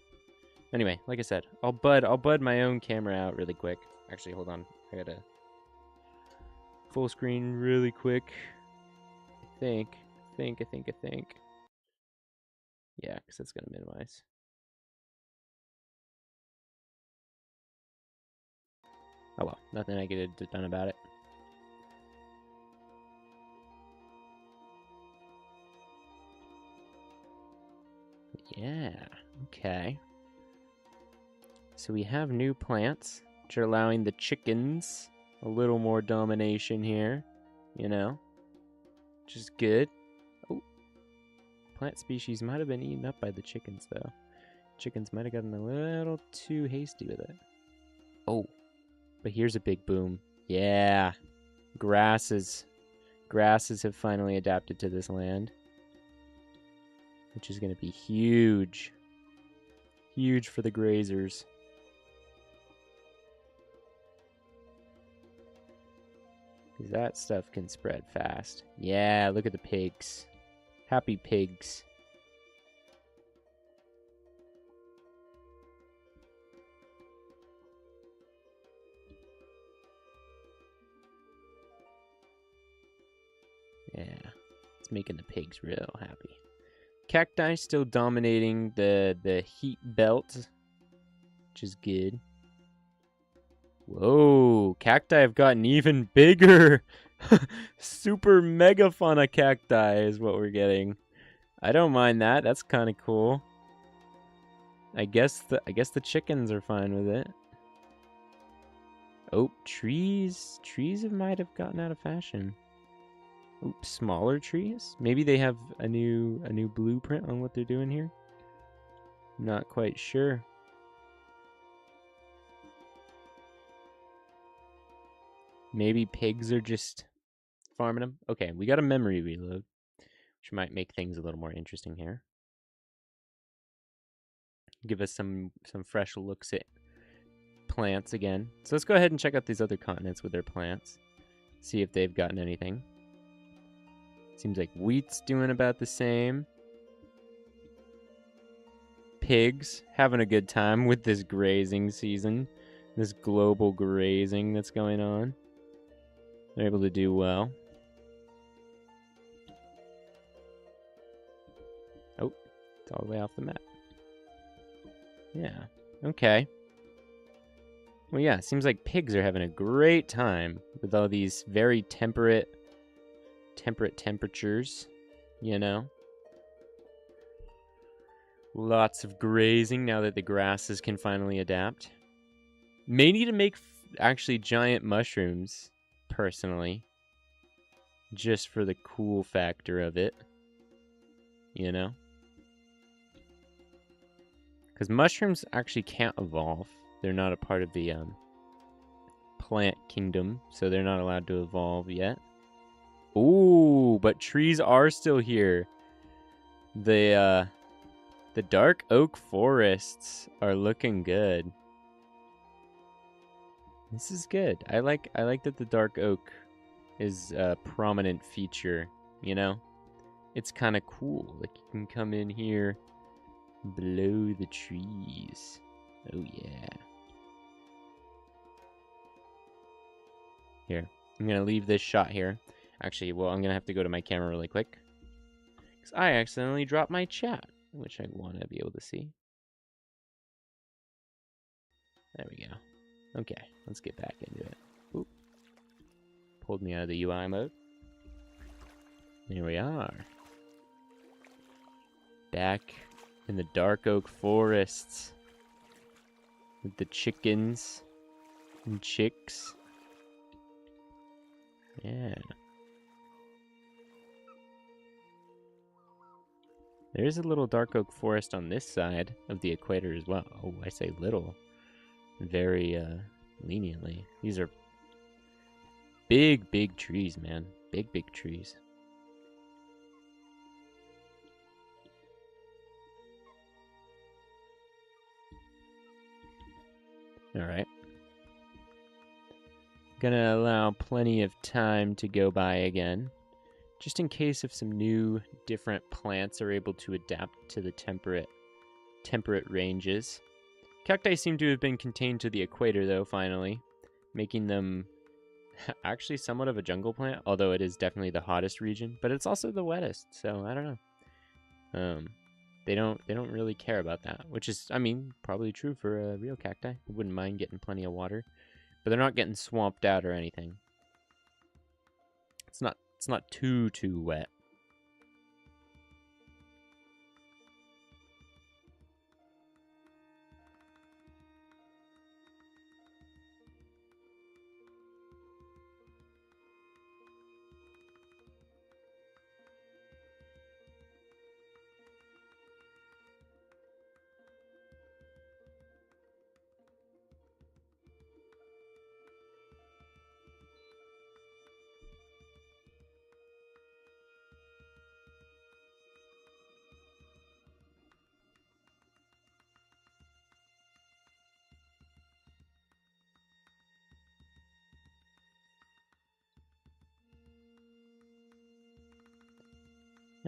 Anyway, like I said, I'll bud my own camera out really quick. Actually, hold on. I gotta full screen really quick. I think. Yeah, because that's going to minimize. Oh well, nothing I could have done about it. Yeah, okay. So we have new plants, which are allowing the chickens a little more domination here, you know, which is good. Oh, plant species might have been eaten up by the chickens, though. Chickens might have gotten a little too hasty with it. Oh, but here's a big boom. Yeah, grasses have finally adapted to this land, which is going to be huge. Huge for the grazers. Because that stuff can spread fast. Yeah, look at the pigs. Happy pigs. Yeah, it's making the pigs real happy. Cacti still dominating the heat belt, which is good. Whoa, cacti have gotten even bigger. Super megafauna cacti is what we're getting. I don't mind that. That's kind of cool. I guess the chickens are fine with it. Oh, trees might have gotten out of fashion. Oops, smaller trees? Maybe they have a new blueprint on what they're doing here. Not quite sure. Maybe pigs are just farming them. Okay, we got a memory reload, which might make things a little more interesting here. Give us some fresh looks at plants again. So let's go ahead and check out these other continents with their plants. See if they've gotten anything. Seems like wheat's doing about the same. Pigs having a good time with this grazing season. This global grazing that's going on. They're able to do well. Oh, it's all the way off the map. Yeah, okay. Well, yeah, seems like pigs are having a great time with all these very temperate temperatures, you know? Lots of grazing now that the grasses can finally adapt. May need to make actually giant mushrooms, personally. Just for the cool factor of it. You know? Because mushrooms actually can't evolve. They're not a part of the plant kingdom, so they're not allowed to evolve yet. Ooh, but trees are still here. The dark oak forests are looking good. This is good. I like that the dark oak is a prominent feature, you know? It's kind of cool. Like, you can come in here, blow the trees. Oh, yeah. Here. I'm going to leave this shot here. Actually, well, I'm going to have to go to my camera really quick. Because I accidentally dropped my chat, which I want to be able to see. There we go. Okay, let's get back into it. Oop. Pulled me out of the UI mode. Here we are. Back in the dark oak forests. With the chickens and chicks. Yeah. There is a little dark oak forest on this side of the equator as well. Oh, I say little. Very leniently. These are big trees, man. Big trees. Alright. Gonna allow plenty of time to go by again. Just in case if some new, different plants are able to adapt to the temperate ranges. Cacti seem to have been contained to the equator, though, finally. Making them Actually, somewhat of a jungle plant, although it is definitely the hottest region, but it's also the wettest, so I don't know. They don't really care about that, which is, I mean, probably true for real cacti. They wouldn't mind getting plenty of water, but they're not getting swamped out or anything. It's not too wet.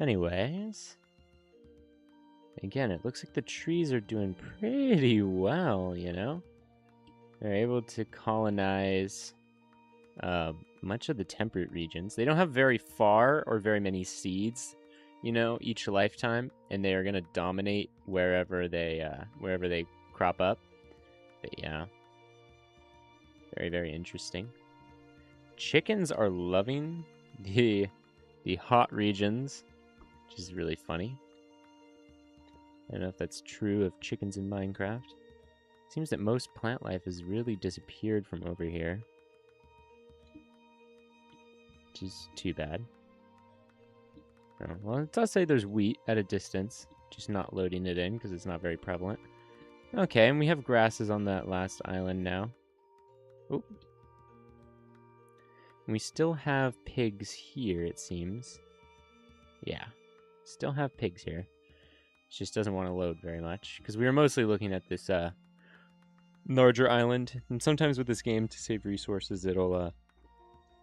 Anyways, again, it looks like the trees are doing pretty well, you know? They're able to colonize much of the temperate regions. They don't have very far or very many seeds, you know, each lifetime, and they are going to dominate wherever they crop up. But yeah, very, very interesting. Chickens are loving the hot regions, which is really funny. I don't know if that's true of chickens in Minecraft. Seems that most plant life has really disappeared from over here, which is too bad. Oh, well, it does say there's wheat at a distance, just not loading it in because it's not very prevalent. Okay, and we have grasses on that last island now. Oh. And we still have pigs here, it seems. Yeah, still have pigs here. It just doesn't want to load very much because we were mostly looking at this larger island, and sometimes with this game, to save resources, it'll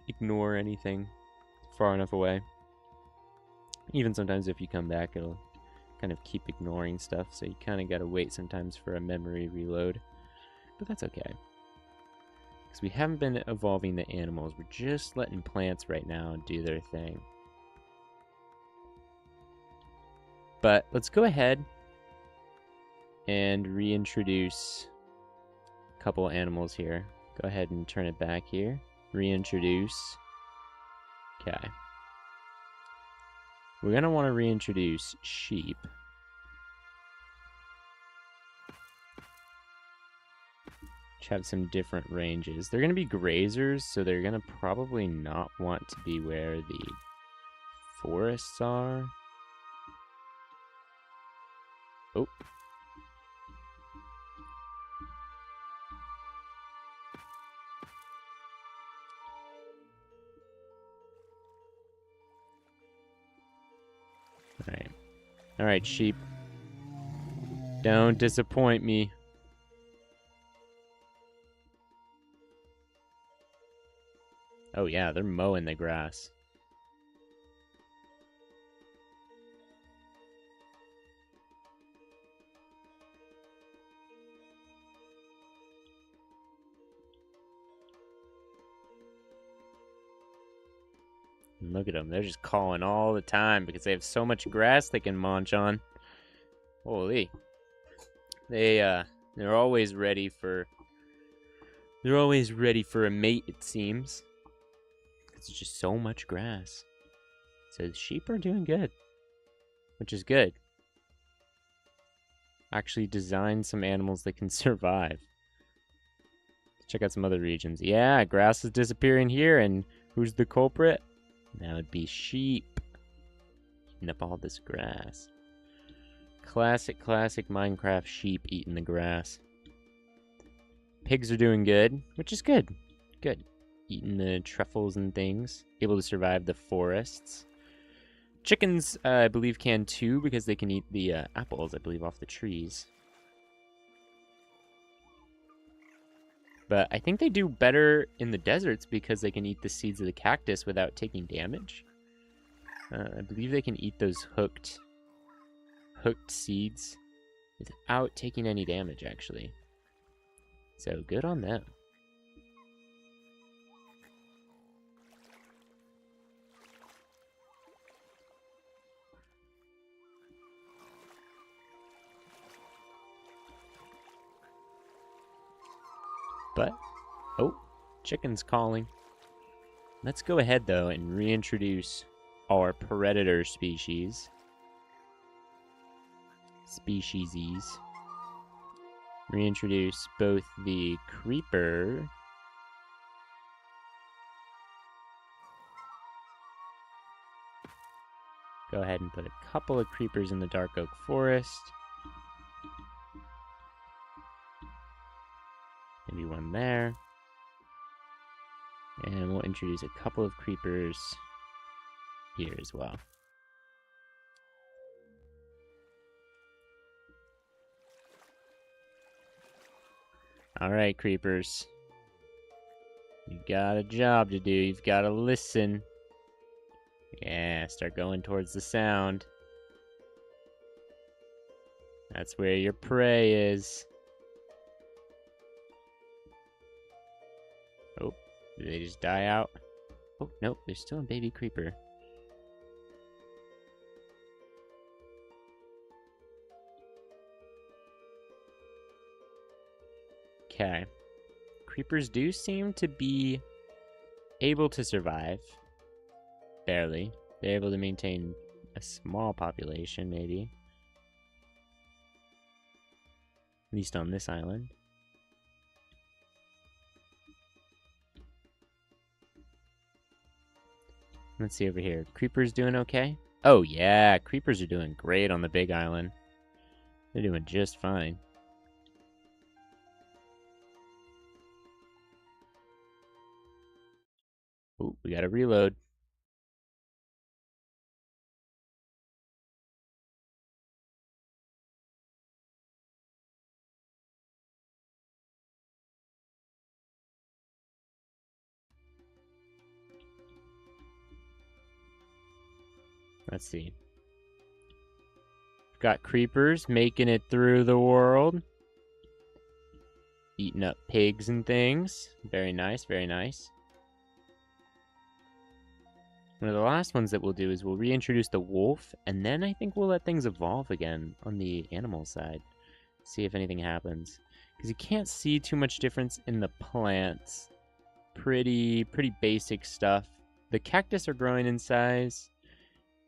ignore anything far enough away. Even sometimes if you come back, it'll kind of keep ignoring stuff, so you kind of gotta wait sometimes for a memory reload. But that's okay, because we haven't been evolving the animals. We're just letting plants right now do their thing. But let's go ahead and reintroduce a couple animals here. Go ahead and turn it back here. Reintroduce. Okay. We're going to want to reintroduce sheep. Which have some different ranges. They're going to be grazers, so they're going to probably not want to be where the forests are. Oh. Alright. Alright, sheep. Don't disappoint me. Oh yeah, they're mowing the grass. Look at them. They're just calling all the time because they have so much grass they can munch on. Holy. They're always ready for a mate, it seems. It's just so much grass. So the sheep are doing good, which is good. Actually design some animals that can survive. Check out some other regions. Yeah, grass is disappearing here, and who's the culprit? That would be sheep. Eating up all this grass. Classic Minecraft sheep eating the grass. Pigs are doing good, which is good. Good. Eating the truffles and things. Able to survive the forests. Chickens, I believe, can too, because they can eat the apples, I believe, off the trees. But I think they do better in the deserts because they can eat the seeds of the cactus without taking damage. I believe they can eat those hooked seeds without taking any damage, actually. So good on them. But, oh, chicken's calling. Let's go ahead, though, and reintroduce our predator species. Speciesies. Reintroduce both the creeper. Go ahead and put a couple of creepers in the dark oak forest. Maybe one there. And we'll introduce a couple of creepers here as well. Alright, creepers. You got a job to do. You've got to listen. Yeah, start going towards the sound. That's where your prey is. Oh, did they just die out? Oh, nope, there's still a baby creeper. Okay. Creepers do seem to be able to survive. Barely. They're able to maintain a small population, maybe. At least on this island. Let's see over here. Creepers doing okay? Oh, yeah. Creepers are doing great on the big island. They're doing just fine. Ooh, we gotta reload. Let's see. We've got creepers making it through the world. Eating up pigs and things. Very nice, very nice. One of the last ones that we'll do is we'll reintroduce the wolf, and then I think we'll let things evolve again on the animal side. See if anything happens. Because you can't see too much difference in the plants. Pretty basic stuff. The cactus are growing in size.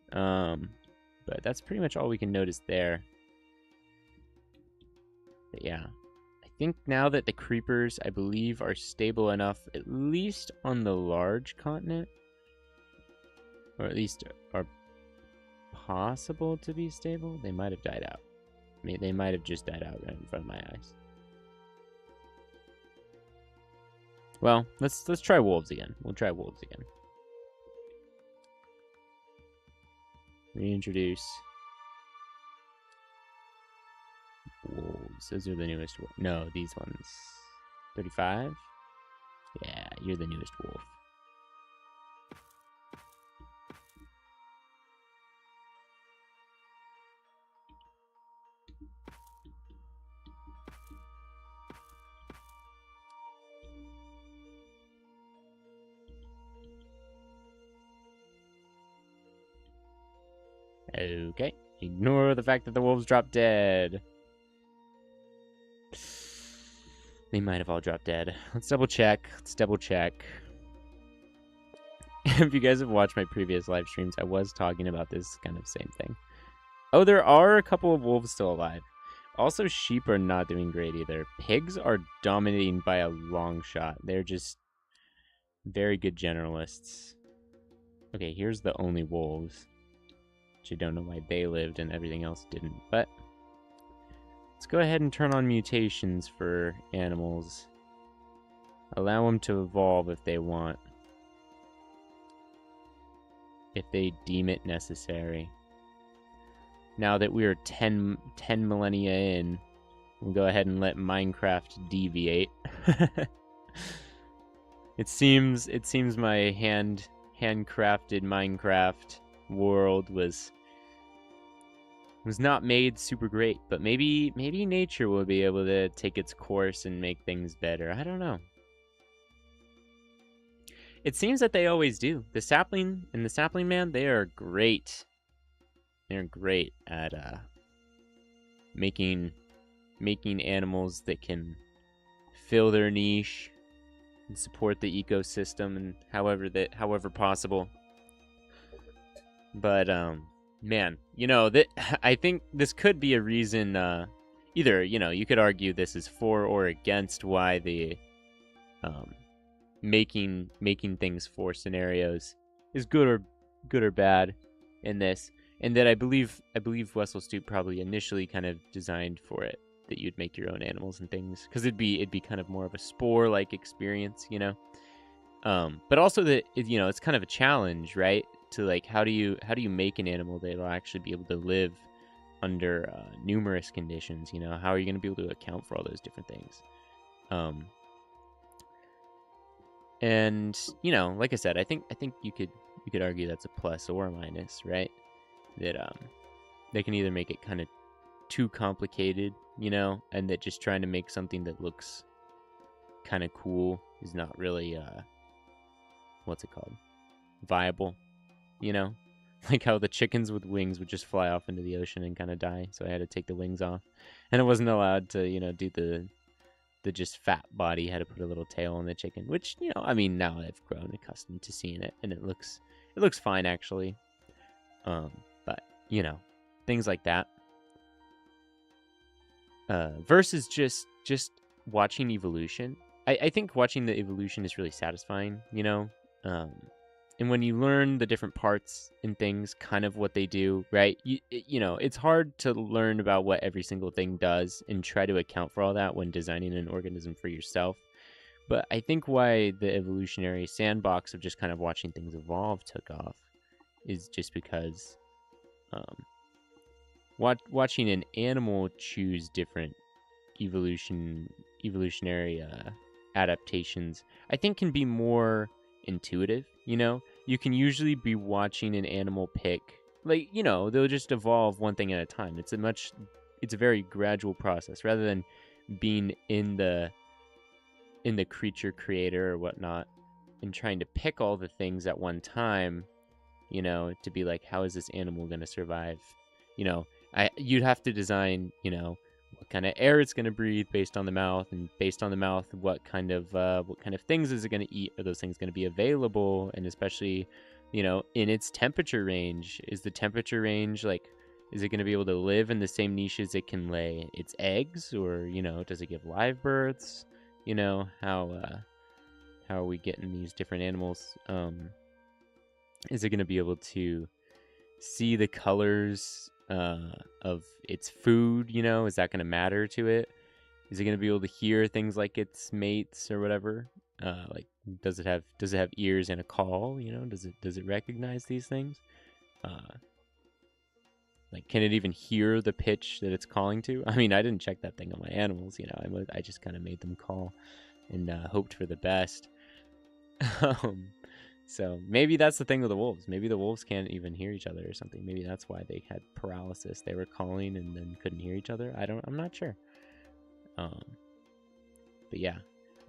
But that's pretty much all we can notice there. But yeah. I think now that the creepers, I believe, are stable enough, at least on the large continent, or at least are possible to be stable. They might have died out. I mean, they might have just died out right in front of my eyes. Well, let's try wolves again. We'll try wolves again. Reintroduce wolves. Those are the newest. No, these ones. 35? Yeah, you're the newest wolf. Okay. Ignore the fact that the wolves dropped dead. They might have all dropped dead. Let's double check. If you guys have watched my previous live streams, I was talking about this kind of same thing. Oh, there are a couple of wolves still alive. Also, sheep are not doing great either. Pigs are dominating by a long shot. They're just very good generalists. Okay, here's the only wolves. I don't know why they lived and everything else didn't, but let's go ahead and turn on mutations for animals. Allow them to evolve if they want. If they deem it necessary. Now that we are 10 millennia in, we'll go ahead and let Minecraft deviate. It seems my handcrafted Minecraft world was not made super great, but maybe nature will be able to take its course and make things better. I don't know. It seems that they always do. The sapling and the sapling man, they are great. They're great at making animals that can fill their niche and support the ecosystem and however possible. But man, I think this could be a reason. Either you could argue this is for or against why the making things for scenarios is good or bad in this, and that I believe Wessel Stoop probably initially kind of designed for it that you'd make your own animals and things, because it'd be kind of more of a spore like experience, but also that it's kind of a challenge, right? To like how do you make an animal that'll actually be able to live under numerous conditions? How are you going to be able to account for all those different things? And like I said, I think you could argue that's a plus or a minus, right? That they can either make it kind of too complicated, and that just trying to make something that looks kind of cool is not really what's it called, viable, like how the chickens with wings would just fly off into the ocean and kind of die, so I had to take the wings off, and I wasn't allowed to do the just fat body. Had to put a little tail on the chicken, which I mean, now I've grown accustomed to seeing it, and it looks fine actually. But things like that, versus just watching evolution. I think watching the evolution is really satisfying, and when you learn the different parts and things, kind of what they do, right? It's hard to learn about what every single thing does and try to account for all that when designing an organism for yourself. But I think why the evolutionary sandbox of just kind of watching things evolve took off is just because watching an animal choose different evolutionary adaptations, I think can be more intuitive. You can usually be watching an animal pick, like, they'll just evolve one thing at a time. It's a very gradual process rather than being in the creature creator or whatnot and trying to pick all the things at one time, to be like, how is this animal going to survive? You'd have to design, what kind of air it's going to breathe based on the mouth, and based on the mouth, what kind of things is it going to eat? Are those things going to be available? And especially, in its temperature range, is the temperature range like, is it going to be able to live in the same niches it can lay its eggs, or does it give live births? How are we getting these different animals? Is it going to be able to see the colors of its food? Is that going to matter to it? Is it going to be able to hear things like its mates or whatever? Like, does it have ears and a call? Does it recognize these things? Like, can it even hear the pitch that it's calling to? I mean, I didn't check that thing on my animals. I just kind of made them call and hoped for the best. So maybe that's the thing with the wolves. Maybe the wolves can't even hear each other or something. Maybe that's why they had paralysis. They were calling and then couldn't hear each other. I'm not sure. But yeah.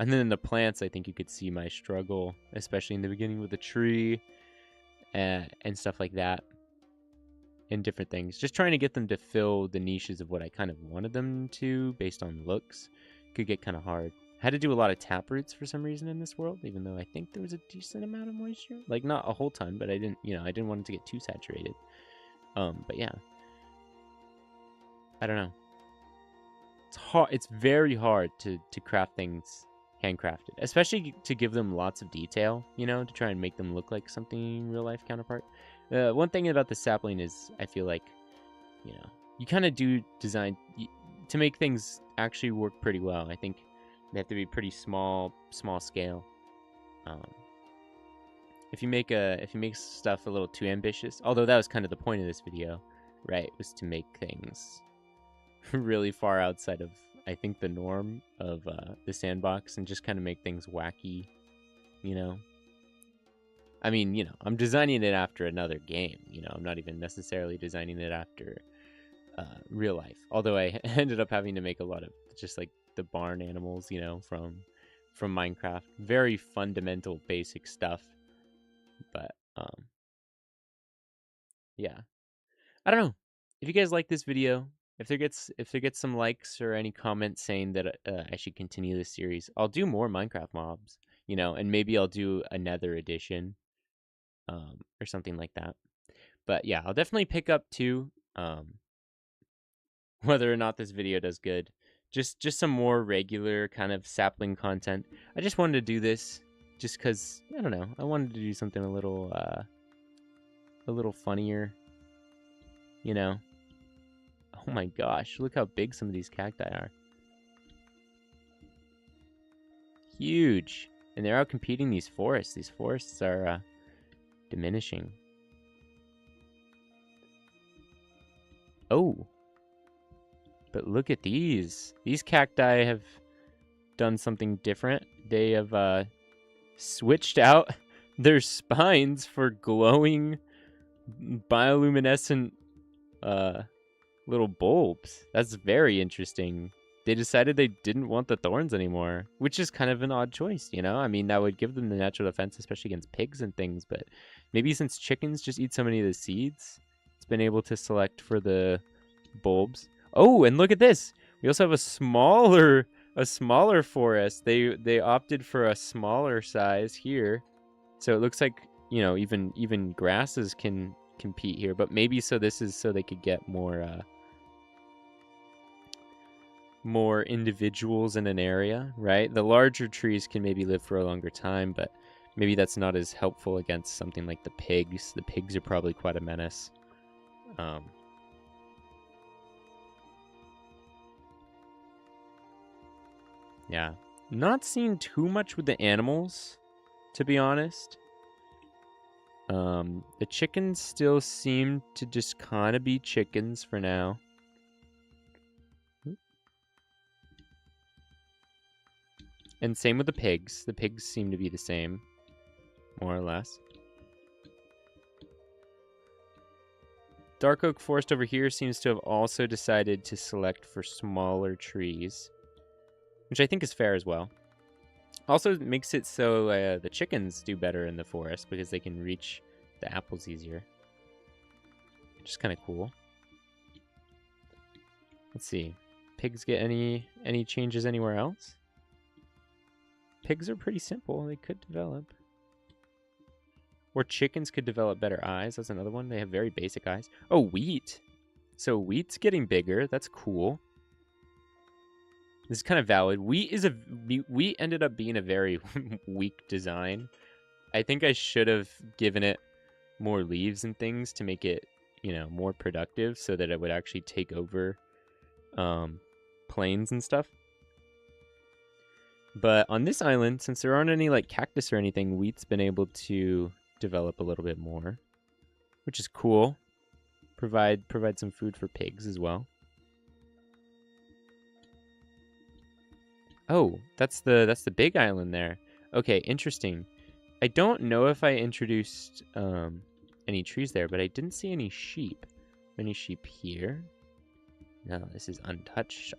And then in the plants, I think you could see my struggle, especially in the beginning with the tree and stuff like that. And different things. Just trying to get them to fill the niches of what I kind of wanted them to based on looks could get kind of hard. Had to do a lot of tap roots for some reason in this world, even though I think there was a decent amount of moisture. Like, not a whole ton, but I didn't want it to get too saturated. But yeah. I don't know. It's hard. It's very hard to craft things handcrafted, especially to give them lots of detail, to try and make them look like something real life counterpart. One thing about the sapling is I feel like, you kind of do design to make things actually work pretty well. I think they have to be pretty small scale. If you make stuff a little too ambitious, although that was kind of the point of this video, right? Was to make things really far outside of, I think, the norm of the sandbox, and just kind of make things wacky, I mean, I'm designing it after another game, I'm not even necessarily designing it after real life. Although I ended up having to make a lot of just like the barn animals, from Minecraft. Very fundamental, basic stuff. But yeah. I don't know. If you guys like this video, if there gets some likes or any comments saying that I should continue this series, I'll do more Minecraft mobs, you know, and maybe I'll do another edition, or something like that. But yeah, I'll definitely pick up 2, whether or not this video does good. Just some more regular kind of sapling content. I just wanted to do this just because, I don't know, I wanted to do something a little funnier, you know. Oh my gosh, look how big some of these cacti are. Huge. And they're out competing these forests. These forests are diminishing. Oh. But look at these. These cacti have done something different. They have switched out their spines for glowing bioluminescent little bulbs. That's very interesting. They decided they didn't want the thorns anymore, which is kind of an odd choice, you know? I mean, that would give them the natural defense, especially against pigs and things, but maybe since chickens just eat so many of the seeds, it's been able to select for the bulbs. Oh, and look at this. We also have a smaller forest. They opted for a smaller size here. So it looks like, you know, even grasses can compete here, but maybe this is so they could get more individuals in an area, right? The larger trees can maybe live for a longer time, but maybe that's not as helpful against something like the pigs. The pigs are probably quite a menace. Yeah, not seeing too much with the animals, to be honest. The chickens still seem to just kind of be chickens for now. And same with the pigs. The pigs seem to be the same, more or less. Dark oak forest over here seems to have also decided to select for smaller trees, which I think is fair as well. Also makes it so the chickens do better in the forest because they can reach the apples easier, which is kind of cool. Let's see. Pigs get any changes anywhere else? Pigs are pretty simple. They could develop. Or chickens could develop better eyes. That's another one. They have very basic eyes. Oh, wheat. So wheat's getting bigger. That's cool. This is kind of valid. Wheat ended up being a very weak design. I think I should have given it more leaves and things to make it, you know, more productive so that it would actually take over plains and stuff. But on this island, since there aren't any like cactus or anything, wheat's been able to develop a little bit more, which is cool. Provide some food for pigs as well. Oh, that's the big island there. Okay, interesting. I don't know if I introduced any trees there, but I didn't see any sheep. Any sheep here? No, this is untouched.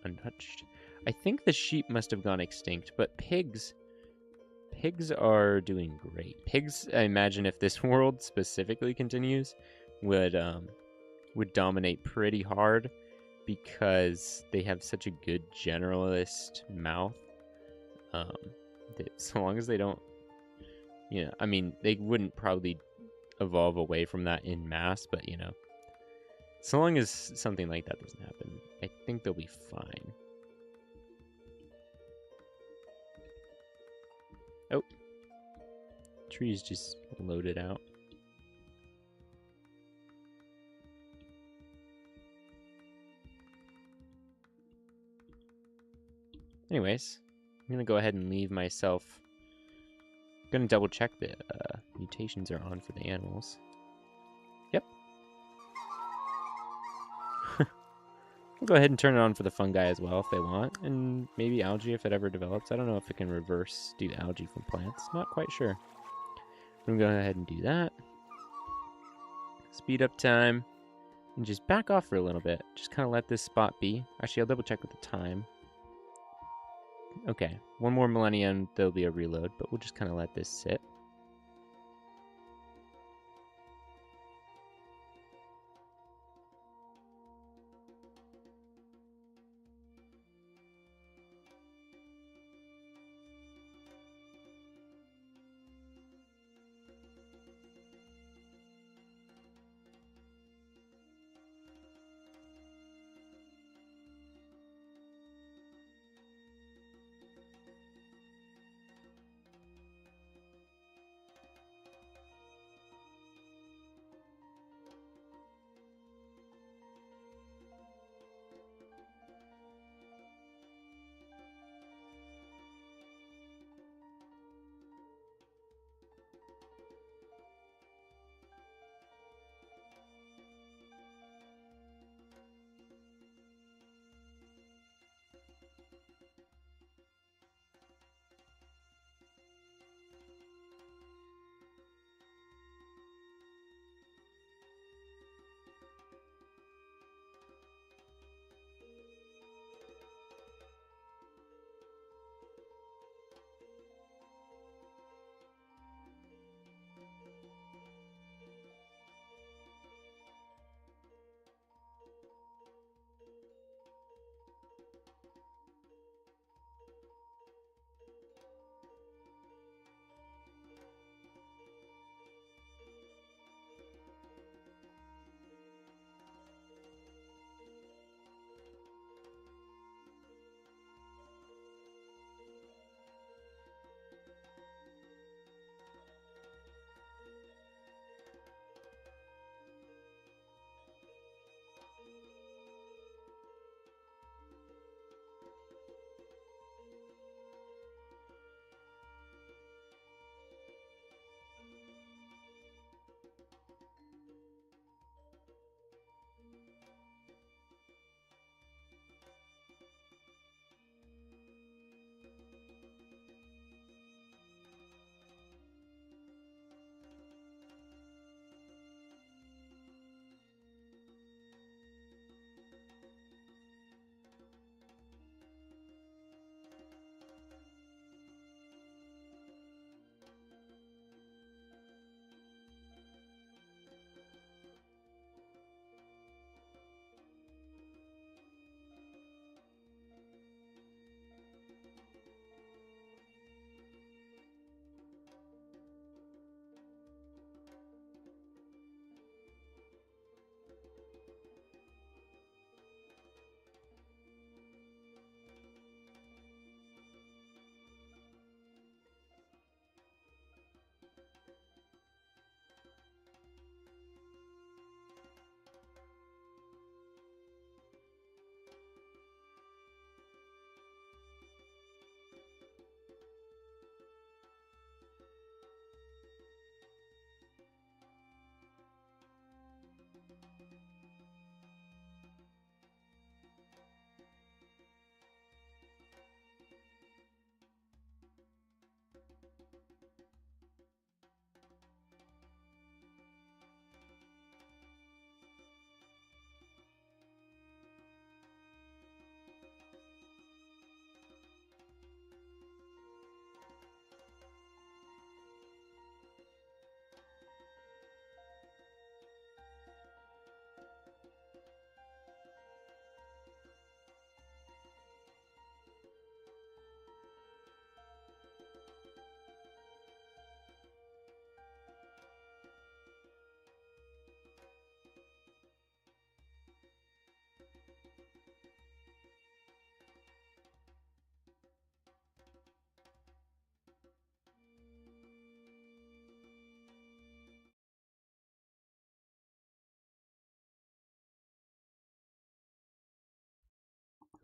I think the sheep must have gone extinct, but pigs are doing great. Pigs, I imagine, if this world specifically continues, would dominate pretty hard because they have such a good generalist mouth. So long as they don't, you know, I mean, they wouldn't probably evolve away from that in mass, but you know, so long as something like that doesn't happen, I think they'll be fine. Oh, trees just loaded out. Anyways, I'm gonna go ahead and leave myself. I'm gonna double check the mutations are on for the animals. Yep. I'll go ahead and turn it on for the fungi as well if they want, and maybe algae if it ever develops. I don't know if it can reverse do algae from plants. Not quite sure. I'm gonna go ahead and do that. Speed up time, and just back off for a little bit. Just kind of let this spot be. Actually, I'll double check with the time. Okay, one more millennium, there'll be a reload, but we'll just kind of let this sit.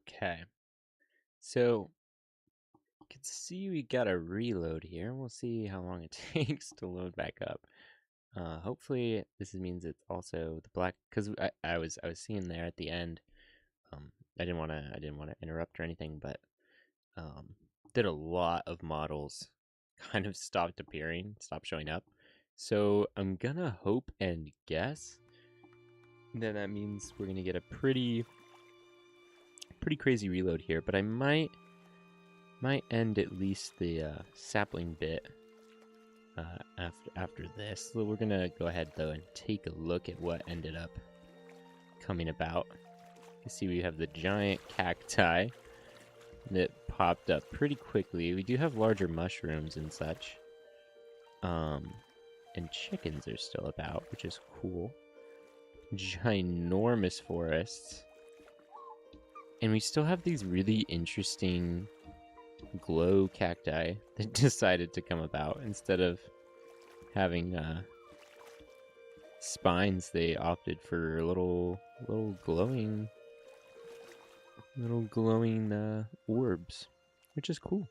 Okay. So you can see we got a reload here. We'll see how long it takes to load back up. Hopefully this means it's also the black, because I was seeing there at the end. I didn't want to interrupt or anything, but did a lot of models kind of stopped appearing, stopped showing up. So I'm gonna hope and guess that means we're gonna get a pretty crazy reload here, but I might end at least the sapling bit after this. So we're gonna go ahead though and take a look at what ended up coming about. You see we have the giant cacti that popped up pretty quickly. We do have larger mushrooms and such. And chickens are still about, which is cool. Ginormous forests. And we still have these really interesting glow cacti that decided to come about. Instead of having spines, they opted for little glowing orbs, which is cool.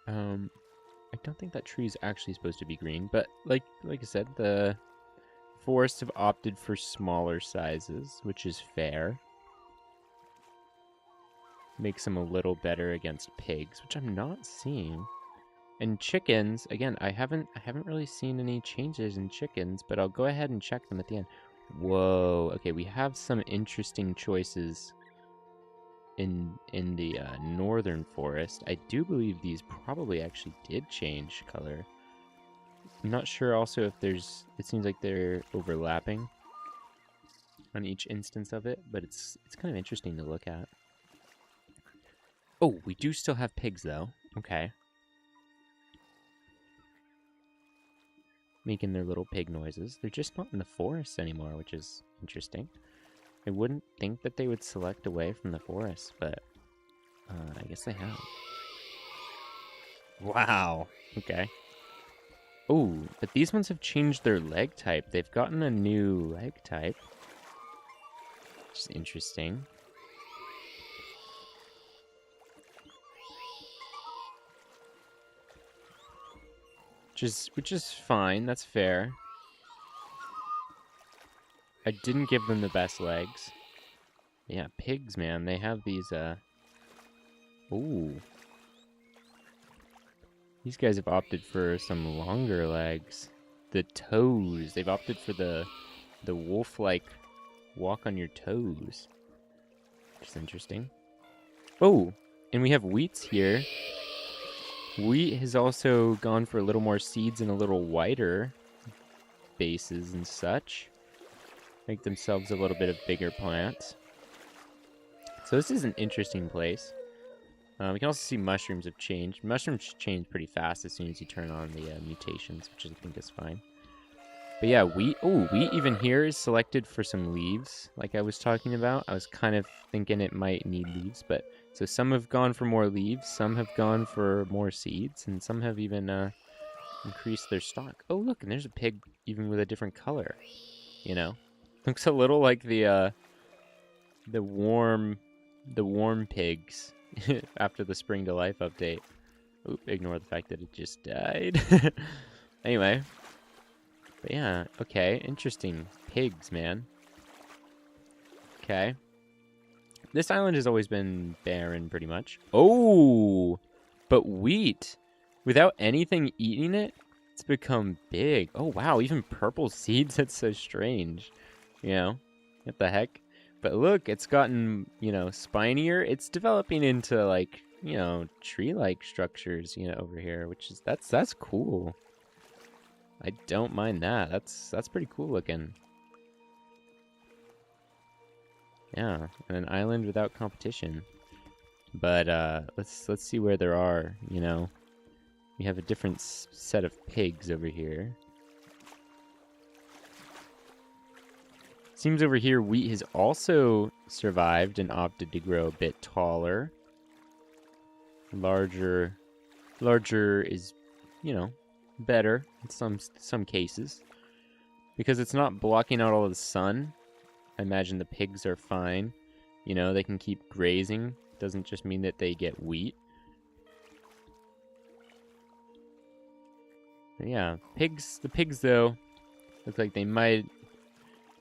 I don't think that tree is actually supposed to be green, but like I said, the forests have opted for smaller sizes, which is fair. makes them a little better against pigs, which I'm not seeing. And chickens, again, I haven't really seen any changes in chickens, but I'll go ahead and check them at the end. Whoa, okay, we have some interesting choices in the northern forest. I do believe these probably actually did change color. I'm not sure also if there's, it seems like they're overlapping on each instance of it, but it's kind of interesting to look at. Oh, we do still have pigs though. Okay. Making their little pig noises. They're just not in the forest anymore, which is interesting. I wouldn't think that they would select away from the forest, but I guess they have. Wow. Okay. Oh, but these ones have changed their leg type. They've gotten a new leg type. Which is interesting. Which is fine. That's fair. I didn't give them the best legs. Yeah, pigs, man. They have these, Ooh. These guys have opted for some longer legs. The toes. They've opted for the wolf-like walk on your toes. Which is interesting. Oh, and we have wheats here. Wheat has also gone for a little more seeds and a little wider bases and such. Make themselves a little bit of bigger plants. So this is an interesting place. We can also see mushrooms have changed. Mushrooms change pretty fast as soon as you turn on the mutations, which I think is fine. But yeah, wheat. Oh, wheat even here is selected for some leaves, like I was talking about. I was kind of thinking it might need leaves, but so some have gone for more leaves, some have gone for more seeds, and some have even increased their stock. Oh, look, and there's a pig even with a different color. You know, looks a little like the warm pigs after the Spring to Life update. Oop, ignore the fact that it just died. Anyway. But yeah, okay, interesting. Pigs, man. Okay. This island has always been barren, pretty much. Oh! But wheat! Without anything eating it, it's become big. Oh, wow, even purple seeds? That's so strange. You know? What the heck? But look, it's gotten, spinier. It's developing into, like, tree-like structures, over here, which is, that's cool. I don't mind that. That's pretty cool looking. Yeah, and an island without competition. But let's see where there are, We have a different set of pigs over here. Seems over here wheat has also survived and opted to grow a bit taller. Larger is, better in some cases. Because it's not blocking out all of the sun. I imagine the pigs are fine. They can keep grazing. Doesn't just mean that they get wheat. But yeah, the pigs though, look like they might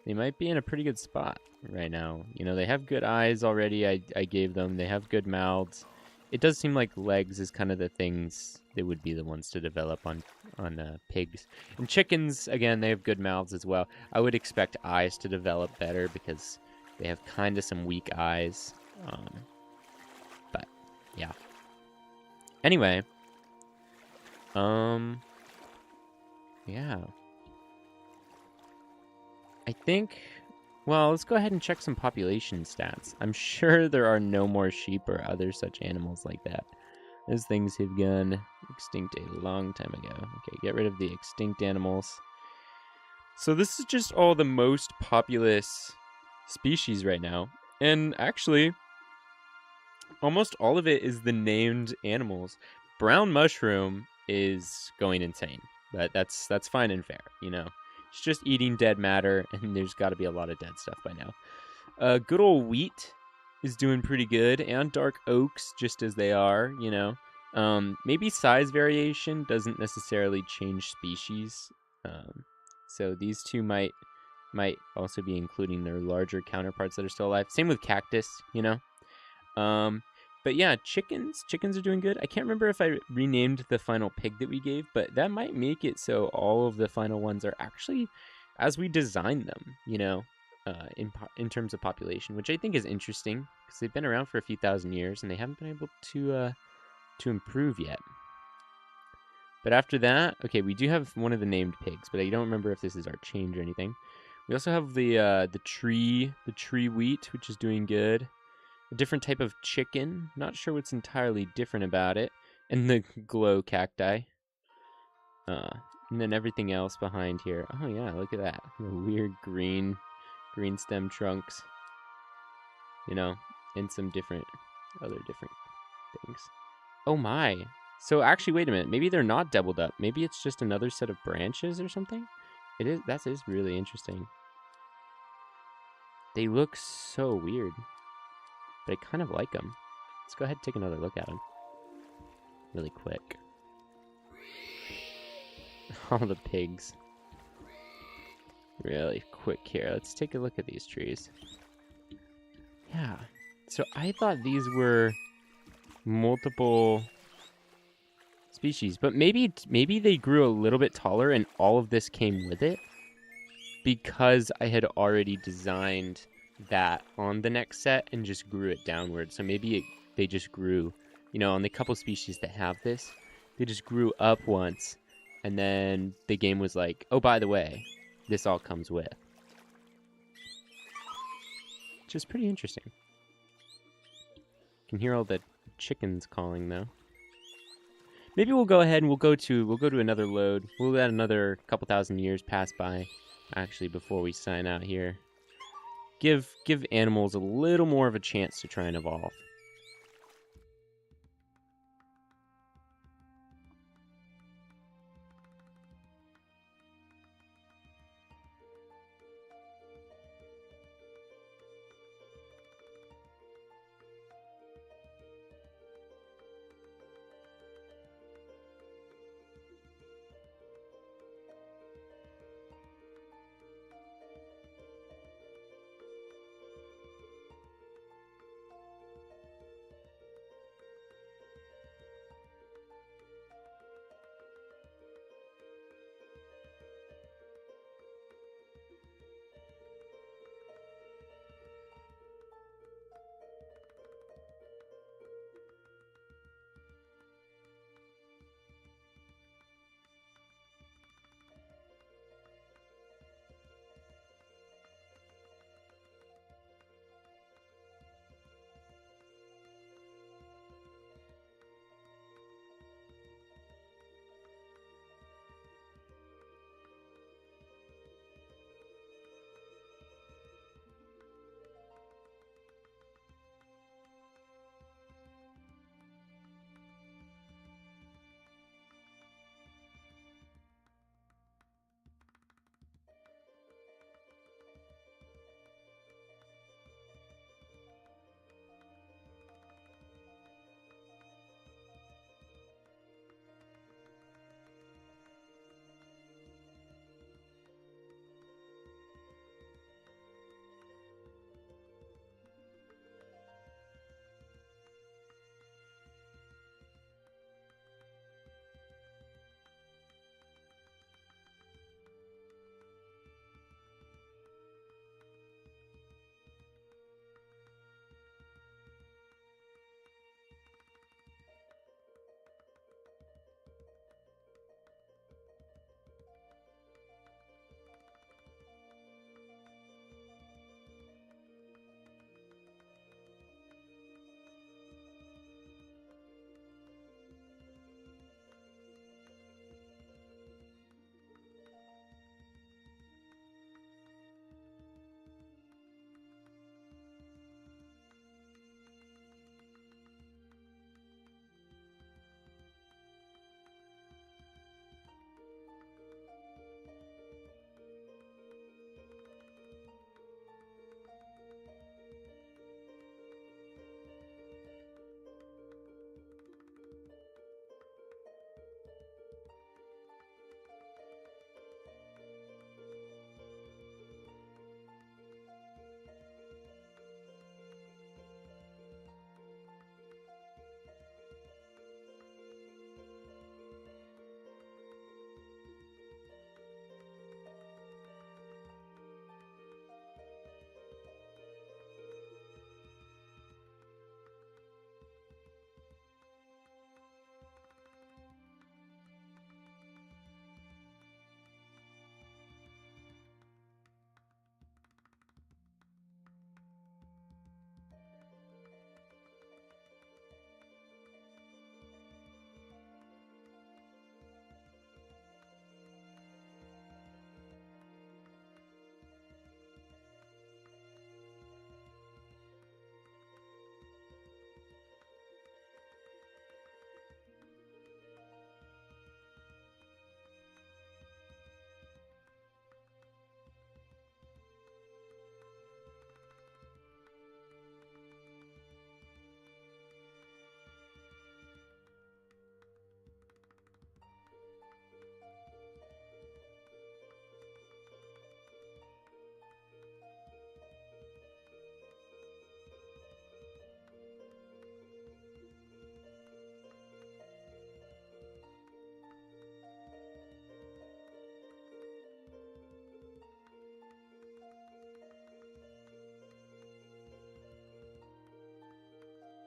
be in a pretty good spot right now. They have good eyes already. I gave them. They have good mouths. It does seem like legs is kind of the things that would be the ones to develop on pigs. And chickens, again, they have good mouths as well. I would expect eyes to develop better because they have kind of some weak eyes. But yeah. Anyway, yeah. I think, well, let's go ahead and check some population stats. I'm sure there are no more sheep or other such animals like that. Those things have gone extinct a long time ago. Okay, get rid of the extinct animals. So this is just all the most populous species right now. And actually, almost all of it is the named animals. Brown mushroom is going insane, but that's fine and fair, It's just eating dead matter, and there's got to be a lot of dead stuff by now. Good old wheat is doing pretty good, and dark oaks, just as they are, Maybe size variation doesn't necessarily change species. So these two might also be including their larger counterparts that are still alive. Same with cactus, But yeah, chickens are doing good. I can't remember if I renamed the final pig that we gave, but that might make it so all of the final ones are actually as we designed them, you know, in terms of population, which I think is interesting because they've been around for a few thousand years and they haven't been able to improve yet. But after that, okay, we do have one of the named pigs, but I don't remember if this is our change or anything. We also have the tree wheat, which is doing good. A different type of chicken. Not sure what's entirely different about it. And the glow cacti. And then everything else behind here. Oh yeah, look at that. The weird green stem trunks. You know, and some other different things. Oh my. So actually, wait a minute. Maybe they're not doubled up. Maybe it's just another set of branches or something. That is really interesting. They look so weird, but I kind of like them. Let's go ahead and take another look at them really quick. All the pigs. Really quick here. Let's take a look at these trees. Yeah. So I thought these were multiple species, but maybe they grew a little bit taller and all of this came with it because I had already designed that on the next set and just grew it downward. So maybe they just grew, you know, on the couple species that have this, they just grew up once and then the game was like, oh, by the way, this all comes with. Which is pretty interesting. Can hear all the chickens calling though. Maybe we'll go ahead and we'll go to another load. We'll let another couple thousand years pass by, actually, before we sign out here. Give animals a little more of a chance to try and evolve.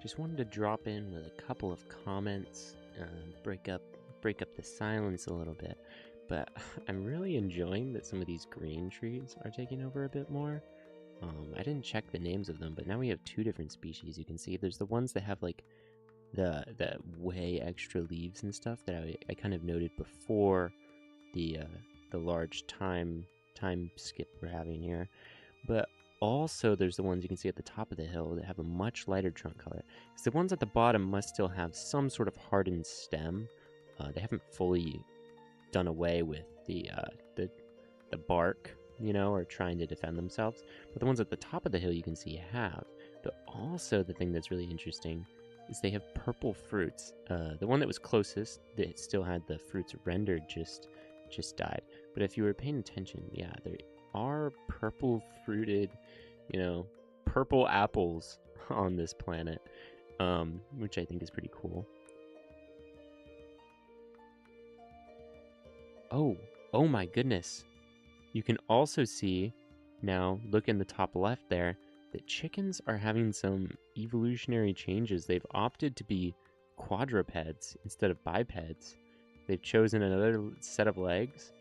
just wanted to drop in with a couple of comments, break up the silence a little bit. But I'm really enjoying that some of these green trees are taking over a bit more. I didn't check the names of them, but now we have 2 different species. You can see there's the ones that have like the way extra leaves and stuff that I kind of noted before the large time skip we're having here. But also there's the ones you can see at the top of the hill that have a much lighter trunk color. Because the ones at the bottom must still have some sort of hardened stem. They haven't fully done away with the bark, you know, or trying to defend themselves. But the ones at the top of the hill you can see have. But also the thing that's really interesting is they have purple fruits. The one that was closest, that still had the fruits rendered, just died. But if you were paying attention, yeah, there are purple fruited, you know, purple apples on this planet, which I think is pretty cool. Oh my goodness. You can also see, now, look in the top left there, that chickens are having some evolutionary changes. They've opted to be quadrupeds instead of bipeds. They've chosen another set of legs,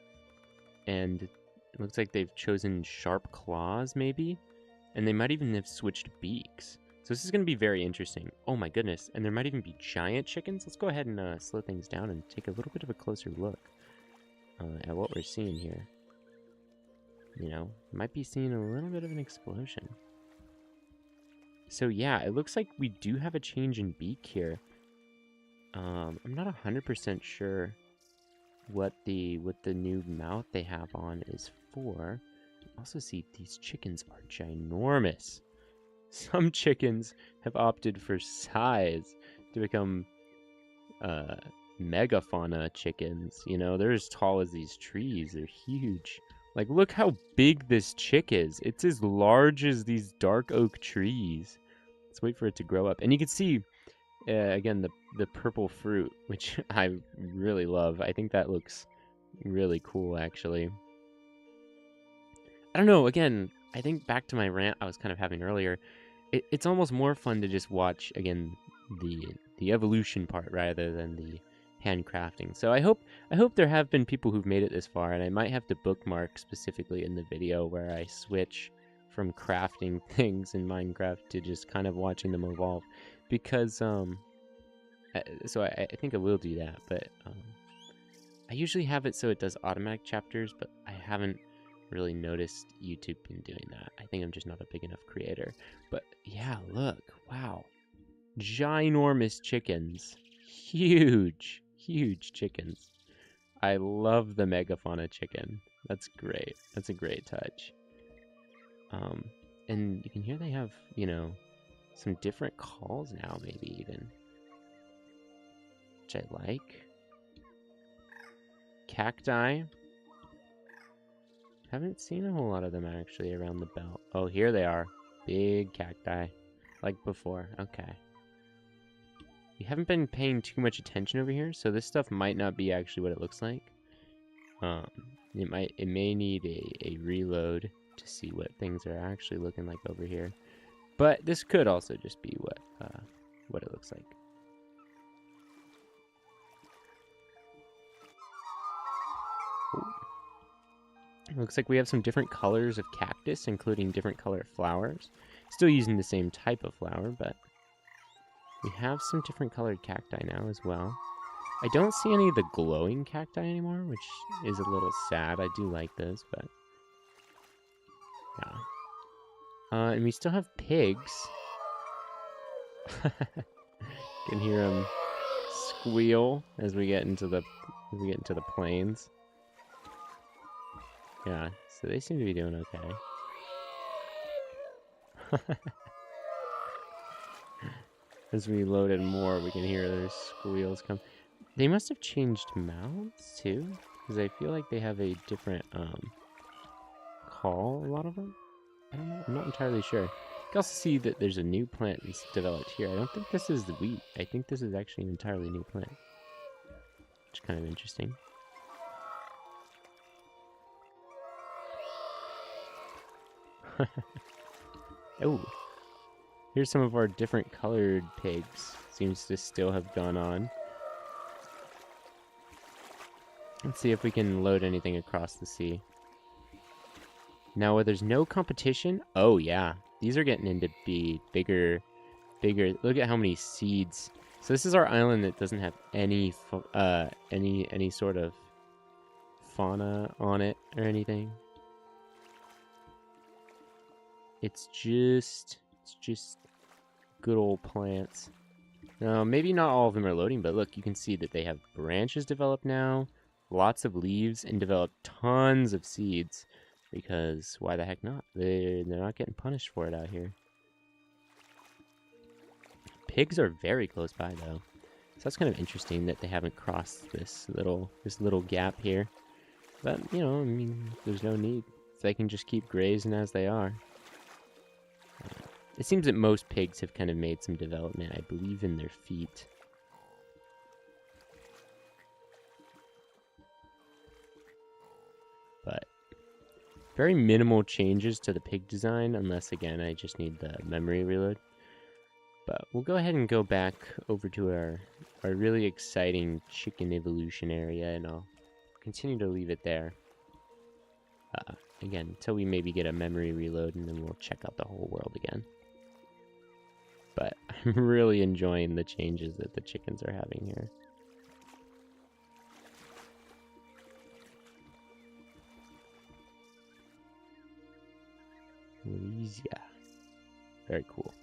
and it looks like they've chosen sharp claws, maybe? And they might even have switched beaks. So this is going to be very interesting. Oh my goodness. And there might even be giant chickens. Let's go ahead and slow things down and take a little bit of a closer look at what we're seeing here. You know, might be seeing a little bit of an explosion. So yeah, it looks like we do have a change in beak here. I'm not 100% sure what the new mouth they have on is for. You also see these chickens are ginormous. Some chickens have opted for size to become megafauna chickens. You know, they're as tall as these trees. They're huge. Like, look how big this chick is. It's as large as these dark oak trees. Let's wait for it to grow up. And you can see, again, the purple fruit, which I really love. I think that looks really cool, actually. I don't know, again, I think back to my rant I was kind of having earlier. It's almost more fun to just watch, again, the evolution part rather than the handcrafting. So I hope there have been people who've made it this far, and I might have to bookmark specifically in the video where I switch from crafting things in Minecraft to just kind of watching them evolve, because so I think I will do that. But I usually have it so it does automatic chapters, but I haven't really noticed YouTube been doing that. I think I'm just not a big enough creator. But yeah, look, wow, ginormous chickens, huge chickens. I love the megafauna chicken. That's great. That's a great touch. And you can hear they have, you know, some different calls now, maybe even, which I like. Cacti. Haven't seen a whole lot of them actually around the belt. Oh, here they are. Big cacti, like before. Okay. We haven't been paying too much attention over here, so this stuff might not be actually what it looks like. It may need a reload to see what things are actually looking like over here. But this could also just be what it looks like. Ooh. It looks like we have some different colors of cactus, including different color flowers. Still using the same type of flower, but we have some different colored cacti now as well. I don't see any of the glowing cacti anymore, which is a little sad. I do like those, but yeah. And we still have pigs. Can hear them squeal as we get into the plains. Yeah, so they seem to be doing okay. As we loaded more, we can hear their squeals come. They must have changed mouths too, because I feel like they have a different call, a lot of them. I don't know, I'm not entirely sure. You can also see that there's a new plant that's developed here. I don't think this is the wheat. I think this is actually an entirely new plant, which is kind of interesting. Oh, Here's some of our different colored pigs. Seems to still have gone on. Let's see if we can load anything across the sea. Now, where there's no competition, oh yeah, these are getting into be bigger. Look at how many seeds. So this is our island that doesn't have any sort of fauna on it or anything. It's just good old plants. Now, maybe not all of them are loading, but look, you can see that they have branches developed now, lots of leaves, and developed tons of seeds. Because why the heck not? They're not getting punished for it out here. Pigs are very close by though, so that's kind of interesting that they haven't crossed this little gap here. But you know, I mean, there's no need. They can just keep grazing as they are. It seems that most pigs have kind of made some development, I believe, in their feet. But very minimal changes to the pig design, unless, again, I just need the memory reload. But we'll go ahead and go back over to our really exciting chicken evolution area, and I'll continue to leave it there. Again, until we maybe get a memory reload, and then we'll check out the whole world again. But I'm really enjoying the changes that the chickens are having here. Louisiana. Very cool.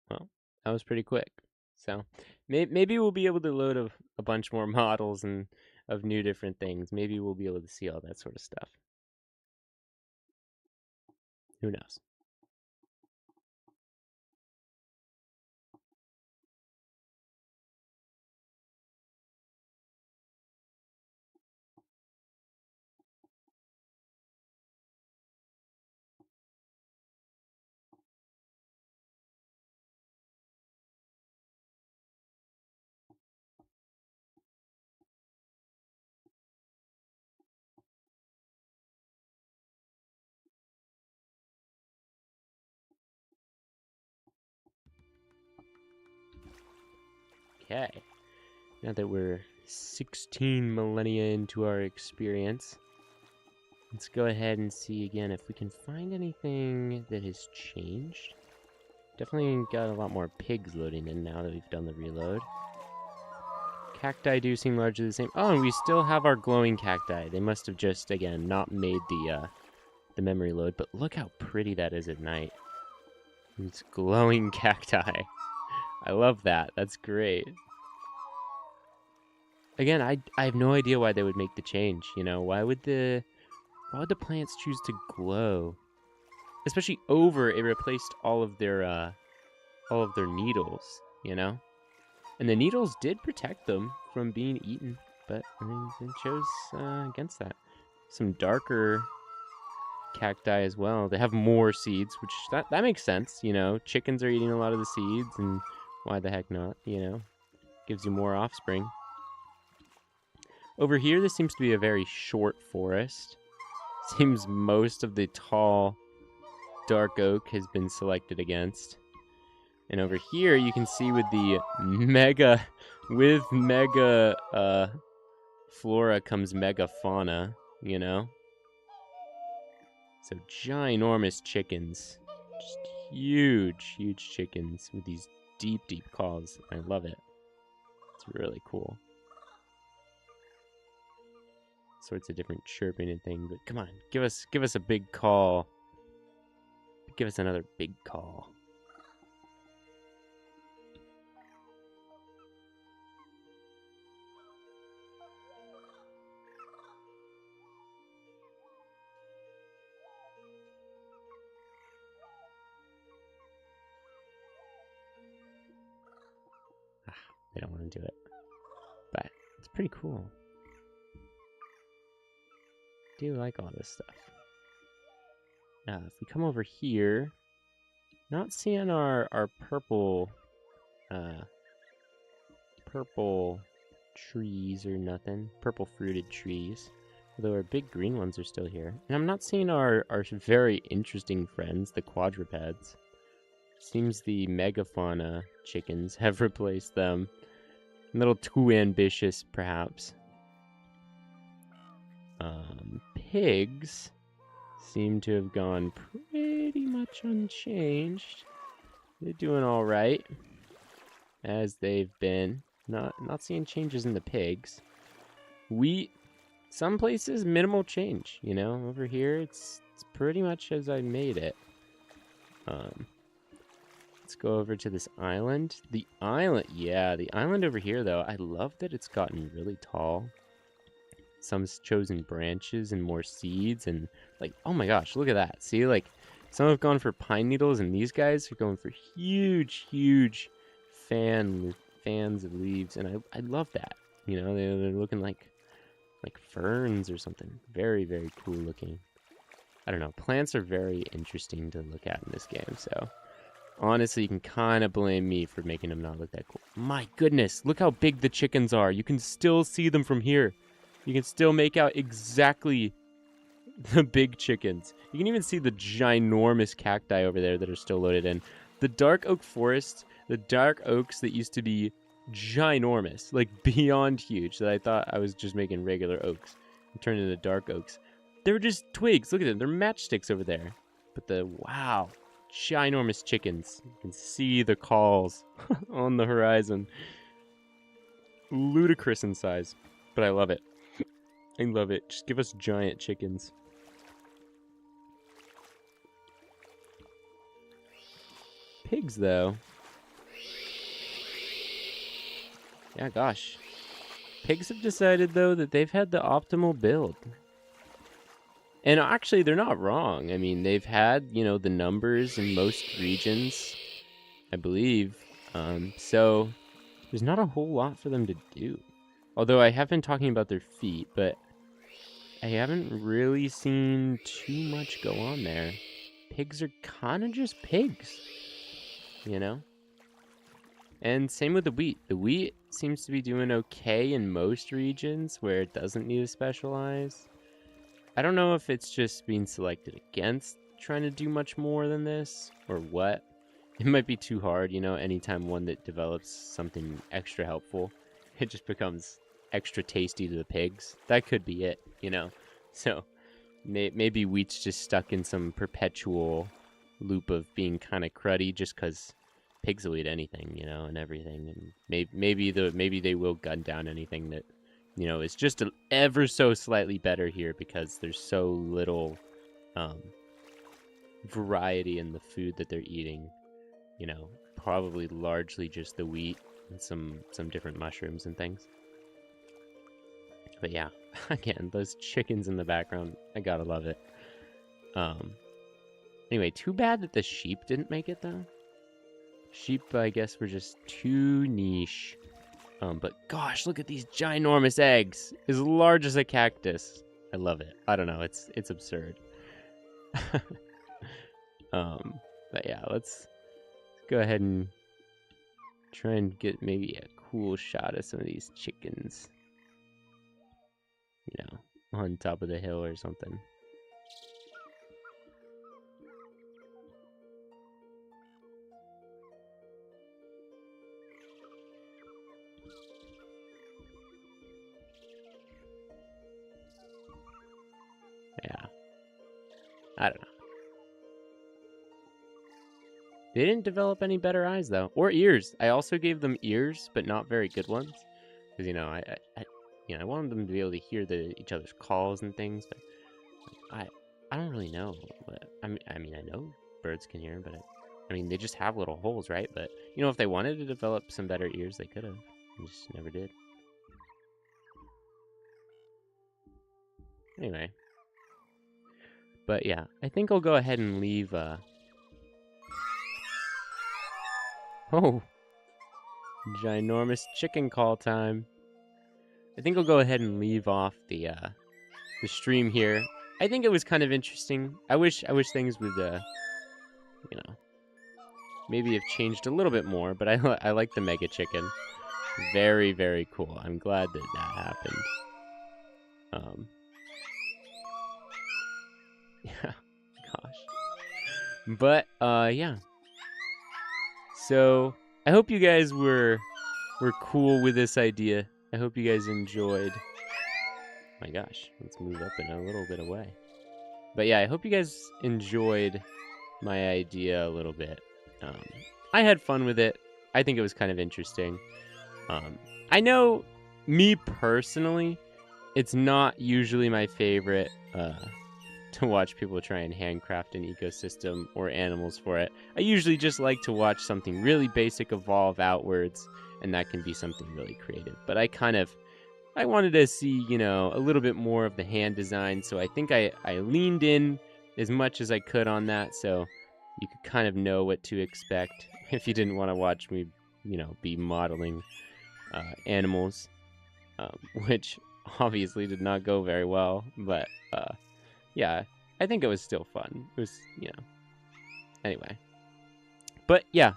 Well, that was pretty quick. So maybe we'll be able to load a bunch more models and of new different things. Maybe we'll be able to see all that sort of stuff. Who knows? Okay. Now that we're 16 millennia into our experience, let's go ahead and see again if we can find anything that has changed. Definitely got a lot more pigs loading in now that we've done the reload. Cacti do seem largely the same. Oh, and we still have our glowing cacti. They must have just, again, not made the memory load, but look how pretty that is at night. It's glowing cacti. I love that. That's great. Again, I have no idea why they would make the change, you know? Why would the plants choose to glow? Especially over it replaced all of their needles, you know? And the needles did protect them from being eaten, but I mean, they chose against that. Some darker cacti as well. They have more seeds, which that makes sense, you know? Chickens are eating a lot of the seeds, and why the heck not, you know? Gives you more offspring. Over here, this seems to be a very short forest. Seems most of the tall, dark oak has been selected against. And over here, you can see with the mega flora comes mega fauna, you know? So ginormous chickens. Just huge, huge chickens with these deep, deep calls. I love it. It's really cool. Sorts of different chirping and things, but come on, give us a big call. Give us another big call. They don't want to do it. pretty cool. Do like all this stuff. If we come over here, not seeing our purple purple trees or nothing. Purple fruited trees. Although our big green ones are still here. And I'm not seeing our very interesting friends, the quadrupeds. Seems the megafauna chickens have replaced them. A little too ambitious, perhaps. Pigs seem to have gone pretty much unchanged. They're doing all right, as they've been. Not seeing changes in the pigs. Wheat, some places minimal change. You know, over here it's pretty much as I made it. Let's go over to this island. The island, yeah, the island over here though. I love that it's gotten really tall. Some's chosen branches and more seeds, and like, oh my gosh, look at that. See, like, some have gone for pine needles, and these guys are going for huge fans of leaves, and I love that. You know, they're looking like ferns or something. Very cool looking. I don't know. Plants are very interesting to look at in this game, so honestly, you can kind of blame me for making them not look that cool. My goodness, look how big the chickens are. You can still see them from here. You can still make out exactly the big chickens. You can even see the ginormous cacti over there that are still loaded in. The dark oak forest, the dark oaks that used to be ginormous, like beyond huge, that I thought I was just making regular oaks and turned into dark oaks. They were just twigs. Look at them. They're matchsticks over there. But wow, ginormous chickens. You can see the calls on the horizon. Ludicrous in size, but I love it. I love it. Just give us giant chickens. Pigs, though. Yeah, gosh. Pigs have decided, though, that they've had the optimal build. And actually, they're not wrong. I mean, they've had, you know, the numbers in most regions, I believe. So there's not a whole lot for them to do. Although I have been talking about their feet, but I haven't really seen too much go on there. Pigs are kind of just pigs, you know? And same with the wheat. The wheat seems to be doing okay in most regions where it doesn't need to specialize. I don't know if it's just being selected against trying to do much more than this, or what. It might be too hard, you know, anytime one that develops something extra helpful, it just becomes extra tasty to the pigs. That could be it, you know? So maybe wheat's just stuck in some perpetual loop of being kind of cruddy just because pigs will eat anything, you know, and everything. And maybe they will gun down anything that, you know, is just ever so slightly better here because there's so little variety in the food that they're eating. You know, probably largely just the wheat and some different mushrooms and things. But yeah, again, those chickens in the background, I gotta love it. Anyway, too bad that the sheep didn't make it though. Sheep, I guess, were just too niche. But gosh, look at these ginormous eggs, as large as a cactus. I love it. I don't know, it's absurd. But yeah, let's go ahead and try and get maybe a cool shot of some of these chickens. You know, on top of the hill or something. Yeah. I don't know. They didn't develop any better eyes, though. Or ears. I also gave them ears, but not very good ones. Because, you know, I wanted them to be able to hear each other's calls and things, but I don't really know. I mean, I know birds can hear, but I mean, they just have little holes, right? But, you know, if they wanted to develop some better ears, they could have. They just never did. Anyway. But yeah, I think I'll go ahead and leave, Oh! Ginormous chicken call time. I think I'll go ahead and leave off the stream here. I think it was kind of interesting. I wish things would you know, maybe have changed a little bit more, but I like the mega chicken. Very, very cool. I'm glad that happened. Yeah, gosh. But yeah. So I hope you guys were cool with this idea. I hope you guys enjoyed. My gosh, let's move up and a little bit away. But yeah, I hope you guys enjoyed my idea a little bit. I had fun with it. I think it was kind of interesting. I know, me personally, it's not usually my favorite to watch people try and handcraft an ecosystem or animals for it. I usually just like to watch something really basic evolve outwards, and that can be something really creative. But I wanted to see, you know, a little bit more of the hand design, so I think I leaned in as much as I could on that, so you could kind of know what to expect if you didn't want to watch me, you know, be modeling animals, which obviously did not go very well, but yeah, I think it was still fun. It was, you know, anyway. But yeah,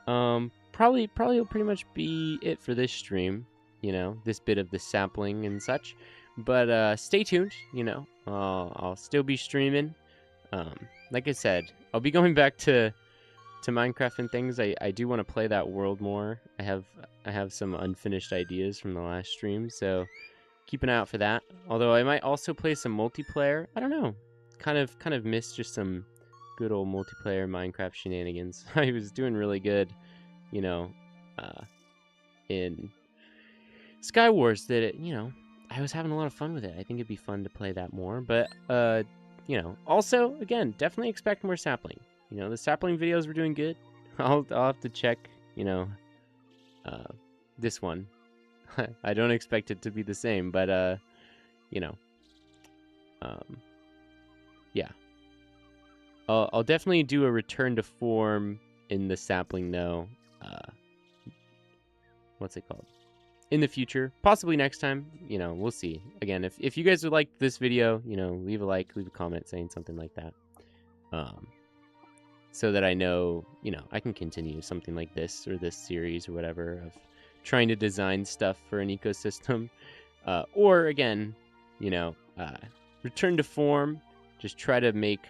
probably will pretty much be it for this stream, you know, this bit of the sapling and such. But stay tuned, you know, I'll still be streaming. Like I said, I'll be going back to Minecraft and things. I do want to play that world more. I have some unfinished ideas from the last stream, so keep an eye out for that. Although I might also play some multiplayer. I don't know. Kind of miss just some good old multiplayer Minecraft shenanigans. I was doing really good, you know, in Sky Wars. That you know, I was having a lot of fun with it. I think it'd be fun to play that more. But you know, also again, definitely expect more sapling. You know, the sapling videos were doing good. I'll have to check, you know, this one. I don't expect it to be the same, but you know, yeah. I'll definitely do a return to form in the sapling though. What's it called? In the future, possibly next time. You know, we'll see. Again, if you guys would like this video, you know, leave a like, leave a comment saying something like that. So that I know, you know, I can continue something like this or this series or whatever of trying to design stuff for an ecosystem. Or again, you know, return to form, just try to make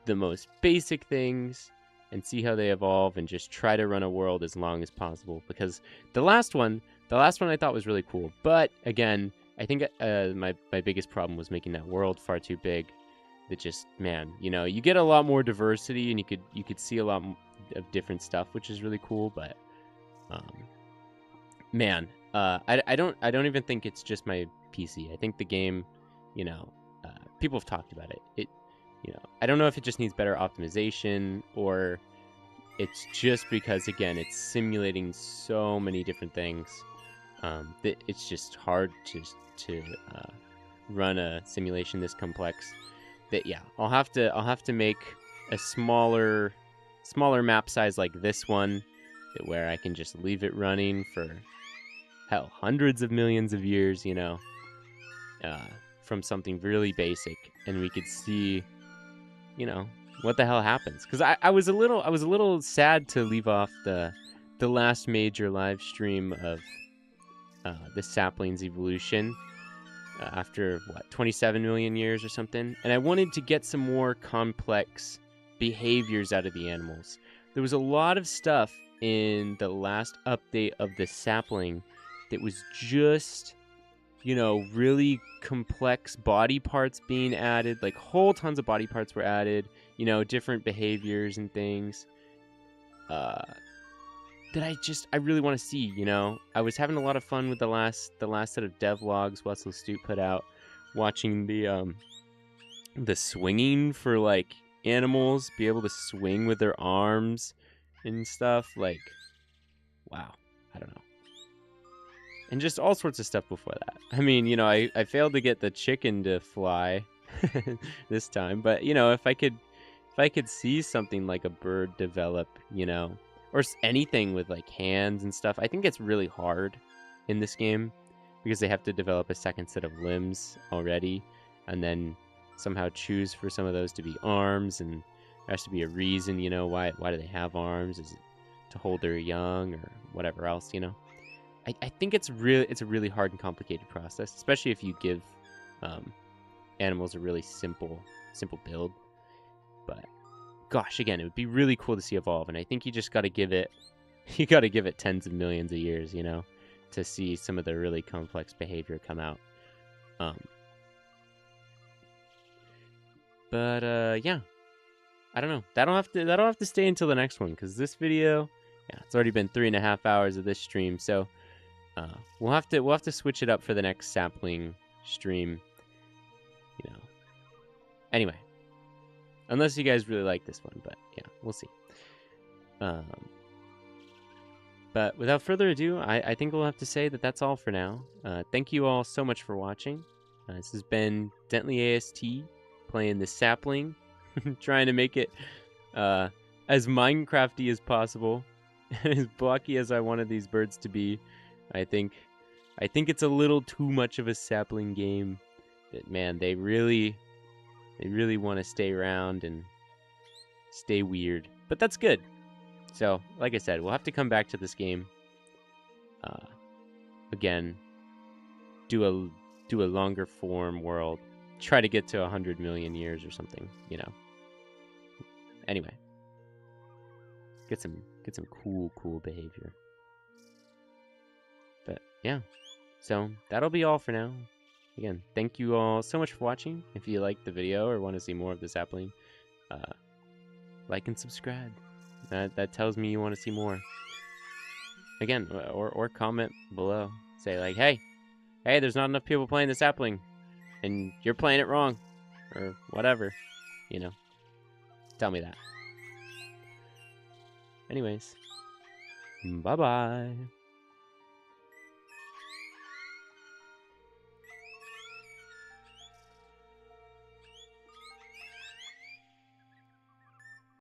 the most basic things and see how they evolve and just try to run a world as long as possible. Because the last one I thought was really cool. But again, I think my biggest problem was making that world far too big. That just, man, you know, you get a lot more diversity and you could see a lot of different stuff, which is really cool. But man, I don't even think it's just my PC. I think the game, you know, people have talked about it. You know, I don't know if it just needs better optimization or it's just because, again, it's simulating so many different things that it's just hard to run a simulation this complex. That yeah, I'll have to make a smaller map size like this one, where I can just leave it running for hell hundreds of millions of years, you know, from something really basic, and we could see, you know, what the hell happens. Because I was a little sad to leave off the last major live stream of the sapling's evolution after what 27 million years or something, and I wanted to get some more complex behaviors out of the animals. There was a lot of stuff in the last update of the sapling that was just, you know, really complex body parts being added, like whole tons of body parts were added, you know, different behaviors and things that I really want to see, you know. I was having a lot of fun with the last set of devlogs Wessel Stu put out, watching the swinging for like animals be able to swing with their arms and stuff. Like, wow, I don't know. And just all sorts of stuff before that. I mean, you know, I failed to get the chicken to fly this time, but you know, if I could see something like a bird develop, you know, or anything with like hands and stuff, I think it's really hard in this game. because they have to develop a second set of limbs already, and then somehow choose for some of those to be arms, and there has to be a reason, you know, why do they have arms? Is it to hold their young or whatever else, you know? I think it's a really hard and complicated process, especially if you give animals a really simple build. But gosh, again, it would be really cool to see evolve, and I think you just got to give it tens of millions of years, you know, to see some of the really complex behavior come out. Yeah, I don't know. That'll have to stay until the next one, because this video, yeah, it's already been 3.5 hours of this stream, so we'll have to switch it up for the next sapling stream, you know. Anyway, unless you guys really like this one, but yeah, we'll see. But without further ado, I think we'll have to say that that's all for now. Thank you all so much for watching. This has been Dentley AST playing the sapling, trying to make it as Minecrafty as possible, as blocky as I wanted these birds to be. I think it's a little too much of a sapling game. That, man, they really want to stay around and stay weird, but that's good. So, like I said, we'll have to come back to this game again. Do a longer form world. Try to get to 100 million years or something, you know. Anyway, get some cool behavior. But yeah, so that'll be all for now. Again, thank you all so much for watching. If you liked the video or want to see more of the sapling, like and subscribe. That tells me you want to see more. Again, or comment below. Say like, hey, there's not enough people playing the sapling, and you're playing it wrong, or whatever, you know. Tell me that. Anyways, bye-bye.